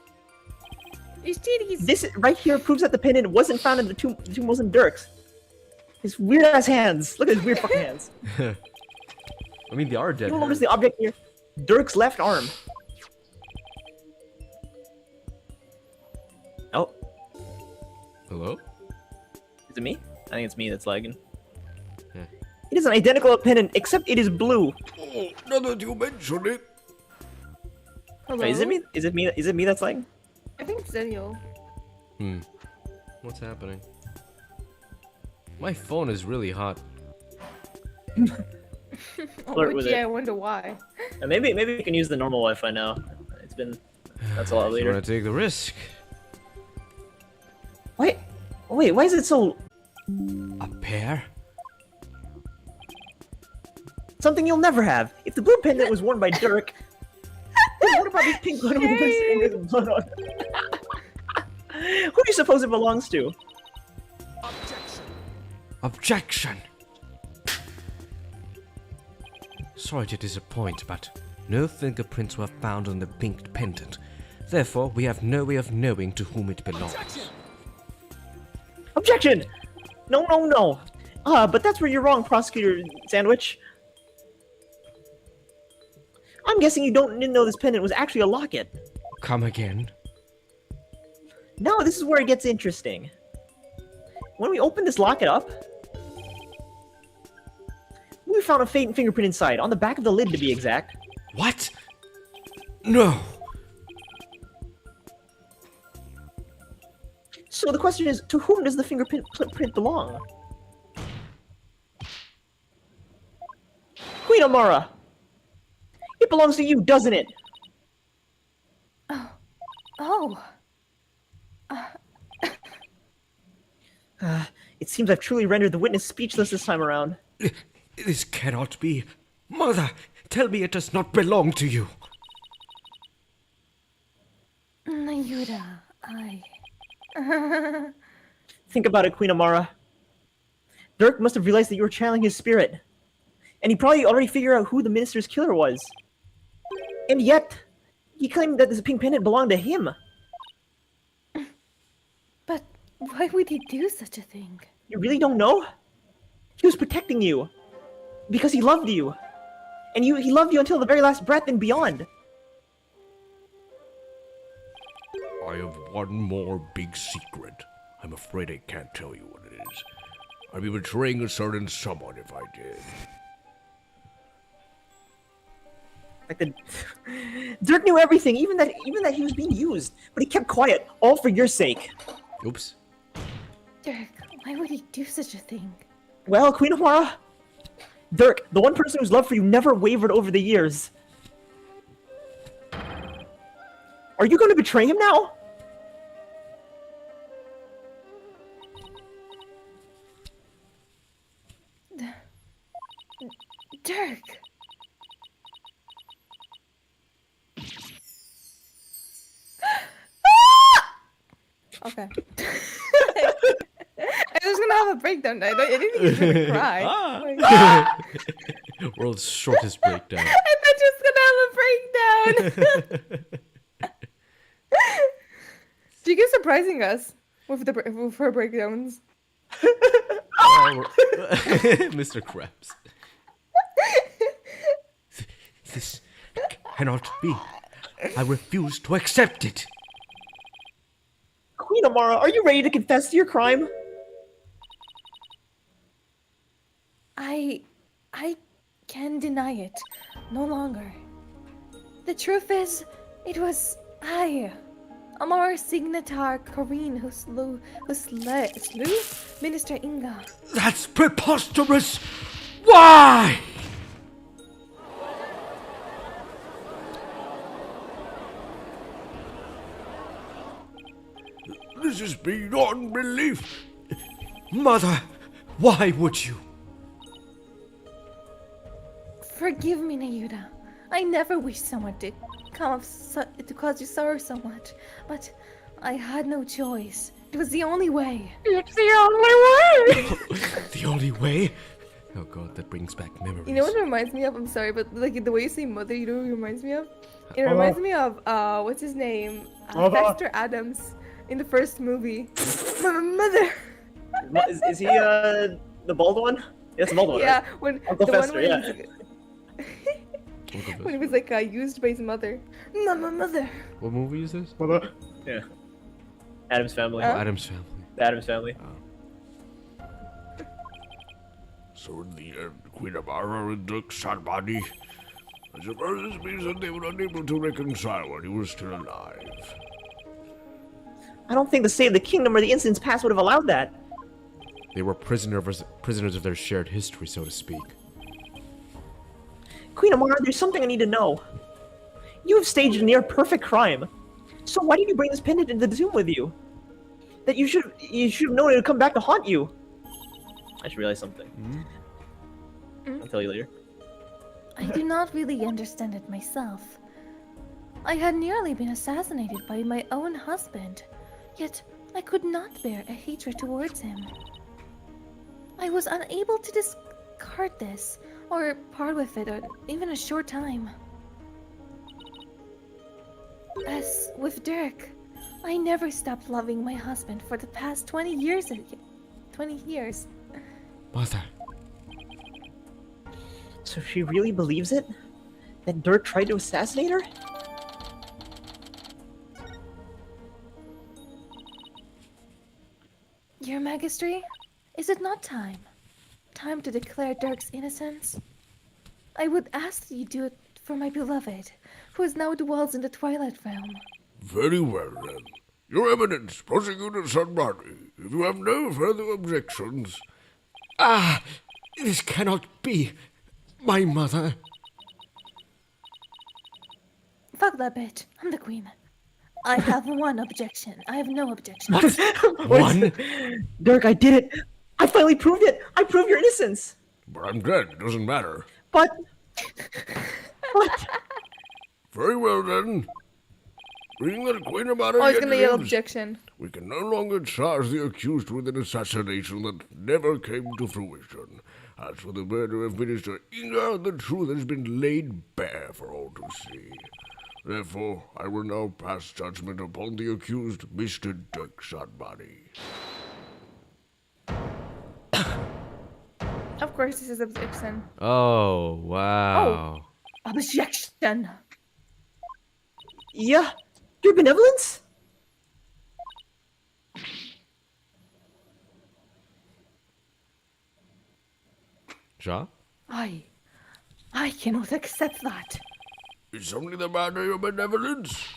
His titties. This right here proves that the pendant wasn't found in the tomb wasn't Dirk's. His weird ass hands. Look at his weird fucking hands. I mean, they are dead. You'll notice the object here. Dirk's left arm. Oh, Hello? is it me? I think it's me that's lagging. Yeah. It is an identical pendant, except it is blue. Oh, now that you mention it. Hello? Wait, is it me? Is it me? Is it me that's lagging? I think it's Daniel. What's happening? My phone is really hot. Flirt with yeah, it. I wonder why. Maybe we can use the normal Wi-Fi now. It's been that's a lot You later. wanna take the risk? Wait, why is it so A pair? something you'll never have? If the blue pendant was worn by Dirk, then what about this pink one with his blood on it? Who do you suppose it belongs to? Objection! Sorry to disappoint, but no fingerprints were found on the pink pendant. Therefore, we have no way of knowing to whom it belongs. Objection! No. But that's where you're wrong, Prosecutor Sandwich. I'm guessing you didn't know this pendant was actually a locket. Come again? No, this is where it gets interesting. When we open this locket up, we found a faint fingerprint inside, on the back of the lid to be exact. What? No! So the question is, to whom does the fingerprint belong? Queen Amara! It belongs to you, doesn't it? Oh. It seems I've truly rendered the witness speechless this time around. This cannot be. Mother, Tell me it does not belong to you. Nayuda, I... Think about it, Queen Amara. Dirk must have realized that you were channeling his spirit. And he probably already figured out who the minister's killer was. And yet, he claimed that this pink pendant belonged to him. But why would he do such a thing? You really don't know? He was protecting you. Because he loved you. And he loved you until the very last breath and beyond. I have one more big secret. I'm afraid I can't tell you what it is. I'd be betraying a certain someone if I did. Like the Dirk knew everything, even that he was being used, but he kept quiet, all for your sake. Oops. Dirk, why would he do such a thing? Well, Queen Amara, Dirk, the one person whose love for you never wavered over the years. Are you going to betray him now? Dirk! Okay. I was gonna have a breakdown. I didn't think he was gonna cry. Oh my God. World's shortest breakdown. I thought you was gonna have a breakdown. She keeps surprising us with her breakdowns. Oh, Mr. Krabs. This cannot be. I refuse to accept it. Queen Amara, are you ready to confess to your crime? I can deny it. No longer. The truth is, it was I, Amar Signatar Kareen, who slew Minister Inga. That's preposterous! Why? This is beyond belief. Mother, why would you? Forgive me, Nayuda. I never wished someone to to cause you sorrow so much, but I had no choice. It was the only way. It's the only way! The only way? Oh god, that brings back memories. You know what it reminds me of? I'm sorry, but like the way you say mother, you know what it reminds me of? It reminds me of what's his name? Fester Adams in the first movie. Mother. Is he the bald one? Yeah, it's the bald one. Yeah, Right? when Uncle the Fester, one when yeah. when he was like used by his mother. Mother. What movie is this? Yeah. Adam's Family. Huh? Adam's Family. The Adam's Family. So in the end, Queen Amara and Dirk's sad body. I suppose this means that they were unable to reconcile when he was still alive. I don't think the state of the kingdom or the incidents past would have allowed that. They were prisoners of their shared history, so to speak. Queen Amara, there's something I need to know. You have staged a near perfect crime. So why did you bring this pendant into the tomb with you? That you should have known it would come back to haunt you. I just realized something. I'll tell you later. I do not really understand it myself. I had nearly been assassinated by my own husband, yet I could not bear a hatred towards him. I was unable to discard this, or part with it, or even a short time. As with Dirk, I never stopped loving my husband for the past 20 years. 20 years. Mother, So she really believes it? That Dirk tried to assassinate her? Your Majesty, is it not time? Time to declare Dirk's innocence? I would ask that you do it for my beloved, who is now dwells in the Twilight Realm. Very well, then. Your Eminence, Prosecutor Sunbody, if you have no further objections... Ah! This cannot be. My mother. Fuck that bitch. I'm the queen. I have one objection. I have no objection. One? Dirk, I did it! I finally proved it! I proved your innocence! But I'm dead, it doesn't matter. But What? Very well then. Being that Queen Amara Oh, he's yet gonna yell lives, objection. we can no longer charge the accused with an assassination that never came to fruition. As for the murder of Minister Inga, the truth has been laid bare for all to see. Therefore, I will now pass judgment upon the accused, Mr. Dirk Sodbody. Of course, this is objection. Oh, wow. Objection. Yeah, your benevolence? Ja? I cannot accept that. It's only the matter of your benevolence.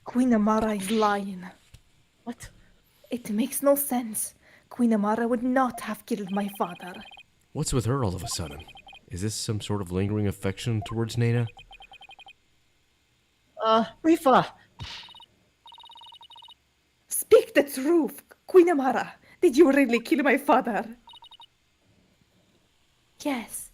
Queen Amara is lying. What? It makes no sense. Queen Amara would not have killed my father. What's with her all of a sudden? Is this some sort of lingering affection towards Nana? Rifa. Speak the truth, Queen Amara. Did you really kill my father? Yes,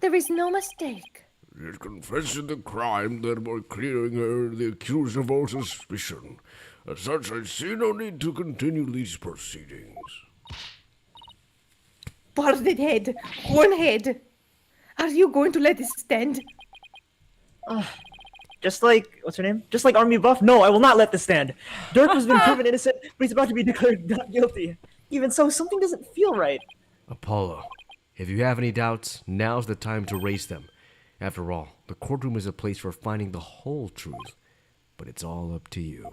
there is no mistake. She is confessing the crime, thereby clearing her the accused of all suspicion. As such, I see no need to continue these proceedings. Balded head, hornhead. Are you going to let this stand? Just like, what's her name? Just like Army Buff? No, I will not let this stand. Dirk has been proven innocent, but he's about to be declared not guilty. Even so, something doesn't feel right. Apollo, if you have any doubts, now's the time to raise them. After all, the courtroom is a place for finding the whole truth. But it's all up to you.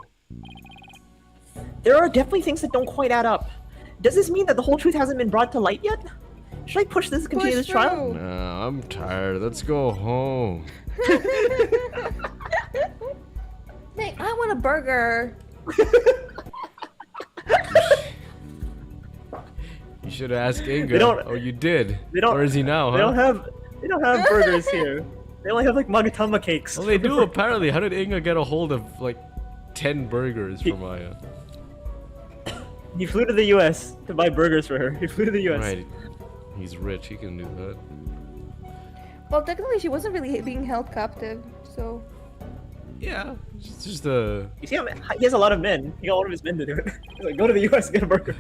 There are definitely things that don't quite add up. Does this mean that the whole truth hasn't been brought to light yet? Should I push this to continue this trial? Nah, I'm tired. Let's go home. Nick, I want a burger. You should have asked Inga. They don't- Oh, you did. They don't- Where is he now, huh? They don't have burgers here. They only have like Magatama cakes. Well, they do apparently. How did Inga get a hold of like 10 burgers for Maya? He flew to the US to buy burgers for her. He flew to the US. Right. He's rich. He can do that. Well, technically, she wasn't really being held captive, so. Yeah. It's just a. You see him? He has a lot of men. He got one of his men to do it. He's like, go to the US and get a burger.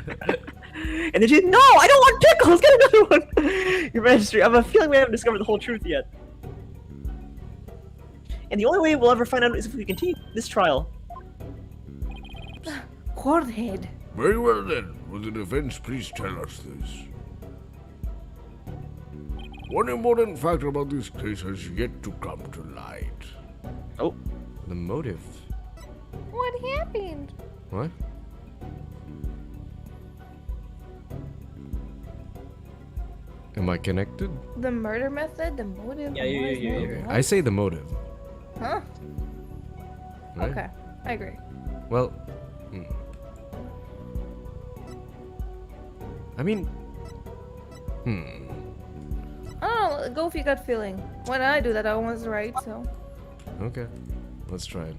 And then she's, no, I don't want pickles. Get another one. Your Majesty, I have a feeling we haven't discovered the whole truth yet. And the only way we'll ever find out is if we continue this trial. Hornhead. Very well then, will the defense please tell us this? One important fact about this case has yet to come to light. Oh, The motive. What happened? What? Am I connected? The murder method, the motive. Yeah, the yeah, noise, yeah, no, yeah. what? I say the motive. Huh? Right? Okay, I agree. Well, I mean, I don't know, go with your gut feeling. When I do that, I was right, so. okay. Let's try it.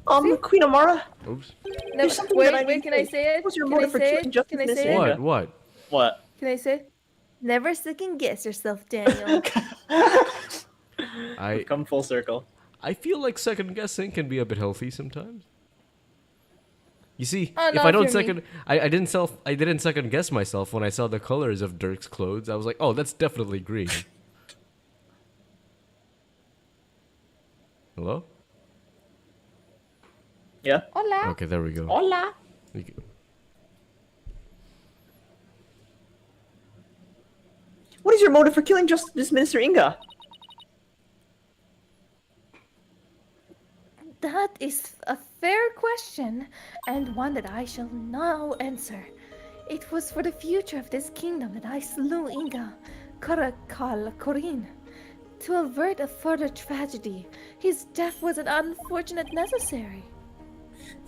Queen Amara? Oops. No, There's something that I wait, need can to I say. say it? What's your Can I motive for say killing it? Justice Can I Miss say it? What? What? What? Can I say it? Never second guess yourself, Daniel. Come full circle. I feel like second guessing can be a bit healthy sometimes. You see, Oh, if no, I if don't you're second, I didn't second guess myself when I saw the colors of Dirk's clothes. I was like, oh, that's definitely green. Hello? Yeah? Hola. Okay, there we go. Hola! We go. What is your motive for killing Justice Minister Inga? That is a fair question, and one that I shall now answer. It was for the future of this kingdom that I slew Inga, Karakal Korin. To avert a further tragedy, his death was an unfortunate necessary.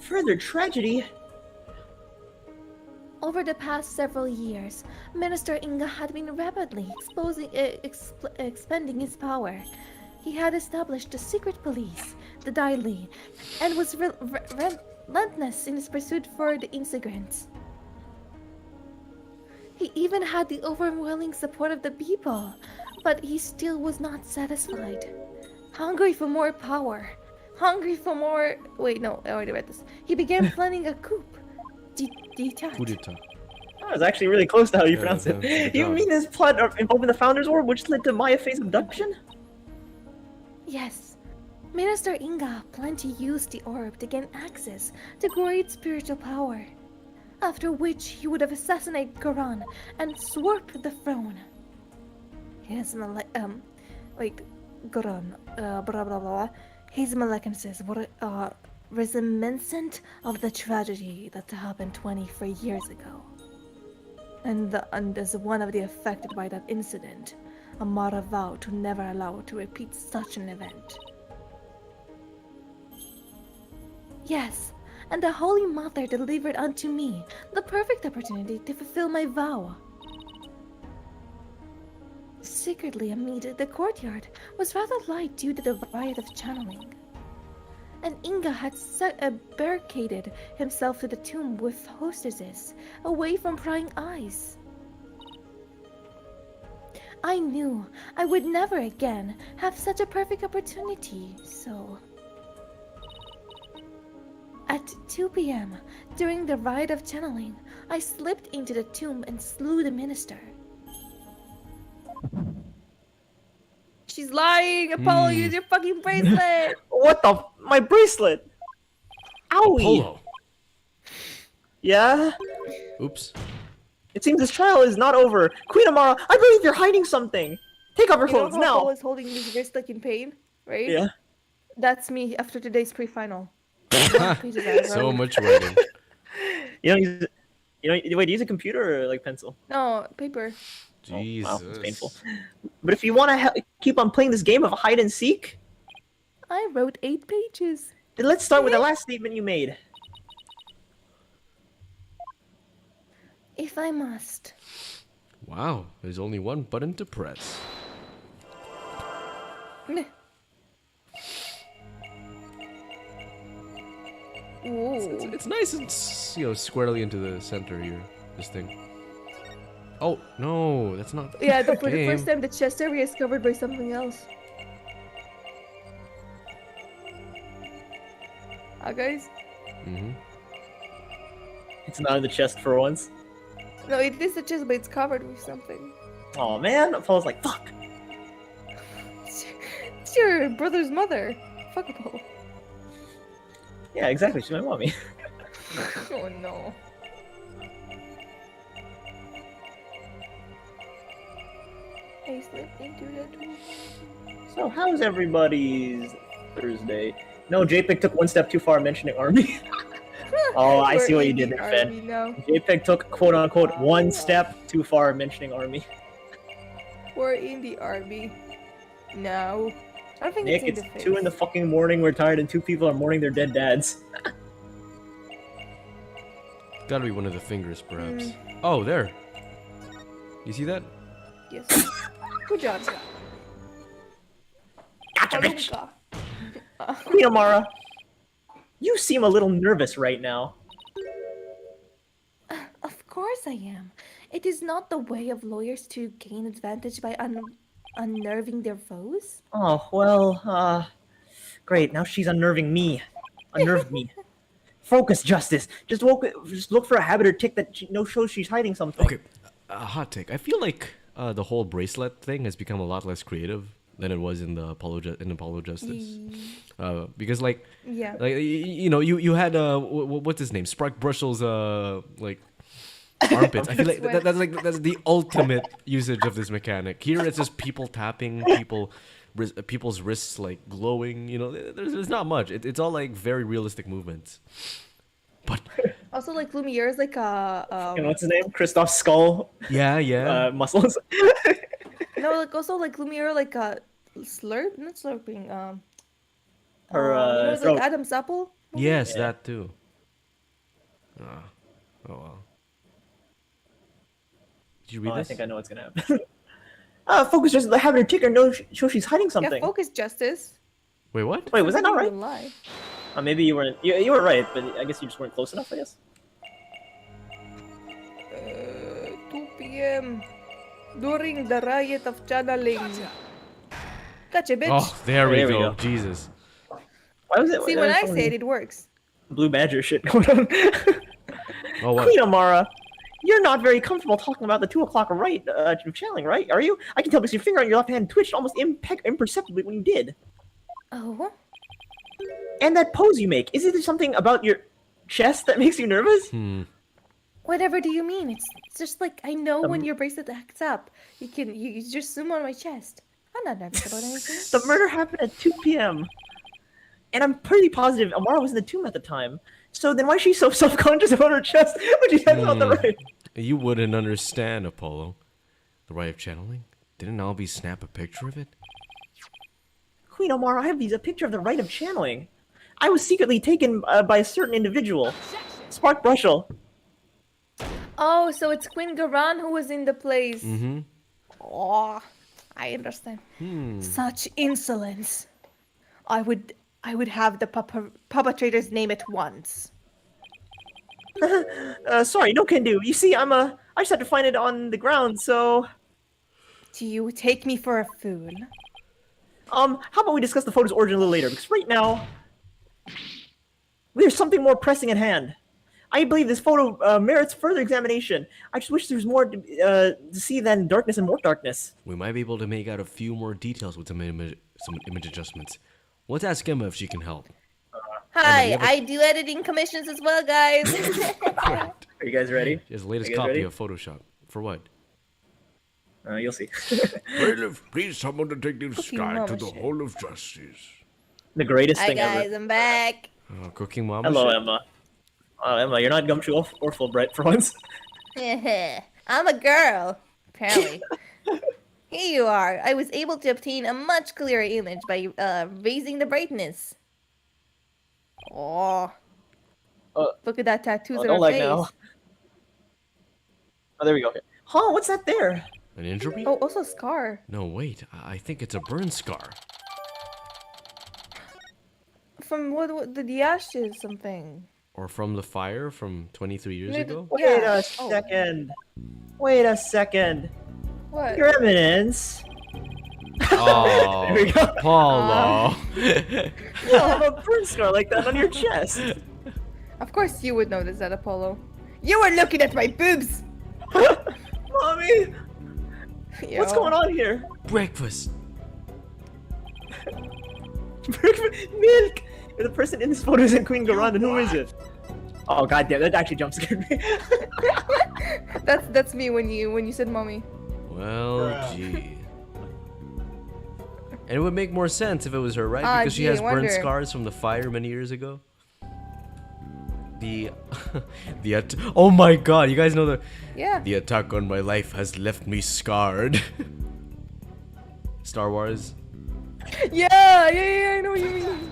Further tragedy? Over the past several years, Minister Inga had been rapidly expanding his power. He had established the secret police, the Daily, and was relentless in his pursuit for the insurgents. He even had the overwhelming support of the people, but he still was not satisfied. Hungry for more power. Hungry for more... Wait, no, I already read this. He began planning a coup. D'etat. Coup d'etat. That was actually really close to how you Yeah, pronounce yeah, it. yeah. You mean his plot involving the Founders War, which led to Maya Fey's abduction? Yes. Minister Inga planned to use the orb to gain access to great spiritual power. After which he would have assassinated Garan and usurped the throne. His Garan, blah blah blah. His maleconces were reminiscent of the tragedy that happened 23 years ago. And as one of the affected by that incident, Amara vowed to never allow to repeat such an event. Yes, and the Holy Mother delivered unto me the perfect opportunity to fulfill my vow. Secretly amid the courtyard was rather light due to the riot of channeling. And Inga had barricaded himself to the tomb with hostesses, away from prying eyes. I knew I would never again have such a perfect opportunity, so... At 2 p.m., during the rite of channeling, I slipped into the tomb and slew the minister. She's lying! Apollo, use your fucking bracelet! What the? My bracelet! Owie! Polo. Yeah? Oops. It seems this trial is not over. Queen Amara, I believe you're hiding something! Take off your You know clothes how now! Apollo's holding his wrist like in pain, right? Yeah. That's me after today's pre-final. So much writing. You don't use wait, do you use a computer or like pencil? No, paper. Jesus. Wow, it's painful. But if you want to keep on playing this game of hide and seek, I wrote 8 pages. then let's start with the last statement you made. If I must. Wow, there's only one button to press. Meh. Ooh. It's nice and squarely into the center here. This thing. Oh no, that's not. Yeah, the for the game. first time, the chest area is covered by something else. Guys? Mm-hmm. It's not in the chest for once. No, it is the chest, but it's covered with something. Oh man, Apollo's like, fuck. It's your brother's mother. Fuck Apollo. Yeah, exactly, she's my mommy. Oh no. I slipped into the tomb. So how's everybody's Thursday? No, JPEG took one step too far mentioning army. Oh, I see We're what you in did the there, army Fed. now. JPEG took quote-unquote one step too far mentioning army. We're in the army. No. I don't think Nick, it's it's in the 2 in the fucking morning, we're tired, and 2 people are mourning their dead dads. Gotta be one of the fingers, perhaps. Oh, there. You see that? Yes. Good job, Scott. Gotcha, bitch! Halunka. Queen Amara, you seem a little nervous right now. Of course I am. It is not the way of lawyers to gain advantage by unnerving their foes. Oh, well, great, now she's unnerving me. Unnerved me. Focus, Justice. Just look for a habit or tick that shows she's hiding something. Okay, hot take. I feel like the whole bracelet thing has become a lot less creative than it was in the Apollo Justice. Because Yeah. you had what's his name? Spark Brushel's like armpits. I feel like that's the ultimate usage of this mechanic. Here it's just people tapping, people's wrists like glowing. There's not much. It's all like very realistic movements. But Also, like Lumiere is like a What's his name? Christoph's skull yeah. muscles. no, like also like Lumiere like a slurp, not slurping. Her like throat. Adam's apple. Yes, Yeah. that too. Oh well. Did you read I this? think I know what's gonna happen. Focus, just the habit or tick or show she's hiding something. Yeah, focus, Justice. Wait, what? Wait, was that not right? Even lie. Maybe you weren't. You were right, but I guess you just weren't close enough. I guess. 2 p.m. p.m. during the riot of channeling. Gotcha, bitch. Oh, there we There we go. go. Jesus. Why was it? See, when I say it, it works. Blue Badger shit going on. Oh, what? Queen Amara, you're not very comfortable talking about the 2 o'clock right channeling, right? Are you? I can tell because your finger on your left hand twitched almost imperceptibly when you did. Oh? And that pose you make, is it something about your chest that makes you nervous? Whatever do you mean? It's just like I know when your bracelet acts up. You just zoom on my chest. I'm not nervous about anything. The murder happened at 2 p.m. And I'm pretty positive Amara was in the tomb at the time. So then why is she so self-conscious about her chest when she has on the right? You wouldn't understand, Apollo. The right of channeling? Didn't Albie snap a picture of it? Queen Amara, I have a picture of the rite of channeling. I was secretly taken by a certain individual, Spark Brushel. Oh, so it's Queen Garan who was in the place. Mm-hmm. Oh, I understand. Such insolence. I would have the perpetrator's name at once. Sorry, no can do. You see, I just had to find it on the ground, so... Do you take me for a fool? How about we discuss the photo's origin a little later? Because right now, there's something more pressing at hand. I believe this photo merits further examination. I just wish there was more to see than darkness and more darkness. We might be able to make out a few more details with some image adjustments. Let's ask Emma if she can help. Hi, I do editing commissions as well, guys. Are you guys ready? She has the latest You guys copy ready? of Photoshop. For what? You'll see. Bailiff, please summon Detective Sky to mama the shit. Hall of Justice. The greatest Hi, thing guys, ever. I'm back. Cooking Mama Hello, shit? Emma. Emma, you're not gumshoe or Fulbright for once. I'm a girl, apparently. Here you are. I was able to obtain a much clearer image by raising the brightness. Oh. Look at that tattoos on Don't her lag face. now. Oh, there we go. Okay. Huh, what's that there? An injury? Oh, also scar. No, wait. I think it's a burn scar. From what the ashes something. Or from the fire from 23 years Maybe- ago? Wait Yeah. a second. Wait a second. What? Your Eminence. Oh, There we go. Apollo. You don't have a burn scar like that on your chest. Of course you would notice that, Apollo. You were looking at my boobs! Mommy, what's going on here? Breakfast. Milk! If the person in this photo isn't Queen Garan, then who is it? Oh god damn, that actually jump scared me. That's me when you said mommy. Well, gee. And it would make more sense if it was her, right? Ah, Because she gee, I has burn wonder. scars from the fire many years ago. Oh my god, you guys know Yeah. the attack on my life has left me scarred. Star Wars. Yeah, I know what you mean.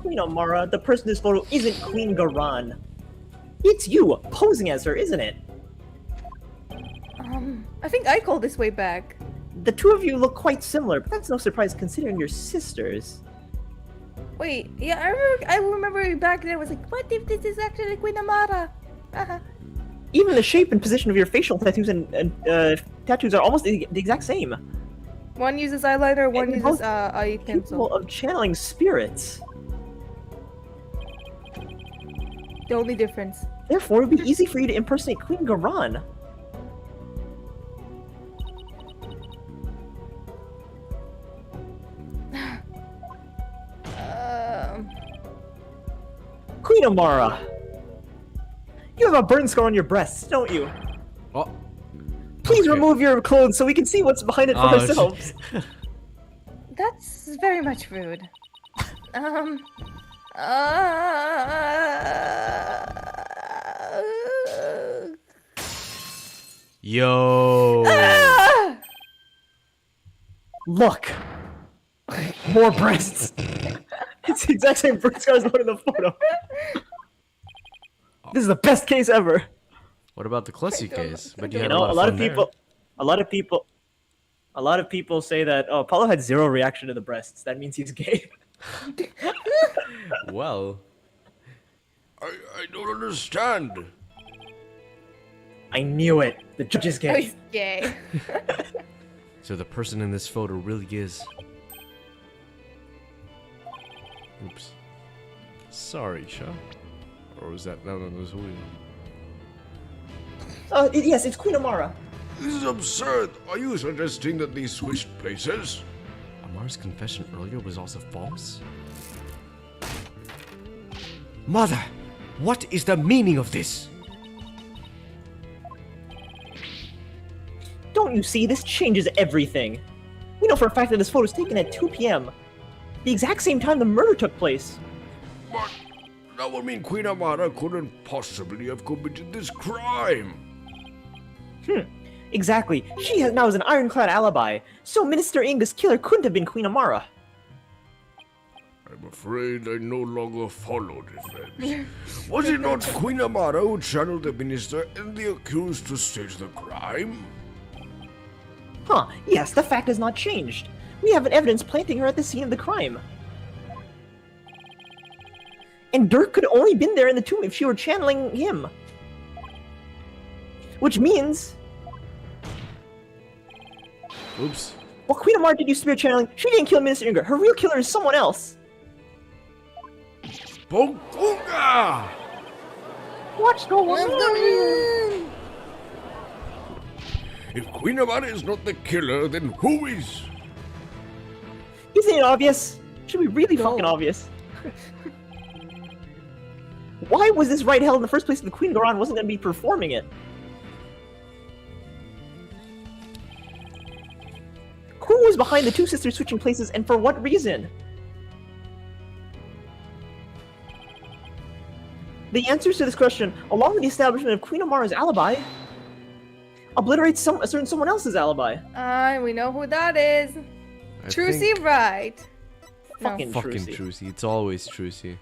Queen Amara, the person in this photo isn't Queen Garan. It's you posing as her, isn't it? I think I called this way back. The two of you look quite similar, but that's no surprise considering you're sisters. Wait, yeah, I remember back then I was like, what if this is actually Queen Amara? Even the shape and position of your facial tattoos and tattoos are almost the exact same. One uses eyeliner, one And uses both eye Capable pencil. of channeling spirits. The only difference. Therefore, it would be easy for you to impersonate Queen Garan. Queen Amara! You have a burn scar on your breasts, don't you? Oh. Please Okay. remove your clothes so we can see what's behind it for Oh, ourselves. That's very much rude. Yo. Look! More breasts! It's the exact same burn scar as the one in the photo. This is the best case ever. What about the Klutzy case? But you You had know, a lot of a lot of people say that, oh, Paulo had zero reaction to the breasts. That means he's gay. Well, I don't understand. I knew it. The judge is Oh, gay. he's gay. So the person in this photo really is. Oops. Sorry, Sha. Or was that? No, it was Julio. Yes, it's Queen Amara. This is absurd. Are you suggesting that they switched places? Amara's confession earlier was also false? Mother! What is the meaning of this? Don't you see? This changes everything. We know for a fact that this photo was taken at 2 p.m. The exact same time the murder took place. But that would mean Queen Amara couldn't possibly have committed this crime. Exactly. She now has an ironclad alibi, so Minister Inga's killer couldn't have been Queen Amara. I'm afraid I no longer follow this. Was it not Queen Amara who channeled the minister and the accused to stage the crime? Huh, yes, the fact has not changed. We have evidence planting her at the scene of the crime. And Dirk could only been there in the tomb if she were channeling him. Which means... Oops. While Queen Amara did use spirit channeling, she didn't kill Minister Inga. Her real killer is someone else. Bunga! What's going on? If Queen Amara is not the killer, then who is? Isn't it obvious? Should be really fucking obvious. Why was this rite held in the first place if the Queen Garan wasn't going to be performing it? Who was behind the two sisters switching places and for what reason? The answers to this question, along with the establishment of Queen Amara's alibi, obliterates someone else's alibi. We know who that is. Trucy Wright. No. Fucking Trucy. Trucy. It's always Trucy.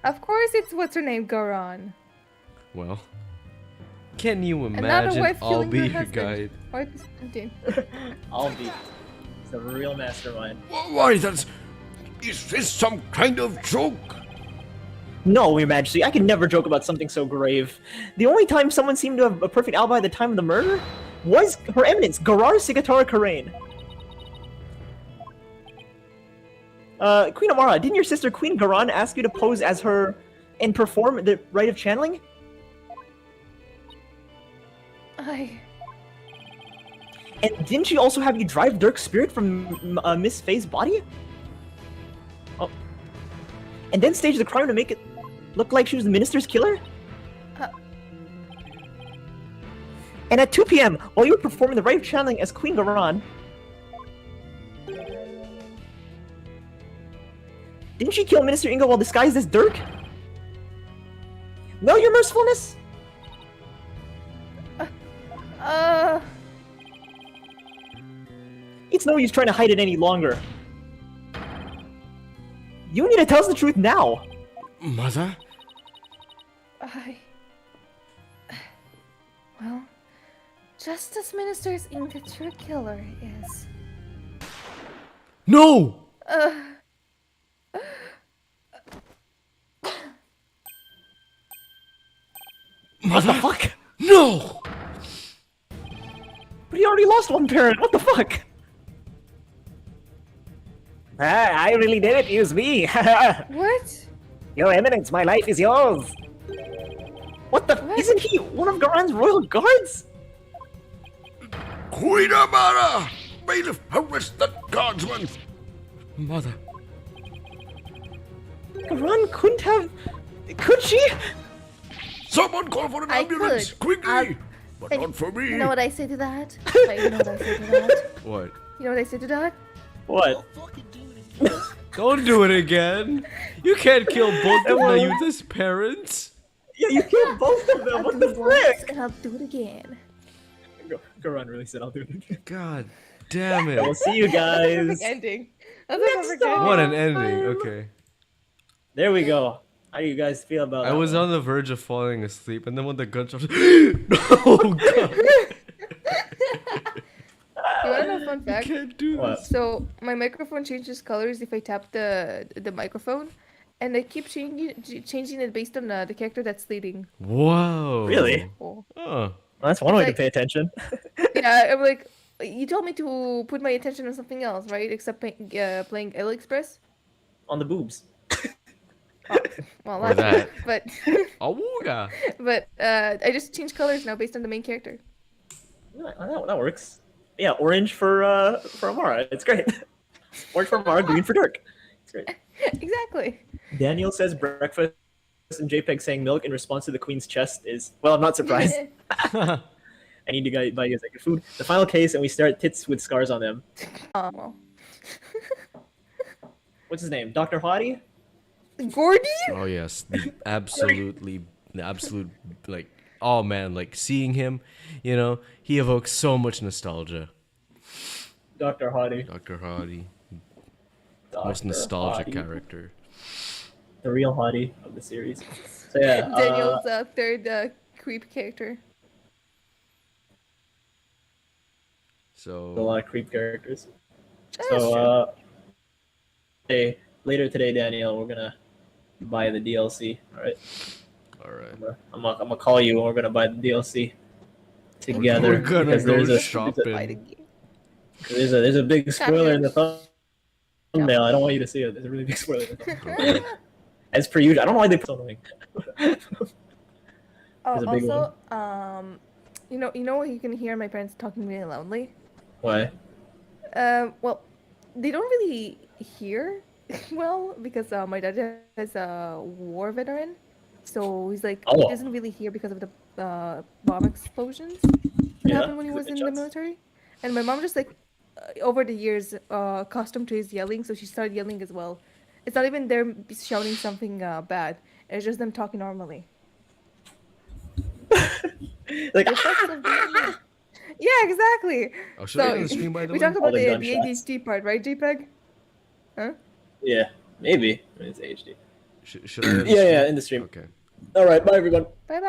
Of course it's what's her name, Garan. Well, can you Another imagine? wife I'll killing be her your husband. guide. Wife is hunting. I'll be. It's a real mastermind. Why, is this some kind of joke? No, Your Majesty, I can never joke about something so grave. The only time someone seemed to have a perfect alibi at the time of the murder was Her Eminence, Garar Sigatara Karain. Queen Amara, didn't your sister Queen Garan ask you to pose as her and perform the rite of channeling? I... And didn't she also have you drive Dirk's spirit from Miss Faye's body? Oh. And then stage the crime to make it look like she was the minister's killer? And at 2 p.m., while you were performing the rite of channeling as Queen Garan, didn't she kill Minister Inga while disguised as Dirk? No, your mercifulness? It's no use trying to hide it any longer. You need to tell us the truth now. Mother? Well, Justice Minister's Inga your killer is... No! What the fuck? No! But he already lost one parent, what the fuck? I really did it, use me. What? Your Eminence, my life is yours. What the? What? Isn't he one of Garan's royal guards? Queen Amara! Bailiff, arrest that guardsman! Mother. Garan couldn't have... Could she? Someone call for an I ambulance, could. quickly! But not for me! You know what I say to that? Wait, you know what I say to that? What? You know what I say to that? What? Don't do it again. You can't kill both of Nayuta's parents. Yeah, you killed both of them, I'll what do the it once, frick? and I'll do it again. Garan really said I'll do it again. God damn We'll it. see you guys. Perfect ending. That's a perfect ending. What an ending. Okay. There we go. How do you guys feel about I that was one? on the verge of falling asleep, and then when the gunshot... Oh god. You want to know a fun fact? Can't do What? this. So my microphone changes colors if I tap the microphone, and I keep changing it based on the character that's leading. Whoa. Really? Oh. Oh. That's one way to like- pay attention. Yeah, I'm like, you told me to put my attention on something else, right? Except playing AliExpress. On the boobs. Oh, well, Or that's that. but Awooga. but I just change colors now based on the main character. Yeah, that works. Yeah, orange for Amara. It's great. Orange for Amara, green for Dirk. It's great. Exactly. Daniel says breakfast, and JPEG saying milk in response to the queen's chest is, well, I'm not surprised. I need to buy you guys like food. The final case, and we start tits with scars on them. Well. What's his name? Dr. Hottie? Gordy? Oh yes, the absolute like, oh man, like seeing him, you know, he evokes so much nostalgia. Dr. Hottie. Dr. Hardy, Dr. most nostalgic Hottie. character. The real Hottie of the series. So yeah, Daniel's third creep character. a So lot of creep characters. That's So later today, Daniel, we're gonna buy the DLC. All right. all right, I'm gonna call you, and we're gonna buy the DLC together. we're gonna because go there's a shopping. there's a big spoiler in the Champions. thumbnail. I don't want you to see it. There's a really big spoiler. In the thumbnail. As per usual, I don't know why they put so annoying. Oh, There's a big also, you know, you can hear my parents talking really loudly. Why? Well, they don't really hear well because my dad is a war veteran, so he's like he Oh. doesn't really hear because of the bomb explosions that Yeah, happened when he was in the gunshots. military. And my mom just like over the years accustomed to his yelling, so she started yelling as well. It's not even them shouting something bad. It's just them talking normally. Like, Yeah, exactly. I'll show you So on the screen by the we way. talked about All the the gunshots. ADHD part, right, JPEG? Huh? yeah, maybe. I mean, it's HD. Should I? Yeah, in the stream. Okay. All right, bye everyone. Bye bye.